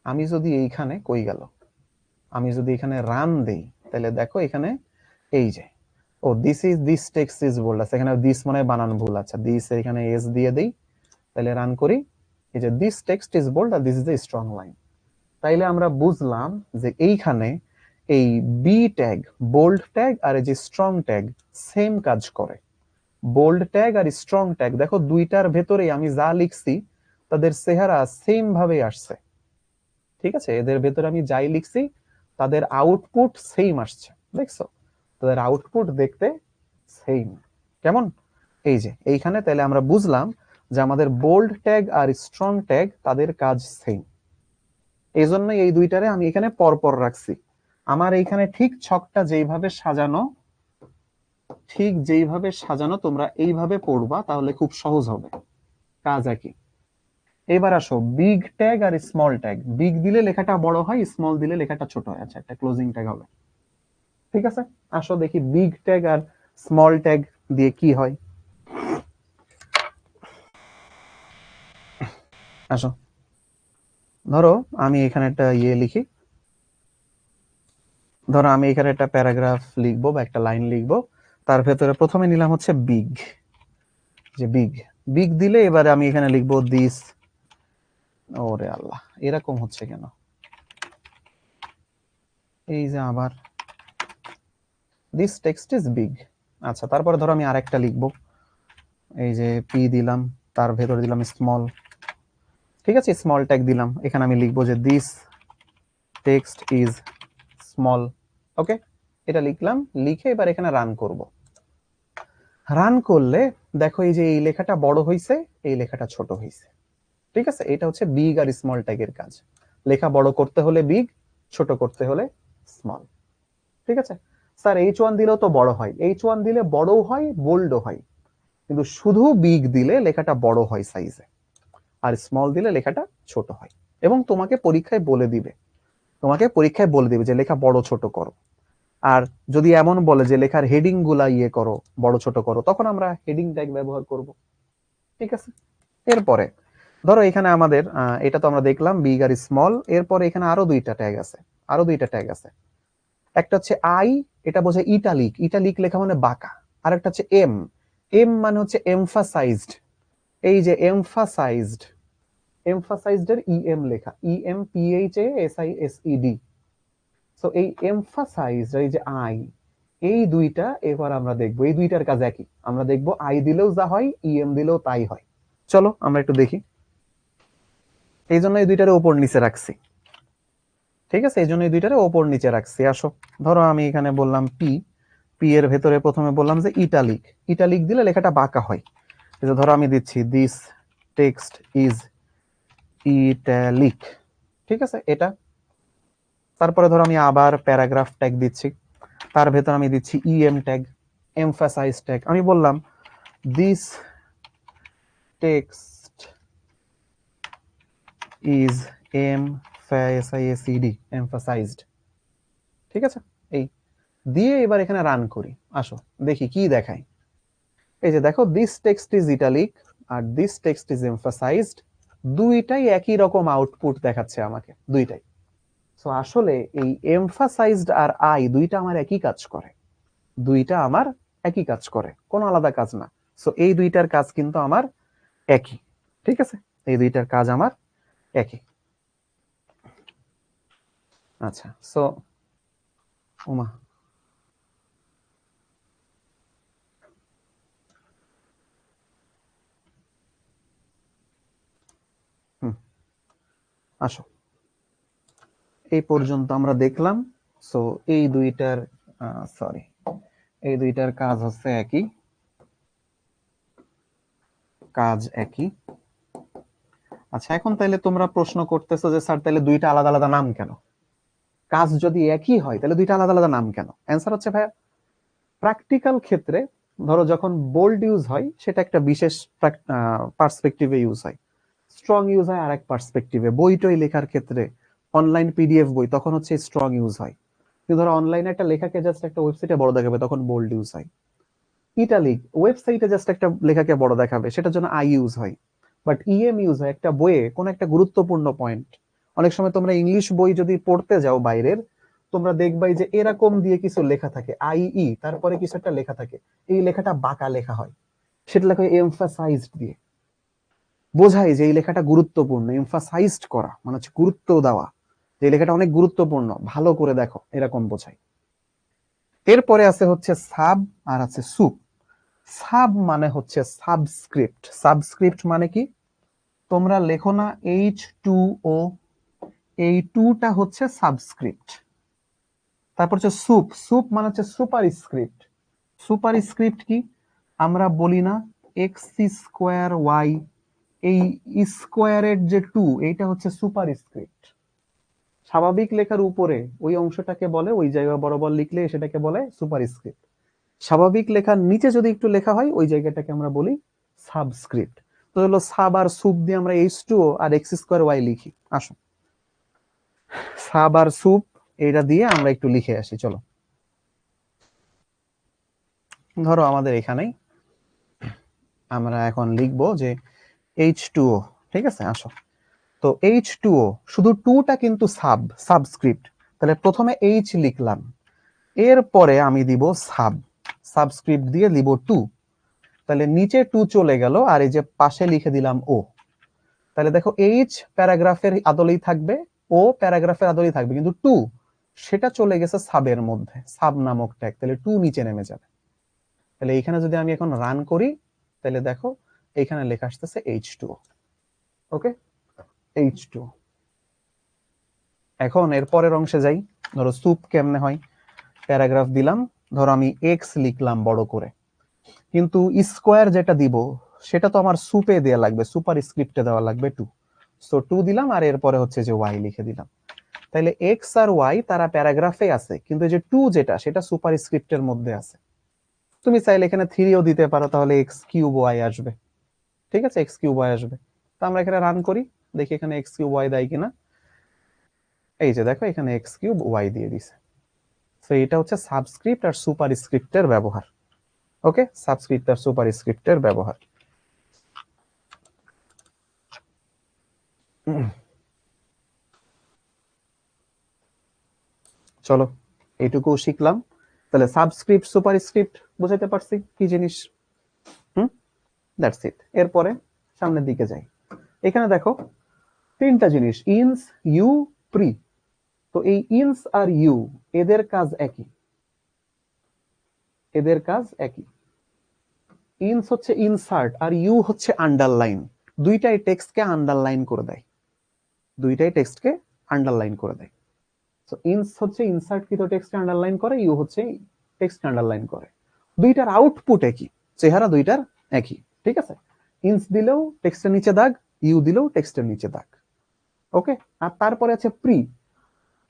আমি যদি এইখানে কই গেল, আমি যদি এখানে রান দেই, তাহলে দেখো এখানে এই যে, ও দিস টেক্সট ইজ বোল্ড আছে, এখানে দিস মনে বানান ভুল। আচ্ছা, দিস এখানে এস দিয়ে দেই, তাহলে রান করি, এই যে দিস টেক্সট ইজ বোল্ড আর this is the strong line. তাইলে আমরা বুঝলাম যে এইখানে এই বি ট্যাগ, বোল্ড ট্যাগ আর এই যে স্ট্রং ট্যাগ সেম কাজ করে। বোল্ড ট্যাগ আর স্ট্রং ট্যাগ দেখো দুইটার ভেতরে আমি যা লিখছি তাদের চেহারা সেম ভাবে আসছে, ঠিক আছে? এদের ভেতরে আমি যাই লিখছি তাদের আউটপুট সেম আসছে, দেখছো? তাদের আউটপুট দেখতে সেম। কেমন? এই যে এইখানে তাহলে আমরা বুঝলাম যে আমাদের বোল্ড ট্যাগ আর স্ট্রং ট্যাগ তাদের কাজ সেম। এই জন্যই এই দুইটারে আমি এখানে পরপর রাখছি। আমার এইখানে ঠিক ছকটা যেইভাবে সাজানো, ঠিক যেইভাবে সাজানো তোমরা এইভাবে পড়বা, তাহলে খুব সহজ হবে, কাজ একই। এবার আসো বিগ ট্যাগ আর স্মল ট্যাগ। বিগ দিলে লেখাটা বড় হয়, স্মল দিলে লেখাটা ছোট হয়। আচ্ছা, একটা ক্লোজিং ট্যাগ হবে, ঠিক আছে? আসো দেখি বিগ ট্যাগ আর স্মল ট্যাগ দিয়ে কি হয়। আসো, ধরো আমি এখানে একটা ইয়ে লিখি, ধরো আমি এখানে একটা প্যারাগ্রাফ লিখবো বা একটা লাইন লিখবো, তার ভেতরে প্রথমে নিলাম হচ্ছে বিগ, যে বিগ, বিগ দিলে এবারে আমি এখানে লিখবো দিস, ওরে আল্লাহ এরকম হচ্ছে কেন, এই যে আবার দিস টেক্সট ইজ বিগ। আচ্ছা, তারপরে ধরো আমি আরেকটা লিখবো, এই যে পি দিলাম, তার ভেতরে দিলাম স্মল, ঠিক আছে? স্মল ট্যাগ দিলাম, এখানে আমি লিখবো যে দিস টেক্সট ইজ স্মল, ওকে? এটা লিখলাম, লিখে এবার এখানে রান করব। রান করলে দেখো এই যে এই লেখাটা বড় হইছে, এই লেখাটা ছোট হইছে, ঠিক আছে? এটা হচ্ছে বিগ আর স্মল ট্যাগের কাজ। লেখা বড় করতে হলে বিগ, ছোট করতে হলে স্মল, ঠিক আছে? স্যার H1 দিলেও তো বড় হয়, H1 দিলে বড়ও হয় বোল্ডও হয়, কিন্তু শুধু বিগ দিলে লেখাটা বড় হয় সাইজে, আর স্মল দিলে লেখাটা ছোট হয়। এবং তোমাকে পরীক্ষায় বলে দিবে, তোমাকে পরীক্ষায় বলে দিবে যে লেখা বড় ছোট করো। আর যদি এমন বলে যে লেখার হেডিং গুলা ইয়ে করো, বড় ছোট করো, তখন আমরা হেডিং ট্যাগ ব্যবহার করব, ঠিক আছে? এরপরে ধরো এখানে আমাদের এটা তো আমরা দেখলাম বিগ আর স্মল। এরপরে এখানে আরো দুইটা ট্যাগ আছে, আরো দুইটা ট্যাগ আছে। একটা হচ্ছে আই, এটা বোঝায় ইটালিক, ইটালিক লেখা মানে বাঁকা। আর একটা হচ্ছে এম, এম মানে হচ্ছে এমফাসাইজড, এই যে এমফাসাইজড, এমফাসাইজড এর ইএম লেখা, EMPHASISED। সো এই এমফাসাইজড, এই যে আই, এই দুইটা এবার আমরা দেখবো, এই দুইটার কাজ একই। আমরা দেখবো আই দিলেও যা হয় ইএম দিলেও তাই হয়। চলো আমরা একটু দেখি। এই জন্য এই দুইটারে ওপর নিচে রাখছি, ঠিক আছে, এই জন্য এই দুইটারে ওপর নিচে রাখছি। আসো, ধরো আমি এখানে বললাম পি, পি এর ভেতরে প্রথমে বললাম যে ইটালিক, ইটালিক দিলে লেখাটা বাঁকা হয়। এই যে ধরো আমি দিচ্ছি দিস টেক্সট ইজ ইটালিক, ঠিক আছে এটা। তারপরে ধরো আমি আবার প্যারাগ্রাফ ট্যাগ দিচ্ছি, তার ভেতর আমি দিচ্ছি ইএম ট্যাগ, এমফাসাইজ ট্যাগ। আমি বললাম this text is emphasised, emphasised, ঠিক আছে। এই দিয়ে এবার এখানে রান করি। আসো দেখি কি দেখায়। এই যে দেখো দিস টেক্সট ইজ ইটালিক আর দিস টেক্সট ইজ এমফাসাইজড, দুইটাই একই রকম আউটপুট দেখাচ্ছে আমাকে, দুইটাই। সো আসলে এই এমফাসাইজড আর আই দুইটা আমার একই কাজ করে, দুইটা আমার একই কাজ করে, কোনো আলাদা কাজ না। সো এই দুইটার কাজ কিন্তু আমার একই, ঠিক আছে, এই দুইটার কাজ আমার একই। আচ্ছা, সো উমা আসো, এই পর্যন্ত আমরা দেখলাম। সো এই দুইটার সরি, এই দুইটার কাজ হচ্ছে একই, কাজ একই। আচ্ছা, এখন তাহলে তোমরা প্রশ্ন করতেছো যে স্যার তাহলে দুইটা আলাদা আলাদা নাম কেন? কাজ যদি একই হয় তাহলে দুইটা আলাদা আলাদা নাম কেন? অ্যান্সার হচ্ছে ভাইয়া, প্র্যাকটিক্যাল ক্ষেত্রে ধরো যখন বোল্ড ইউজ হয় সেটা একটা বিশেষ পার্সপেক্টিভে ইউজ হয়, স্ট্রং ইউজ হয় আর এক পার্সপেক্টিভে। বইটই লেখার ক্ষেত্রে অনলাইন পিডিএফ বই তখন হচ্ছে স্ট্রং ইউজ হয়, কিন্তু ধরো অনলাইনে একটা লেখাকে জাস্ট একটা ওয়েবসাইটে বড় দেখাবে তখন বোল্ড ইউজ হয়। ইটালিক ওয়েবসাইটে জাস্ট একটা লেখাকে বড় দেখাবে সেটার জন্য আই ইউজ হয়। বাট ইএম ইউজ হয় একটা বইয়ে কোন একটা গুরুত্বপূর্ণ পয়েন্ট। অনেক সময় তোমরা ইংলিশ বই যদি পড়তে যাও বাইরের, তোমরা দেখবাই যে এরকম দিয়ে কিছু লেখা থাকে, আই তারপরে কিছু একটা লেখা থাকে, এই লেখাটা বাঁকা লেখা হয়, সেটা লেখা হয় এমফাসাইজড দিয়ে, বোঝায় যে এই লেখাটা গুরুত্বপূর্ণ। এমফাসাইজড করা মানে হচ্ছে গুরুত্ব দেওয়া, যে এই লেখাটা অনেক গুরুত্বপূর্ণ, ভালো করে দেখো, এরকম বোঝায়। এরপরে আছে হচ্ছে সাব আর আছে সুপ। সাব মানে হচ্ছে সাবস্ক্রিপ্ট। সাবস্ক্রিপ্ট মানে কি? তোমরা লেখো না H2O, এই টুটা হচ্ছে সাবস্ক্রিপ্ট। তারপর হচ্ছে সুপ, সুপ মানে হচ্ছে সুপার স্ক্রিপ্ট। সুপার স্ক্রিপ্ট কি? আমরা বলি না এক্স স্কোয়ার ওয়াই, এই স্কোয়ারের যে টু এইটা হচ্ছে সুপার স্ক্রিপ্ট। স্বাভাবিক লেখার উপরে ওই অংশটাকে বলে, ওই জায়গায় বরাবর লিখলে সেটাকে বলে সুপার স্ক্রিপ্ট। স্বাভাবিক লেখার নিচে যদি একটু লেখা হয় ওই জায়গাটাকে আমরা বলি সাবস্ক্রিপ্ট। তো হলো সাব আর সুপ দিয়ে আমরা H2O আর এক্স স্কোয়ার ওয়াই লিখি। আসো, সাব আর সুপ এটা দিয়ে আমরা একটু লিখে আসি। চলো, ধরো আমাদের এখানেই আমরা এখন লিখবো যে H2O, ঠিক আছে। আসো, তো H2O শুধু টুটা কিন্তু সাবস্ক্রিপ্ট, তাহলে প্রথমে H লিখলাম, এরপরে আমি দিব সাব, সাবস্ক্রিপ্ট দিয়ে দিব টু, তাহলে নিচে টু চলে গেল আর এই যে পাশে লিখে দিলাম ও। তাহলে দেখো H প্যারাগ্রাফের আদলেই থাকবে, ও প্যারাগ্রাফের আদলেই থাকবে, কিন্তু টু সেটা চলে গেছে সাবের মধ্যে, সাব নামক ট্যাগ, তাহলে টু নিচে নেমে যাবে। তাহলে এইখানে যদি আমি এখন রান করি তাহলে দেখো এইখানে লেখা আসতেছে H2O। ওকে, H2O। এখন এর পরের অংশে যাই। ধরো সুপ কেমনে হয়, প্যারাগ্রাফ দিলাম, ধরো আমি এক্স লিখলাম বড় করে, কিন্তু স্কোয়ার যেটা দিব সেটা তো আমার সুপে দেওয়া লাগবে, সুপার স্ক্রিপ্টে দেওয়া লাগবে টু। সো টু দিলাম আর এরপরে হচ্ছে যে ওয়াই লিখে দিলাম। তাহলে এক্স আর ওয়াই তারা প্যারাগ্রাফে আছে, কিন্তু যে টু যেটা সেটা সুপার স্ক্রিপ্টের মধ্যে আছে। তুমি চাইলে এখানে থ্রিও দিতে পারো, তাহলে এক্স কিউব ওয়াই আসবে, ঠিক আছে, এক্স কিউব ওয়াই আসবে। তো আমরা এখানে রান করি, দেখি এখানে এক্স কিউব ওয়াই দেয় কিনা। এই যে দেখো এখানে এক্স কিউব ওয়াই দিয়ে দিছে। তো এটা হচ্ছে সাবস্ক্রিপ্ট আর সুপার স্ক্রিপ্টের ব্যবহার। ওকে, সাবস্ক্রিপ্ট আর সুপার স্ক্রিপ্টের ব্যবহার। চলো এইটুকু শিখলাম। তাহলে সাবস্ক্রিপ্ট সুপার স্ক্রিপ্ট বুঝাইতে পারছি কি জিনিস। হুম, দ্যাটস ইট। এরপরে সামনের দিকে যাই। এখানে দেখো তিনটা জিনিস, ইনস, ইউ, প্রি। তো এই ইনস আর ইউ এদের কাজ একই। এদের কাজ একই। ইনস হচ্ছে ইনসার্ট আর ইউ হচ্ছে আন্ডারলাইন, দুইটাই টেক্সটকে আন্ডারলাইন করে দেয়, দুইটাই টেক্সটকে আন্ডারলাইন করে দেয়। সো ইনস হচ্ছে ইনসার্ট কৃত টেক্সটকে আন্ডারলাইন করে, ইউ হচ্ছে টেক্সটকে আন্ডারলাইন করে। দুইটার আউটপুট একই, চেহারা দুইটার একই, ঠিক আছে। ইনস দিলেও টেক্সটের নিচে দাগ, ইউ দিলেও টেক্সটের নিচে দাগ। ওকে, আর তারপরে আছে প্রি।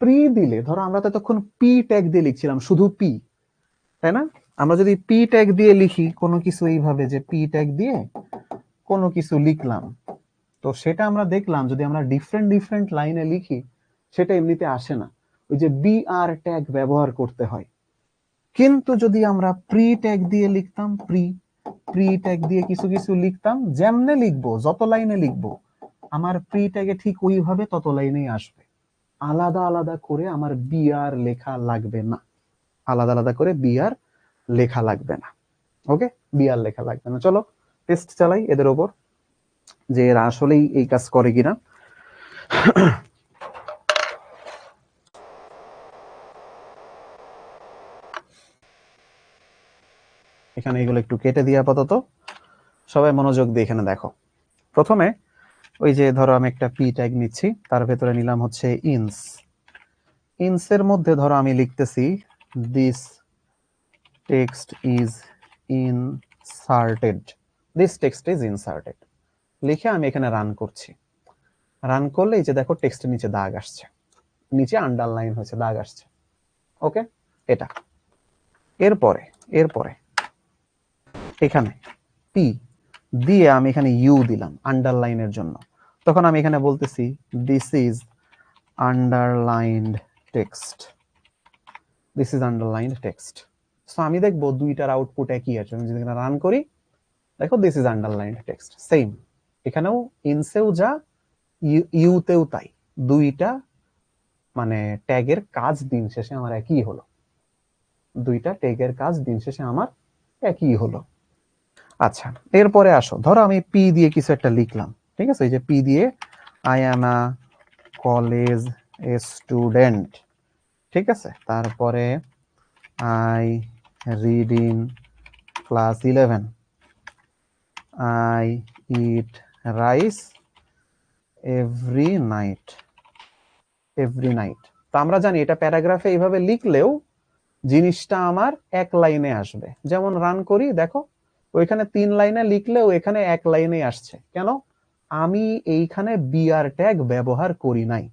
প্রি দিলে ধরো আমরা তো তখন পি ট্যাগ দিয়ে লিখছিলাম, শুধু পি, তাই না? আমরা যদি পি ট্যাগ দিয়ে লিখি কোনো কিছু, এইভাবে যে পি ট্যাগ দিয়ে কোনো কিছু লিখলাম, তো সেটা আমরা দেখলাম যদি আমরা ডিফারেন্ট ডিফারেন্ট লাইনে লিখি সেটা এমনিতে আসে না, ওই যে বি আর ট্যাগ ব্যবহার করতে হয়। কিন্তু যদি আমরা প্রি ট্যাগ দিয়ে লিখতাম, প্রি ট্যাগ দিয়ে কিছু কিছু লিখতাম, যেমনে লিখবো, যত লাইনে লিখবো, আমার প্রি ট্যাগে ঠিক ওইভাবে তত লাইনেই আসবে, আলাদা আলাদা করে আমার বি আর লেখা লাগবে না, আলাদা আলাদা করে বি আর লেখা লাগবে না। ওকে, বি আর লেখা লাগবে না। চলো টেস্ট চালাই এদের ওপর যে এরা আসলেই এই কাজ করে কিনা। এখানে এগুলো একটু কেটে দিয়ে আপাতত সবাই মনোযোগ দিয়ে এখানে দেখো। প্রথমে ওই যে ধরো আমি একটা পি ট্যাগ নিচ্ছি, তার ভেতরে নিলাম হচ্ছে ইনস। ইনসের মধ্যে ধরো আমি লিখতেছি this text is inserted, this text is inserted লিখে আমি এখানে রান করছি। রান করলে এই যে দেখো টেক্সটের নিচে দাগ আসছে, নিচে আন্ডারলাইন হয়েছে, দাগ আসছে। ওকে, এটা। এরপরে এরপরে এখানে পি দিয়ে আমি এখানে ইউ দিলাম আন্ডারলাইনের জন্য, তখন আমি এখানে বলতেছি this is underlined text, this is underlined text. So আমি দেখবো দুইটার আউটপুট একই আছে। আমি যদি এখানে রান করি, দেখো this is underlined text, same. এখানেও ইনসেও যা, ইউতেও তাই, দুইটা মানে ট্যাগের কাজ দিন শেষে আমার একই হলো, দুইটা ট্যাগের কাজ দিন শেষে আমার একই হলো। আচ্ছা, এরপরে আসো, ধরো আমি পি দিয়ে কিছু একটা লিখলাম, ঠিক আছে, এই যে পি দিয়ে I am a college student, ঠিক আছে। তারপরে I read in class 11, I eat rice every night, every night. তো আমরা জানি এটা প্যারাগ্রাফে এইভাবে লিখলেও জিনিসটা আমার এক লাইনে আসবে। যেমন রান করি, দেখো ওইখানে 3 লাইনে লিখলেও এখানে এক লাইনে আসছে। কেন? আমি এইখানে বিআর ট্যাগ ব্যবহার করি নাই,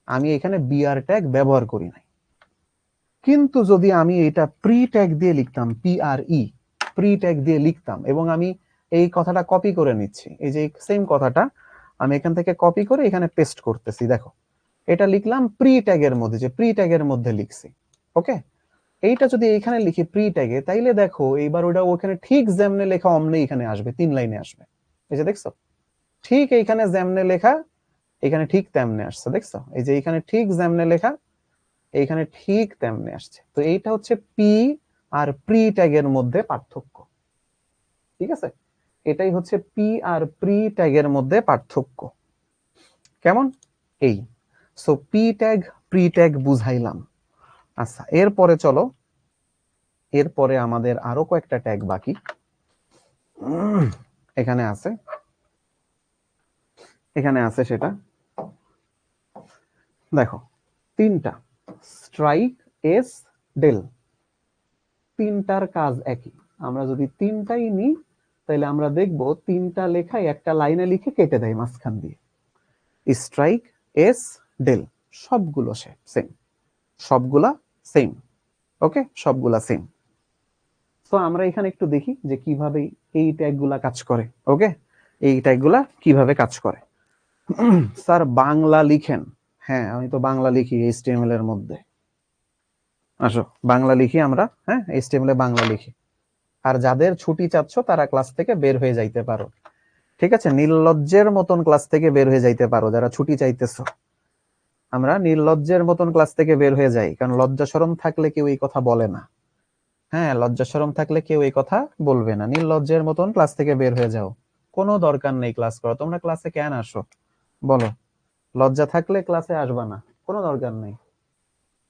আমি এখানে বিআর ট্যাগ ব্যবহার করি নাই। কিন্তু যদি আমি এটা প্রি ট্যাগ দিয়ে লিখতাম, পিআরই, প্রি ট্যাগ দিয়ে লিখতাম, এবং আমি এই কথাটা কপি করে নিচ্ছি, এই যে সেম কথাটা আমি এখান থেকে কপি করে এখানে পেস্ট করতেছি, দেখো এটা লিখলাম প্রি ট্যাগের মধ্যে, যে প্রি ট্যাগের মধ্যে লিখছি। ওকে, এইটা যদি এখানে লিখি প্রি ট্যাগে, তাইলে দেখো এইবার ওটা ওখানে ঠিক যেমনে লেখা অমনি এখানে আসবে, 3 লাইনে আসবে। এই যে দেখছো, ঠিক এইখানে যেমনে লেখা এখানে ঠিক তেমনে আসছে, দেখছো? এই যে এখানে ঠিক যেমনে লেখা এইখানে ঠিক তেমনে আসছে। তো এইটা হচ্ছে পি আর প্রি ট্যাগের মধ্যে পার্থক্য, ঠিক আছে? এটাই হচ্ছে পি আর প্রি ট্যাগের মধ্যে পার্থক্য। কেমন? এই so P tag pre tag বুঝাইলাম। আচ্ছা, এরপরে চলো, এরপরে আমাদের আরো কয়েকটা ট্যাগ বাকি এখানে আছে, এখানে আছে সেটা দেখো, 3টা স্ট্রাইক, এস, ডেল, 3টার কাজ একই। আমরা যদি 3টাই নিই তাহলে আমরা দেখব 3টা লেখায় একটা লাইনে লিখে কেটে দেয় মাঝখান দিয়ে। স্ট্রাইক, এস, ডেল সবগুলো সেম, সবগুলা সেম। ওকে, সবগুলা সেম। তো আমরা এখানে একটু দেখি যে কিভাবে এই ট্যাগগুলা কাজ করে। ওকে, এই ট্যাগগুলা কিভাবে কাজ করে। স্যার বাংলা লিখেন, হ্যাঁ আমি তো বাংলা লিখি এইচটিএমএল এর মধ্যে। আসো বাংলা লিখি আমরা, হ্যাঁ এইচটিএমএল এ বাংলা লিখি। আর যাদের ছুটি চাচ্ছ তারা ক্লাস থেকে বের হয়ে যাইতে পারো, ঠিক আছে? নির্লজ্জের মতন ক্লাস থেকে বের হয়ে যাইতে পারো যারা ছুটি চাইতেছো। আমরা নির্লজ্জের মতন ক্লাস থেকে বের হয়ে যাই, কারণ লজ্জা শরম থাকলে কেউ এই কথা বলে না। হ্যাঁ, লজ্জা শরম থাকলে কেউ এই কথা বলবে না। নির্লজ্জের মতন ক্লাস থেকে বের হয়ে যাও, কোনো দরকার নেই ক্লাস করা। তোমরা ক্লাসে কেন আসো বলো? লজ্জা থাকলে ক্লাসে আসবা না, কোনো দরকার নেই,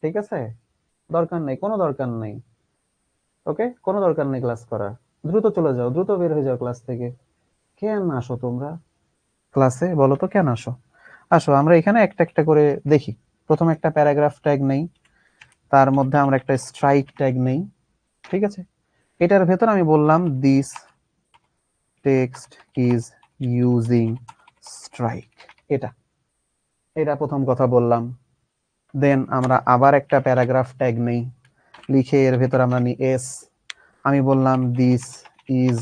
ঠিক আছে? দরকার নেই, কোনো দরকার নেই। ওকে, কোনো দরকার নেই ক্লাস করার, দ্রুত চলে যাও, দ্রুত বের হয়ে যাও ক্লাস থেকে। কেন আসো তোমরা ক্লাসে, বলো তো কেন আসো? আসো, আমরা এখানে একটা একটা করে দেখি। প্রথমে একটা প্যারাগ্রাফ ট্যাগ নেই, তার মধ্যে আমরা একটা স্ট্রাইক ট্যাগ নেই, ঠিক আছে? এটার ভেতর আমি বললাম this text is using strike, এটা এটা প্রথম কথা বললাম। দেন আমরা আবার একটা প্যারাগ্রাফ ট্যাগ নেই, লিখে এর ভেতর আমরা নিই এস, আমি বললাম দিস ইজ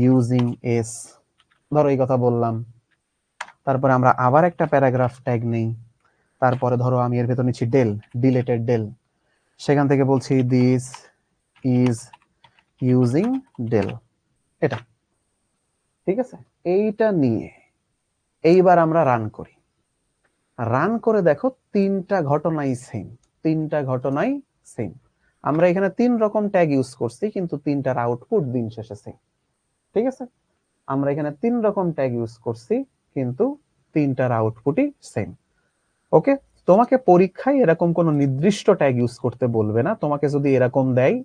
ইউজিং এস, ধরো এই কথা বললাম। তারপরে আমরা আবার একটা প্যারাগ্রাফ ট্যাগ নেই, তারপরে ধরো আমি এর ভেতর নিচ্ছি ডেল, ডিলেটেড ডেল, সেখান থেকে বলছি দিস ইজ ইউজিং ডেল, এটা ঠিক আছে। এইটা নিয়ে এইবার আমরা রান করি। রান করে দেখো তিনটা ঘটনাই সেম, তিনটা ঘটনাই সেম। আমরা এখানে তিন রকম ট্যাগ ইউজ করছি, কিন্তু তিনটার আউটপুট দিন শেষে সেম, ঠিক আছে? আমরা এখানে তিন রকম ট্যাগ ইউজ করছি, কিন্তু তিনটার আউটপুটই সেম। ওকে, তোমাকে পরীক্ষায় এরকম কোনো নির্দিষ্ট ট্যাগ ইউজ করতে বলবে না। তোমাকে যদি এরকম দেয়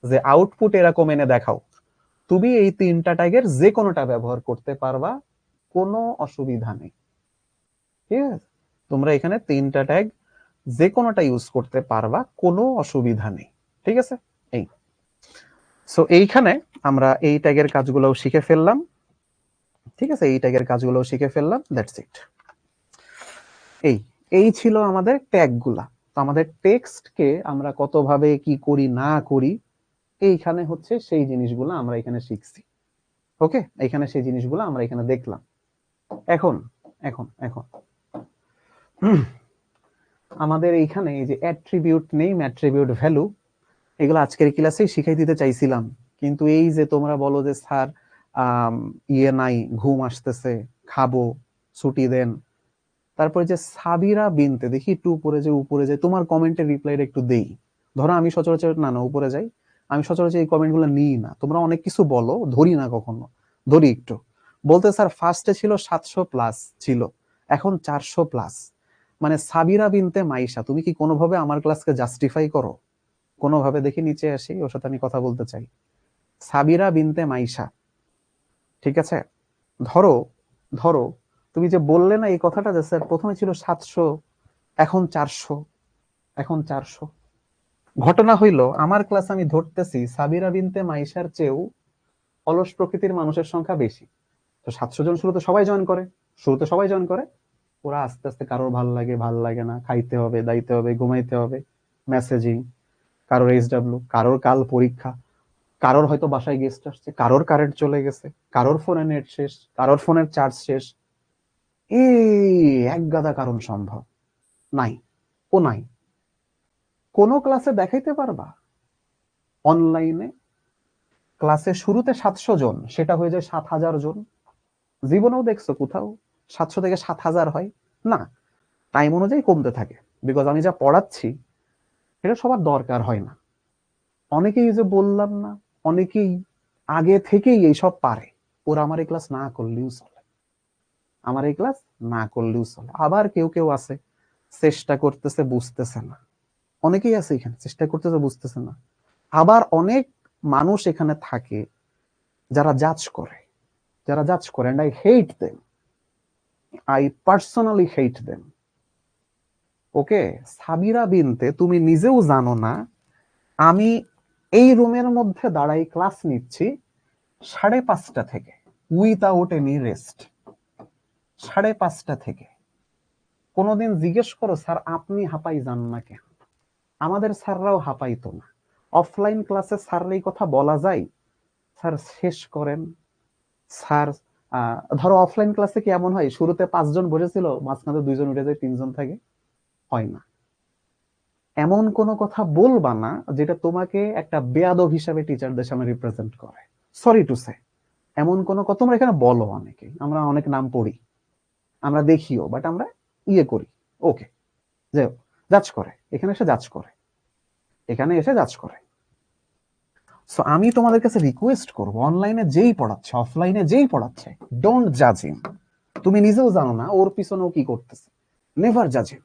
যে আউটপুট এরকম এনে দেখাও, তুমি এই তিনটা ট্যাগের যে কোনোটা ব্যবহার করতে পারবা, কোনো অসুবিধা নেই, ঠিক আছে? তোমরা এখানে তিনটা ট্যাগ যে কোনোটা ইউজ করতে পারবা, কোনো অসুবিধা নেই, ঠিক আছে? এই সো এইখানে আমরা এই ট্যাগের কাজগুলোও শিখে ফেললাম, ঠিক আছে? এই ট্যাগের কাজগুলোও শিখে ফেললাম, দ্যাটস ইট। এই এই ছিল আমাদের ট্যাগগুলা। তো আমাদের টেক্সটকে আমরা কতভাবে কি করি না করি, এইখানে হচ্ছে সেই জিনিসগুলো আমরা এখানে শিখছি। ওকে, এখানে সেই জিনিসগুলো আমরা এখানে দেখলাম। এখন এখন এখন আমাদের এইখানে এই যে অ্যাট্রিবিউট নেম, অ্যাট্রিবিউট ভ্যালু, এগুলো আজকের ক্লাসেই শিখাই দিতে চাইছিলাম, কিন্তু এই যে তোমরা বলো যে স্যার ইয়ে নাই, ঘুম আসতেছে, খাবো, ছুটি দেন। তারপরে যে সাবিরা বিনতে, দেখি একটু উপরে যে, উপরে যে তোমার কমেন্টের রিপ্লাইটা একটু দেই। ধরো আমি সচরাচর না না উপরে যাই, আমি সচরাচর এই কমেন্টগুলো নিই না। তোমরা অনেক কিছু বলো, ধরি না কখনো, ধরি একটু। বলতে স্যার ফার্স্টে ছিল 700+ ছিল, এখন 400+, মানে সাবিরা বিনতে মাইশা, তুমি কি কোনোভাবে আমার ক্লাসকে জাস্টিফাই করো? কোনোভাবে? দেখি নিচে আসি, ওর সাথে আমি কথা বলতে চাই। সাবিরা বিনতে মাইশা, ঠিক আছে? ধরো ধরো তুমি যে বললে না এই কথাটা যে স্যার প্রথমে ছিল 700, এখন 400, এখন 400। ঘটনা হইল আমার ক্লাস আমি ধরতেছি সাবিরা বিনতে মাইশার চেয়েও অলস প্রকৃতির মানুষের সংখ্যা বেশি। তো 700 জন শুরুতে সবাই জয়েন করে, শুরুতে সবাই জয়েন করে, ওরা আস্তে আস্তে কারোর ভাল লাগে, ভাল লাগে না, খাইতে হবে, দাইতে হবে, ঘুমাইতে হবে, মেসেজিং, কারোর SW, কারোর কাল পরীক্ষা, কারোর হয়তো বাসায় গেস্ট আসছে, কারোর কারেন্ট চলে গেছে, কারোর ফোনে নেট শেষ, কারোর ফোনের চার্জ শেষ, এই এক গাদা কারণ সম্ভব। নাই, ও নাই। কোন ক্লাসে দেখাইতে পারবা অনলাইনে ক্লাসে শুরুতে 700 জন, সেটা হয়ে যায় 7000 জন? জীবনেও দেখছো কোথাও 700 থেকে 7000 হয়? না, টাইম অনুযায়ী কমতে থাকে। বিকজ আমি যা পড়াচ্ছি এটা সবার দরকার হয় না। অনেকেই যে বললাম না, অনেকেই আগে থেকেই এইসব পারে, ওরা আমার এই ক্লাস না করলেও চলে, আমার এই ক্লাস না করলেও চলে। আবার কেউ কেউ আছে চেষ্টা করতেছে, বুঝতেছে না, অনেকেই আছে এখানে চেষ্টা করতেছে, বুঝতেছে না। আবার অনেক মানুষ এখানে থাকে যারা জাজ করে, যারা জাজ করে, and I hate them, I personally hate them. Okay, Sabira Binte তুমি নিজেও জানো না আমি এই রুমের মধ্যে দাঁড়াই ক্লাস নিচ্ছি 5:30 থেকে, উইথাউট এনি রেস্ট, 5:30 থেকে। কোনোদিন জিজ্ঞেস করো স্যার আপনি হাঁপাই যান না কেন? আমাদের স্যাররাও হাঁপাইতো না। অফলাইন ক্লাসে স্যার এই কথা বলা যায়, স্যার শেষ করেন স্যার। ধরো অফলাইন ক্লাসে কি এমন হয় শুরুতে 5 জন বসেছিল, মাঝখানে 2 জন উঠে যায়, 3 জন থাকে? হয় না। এমন কোনো কথা বলবা না যেটা তোমাকে একটা বেয়াদব হিসাবে টিচারদের সামনে রিপ্রেজেন্ট করে। সরি টু সে, এমন কোনো কথা তোমরা এখানে বলো অনেকে, আমরা অনেক নাম পড়ি, আমরা দেখিও, বাট আমরা ইয়ে করি। ওকে, যে জাজ করে, এখানে এসে জাজ করে, এখানে এসে জাজ করে। সো আমি তোমাদের কাছে রিকোয়েস্ট করব, অনলাইনে যেই পড়াচ্ছে, অফলাইনে যেই পড়াচ্ছে, ডোন্ট জাজ হিম। তুমি নিজেও জানো না ওর পিছনেও কি করতেছে, নেভার জাজ হিম।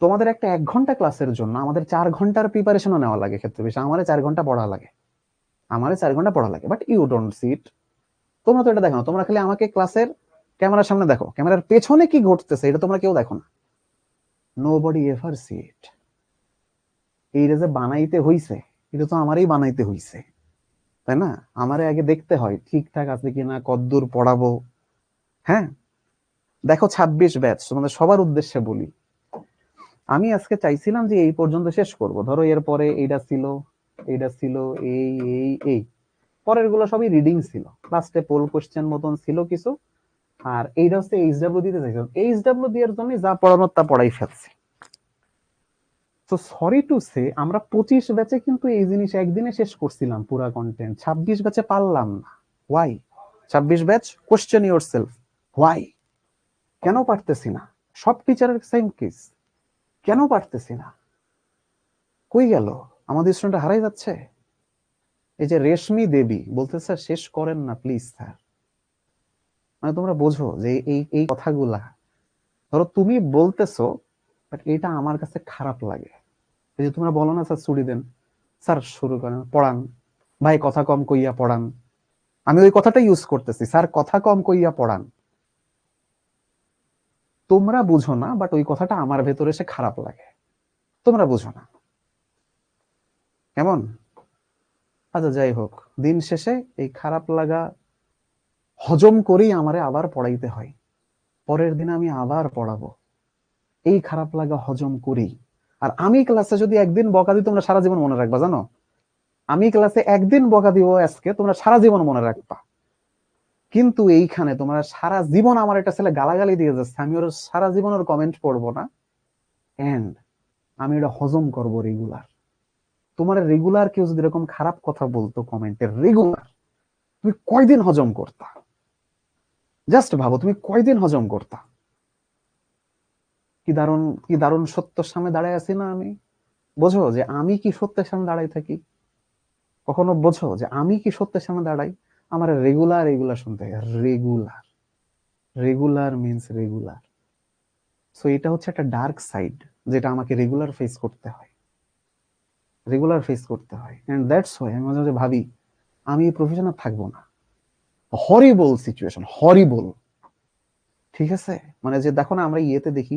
তোমাদের একটা 1 ঘন্টা ক্লাসের জন্য আমাদের 4 ঘন্টার প্রিপারেশনও নেওয়া লাগে ক্ষেত্রে বেশি। আমারে 4 ঘন্টা পড়া লাগে, আমারে 4 ঘন্টা পড়া লাগে, বাট ইউ ডোন্ট সি ইট। তোমরা তো এটা দেখো না, তোমরা খালি আমাকে ক্লাসের ক্যামেরার সামনে দেখো, ক্যামেরার পেছনে কি ঘটতেছে এটা তোমরা কেউ দেখো না। নোবডি এভার সি ইট। এইটা যে বানাইতে হইছে, এটা তো আমারই বানাইতে হইছে, তাই না? আমারে আগে দেখতে হয় ঠিকঠাক আছে কিনা, কদ্দূর পড়াবো। হ্যাঁ, দেখো 26 ব্যাচ, তোমাদের সবার উদ্দেশ্যে বলি, আমি আজকে চাইছিলাম যে এই পর্যন্ত শেষ করব। ধরো এরপরে এইটা ছিল, এইটা ছিল, এই এই এই পরের গুলো সবই রিডিং ছিল, লাস্টে পোল কোশ্চেন মতন ছিল কিছু। আর এইটা হচ্ছে এইচডব্লিউ দিতে চাইছিলাম, এইচডব্লিউ দেওয়ার জন্য যা পড়ানোর তা পড়াই ফেলছি। তো সরি টু সে, আমরা 25 ব্যাচে কিন্তু এই জিনিস একদিনে শেষ করছিলাম পুরা কন্টেন্ট, 26 ব্যাচে পারলাম না। Why? 26 batch, question yourself, why? কেন পারতেছি না? সব টিচারের সেম কেস, কেন পারতেছি না? কই গেল আমাদের স্টুডেন্ট? হারাই যাচ্ছে। এই যে রেশমি দেবী বলতে, স্যার শেষ করেন না প্লিজ স্যার। মানে তোমরা বোঝো যে এই এই কথাগুলা, ধরো তুমি বলতেছো, বাট এটা আমার কাছে খারাপ লাগে। এই যে তোমরা বলো না স্যার ছুটি দেন, স্যার শুরু করেন, পড়ান, ভাই কথা কম কইয়া পড়ান। আমি ওই কথাটা ইউজ করতেছি, স্যার কথা কম কইয়া পড়ান। তোমরা বুঝো না, বাট ওই কথাটা আমার ভেতরে এসে খারাপ লাগে। তোমরা বুঝো না কেমন? আচ্ছা যাই হোক, দিন শেষে এই খারাপ লাগা হজম করেই আমারে আবার পড়াইতে হয়। পরের দিন আমি আবার পড়াবো, এই খারাপ লাগা হজম করেই। আর আমি ক্লাসে যদি একদিন বকা দিই, তোমরা সারা জীবন মনে রাখবা, জানো? আমি ক্লাসে একদিন বকা দিব আজকে, তোমরা সারা জীবন মনে রাখবা। কিন্তু এইখানে তোমরা সারা জীবন, আমার একটা ছেলে গালাগালি দিয়ে যাচ্ছে, আমি ওর সারা জীবন ওর কমেন্ট পড়বো না, এন্ড আমি এটা হজম করব রেগুলার। তোমার রেগুলার কেউ যদি এরকম খারাপ কথা বলতো কমেন্টে রেগুলার, তুমি কয়দিন হজম করতা? জাস্ট ভাবো, তুমি কয়দিন হজম করতা? কি দারুণ, কি দারুণ সত্যের সামনে দাঁড়ায় আছি না আমি। বোঝো যে আমি কি সত্যের সামনে দাঁড়াই থাকি? কখনো বোঝো যে আমি কি সত্যের সামনে দাঁড়াই? আমার রেগুলার এগুলা শুনতে হয়, regular. Regular means regular. So এটা হচ্ছে একটা ডার্ক সাইড, যেটা আমাকে রেগুলার ফেস করতে হয়, রেগুলার ফেস করতে হয়। এন্ড দ্যাটস ওয়াই আমি মাঝে মাঝে ভাবি আমি এই প্রফেশনে থাকবো না। হরিবল সিচুয়েশন, হরিবল। ঠিক আছে, মানে যে দেখো না আমরা ইয়েতে দেখি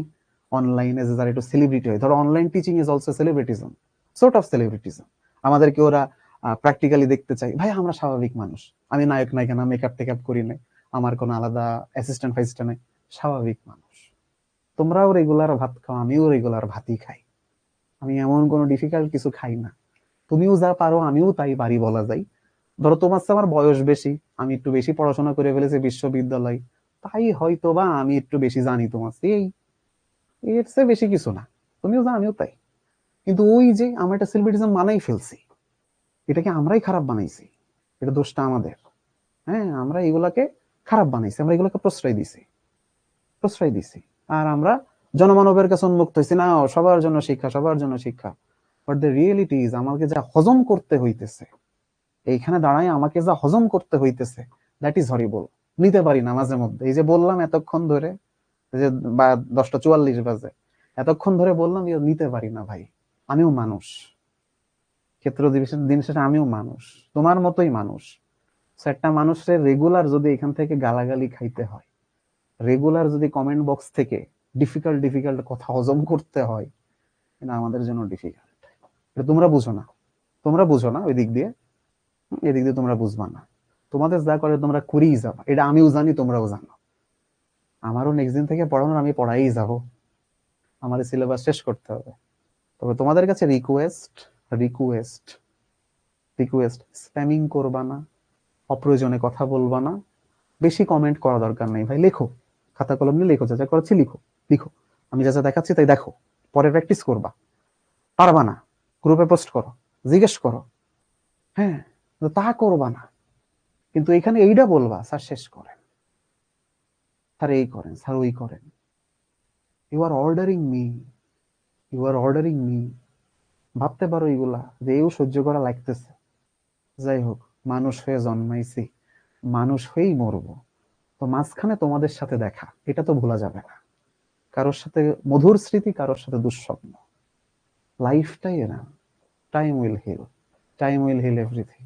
অনলাইনে যে যারা একটু সেলিব্রিটি হয়, ধরো online teaching is also celebritism, sort of celebritism. আমাদেরকে ওরা প্র্যাকটিক্যালি দেখতে চাই, ভাই আমরা স্বাভাবিক মানুষ, আমি নায়ক নায়িকা না, মেকআপ টেকআপ করি না, আমার কোনো আলাদা অ্যাসিস্ট্যান্ট ফাইস্ট্যান্ট নেই, স্বাভাবিক মানুষ। তোমরাও রেগুলার ভাত খাও, আমিও রেগুলার ভাতই খাই, আমি এমন কোনো ডিফিকাল্ট কিছু খাই না। তুমিও যা পারো আমিও তাই পারি বলা যায়। ধরো তোমার চেয়ে আমার বয়স বেশি, আমি একটু বেশি পড়াশোনা করে ফেলেছি বিশ্ববিদ্যালয়, তাই হয়তো বা আমি একটু বেশি জানি তোমার চেয়ে, এর চেয়ে বেশি কিছু না। তুমিও যা আমিও তাই। কিন্তু ওই যে আমরা একটা সেলিব্রিটিজম মানাই ফেলছি, এটাকে আমরাই খারাপ বানাইছি, এটা দোষটা আমাদের। হ্যাঁ, আমরা এগুলাকে খারাপ বানাইছি, আমরা এগুলোকে প্রশ্রয় দিছি, প্রশ্রয় দিছি। আর আমরা জনমানবের কাছে উন্মুক্ত হয়েছি, না সবার জন্য শিক্ষা, সবার জন্য শিক্ষা। বাট দ্য রিয়েলিটি ইজ আমাকে যা হজম করতে হইতেছে, এইখানে দাঁড়ায় আমাকে যা হজম করতে হইতেছে, দ্যাট ইজ হরিবল। নিতে পারি না মাঝে মধ্যে। এই যে বললাম এতক্ষণ ধরে, যে বা 10টা 44 বাজে, এতক্ষণ ধরে বললাম নিতে পারি না ভাই। আমিও মানুষ, ক্ষেত্র দিন শেষে আমিও মানুষ, তোমার মতোই মানুষ। একটা মানুষের রেগুলার যদি এখান থেকে গালাগালি খাইতে হয়, রেগুলার যদি কমেন্ট বক্স থেকে ডিফিকাল্ট ডিফিকাল্ট কথা হজম করতে হয়, এটা আমাদের জন্য ডিফিকাল্ট। এটা তোমরা বুঝো না, তোমরা বুঝো না ওই দিক দিয়ে, এদিক দিয়ে তোমরা বুঝবা না। তোমাদের যা করে তোমরা করেই যাবা, এটা আমিও জানি, তোমরাও জানো। আমারও নেক্সট দিন থেকে পড়ানোর, আমি পড়াই যাব, আমার সিলেবাস শেষ করতে হবে। তবে তোমাদের কাছে রিকোয়েস্ট, রিকোয়েস্ট, রিকোয়েস্ট, স্প্যামিং করবা না, অপ্রয়োজনে কথা বলবা না, বেশি কমেন্ট করা দরকার নেই ভাই। লেখো, খাতা কলম নিয়ে লেখো, যা যা করাচ্ছি লিখো, লিখো। আমি যা যা দেখাচ্ছি তাই দেখো, পরে প্র্যাকটিস করবা। পারবা না, গ্রুপে পোস্ট করো, জিজ্ঞেস করো। হ্যাঁ, তা করবা না, কিন্তু এখানে এইটা বলবা, স্যার শেষ করেন, স্যার এই করেন, স্যার ওই করেন। You are ordering me, you are ordering me. ভাবতে পারো এগুলা যে এও সহ্য করা লাগতেছে। যাই হোক, মানুষ হয়ে জন্মাইছি, মানুষ হয়েই মরবো। তো মাঝখানে তোমাদের সাথে দেখা, এটা তো ভোলা যাবে না। কারোর সাথে মধুর স্মৃতি, কারোর সাথে দুঃস্বপ্ন। লাইফটাই না, time will heal, time will heal everything.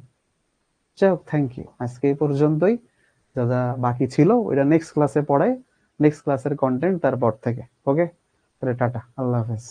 যাই হোক, থ্যাংক ইউ, আজকে এই পর্যন্তই। যা যা বাকি ছিল ওইটা নেক্সট ক্লাসে পড়াই, নেক্সট ক্লাসের কন্টেন্ট তারপর থেকে। ওকে, তাহলে টাটা, আল্লাহ হাফেজ।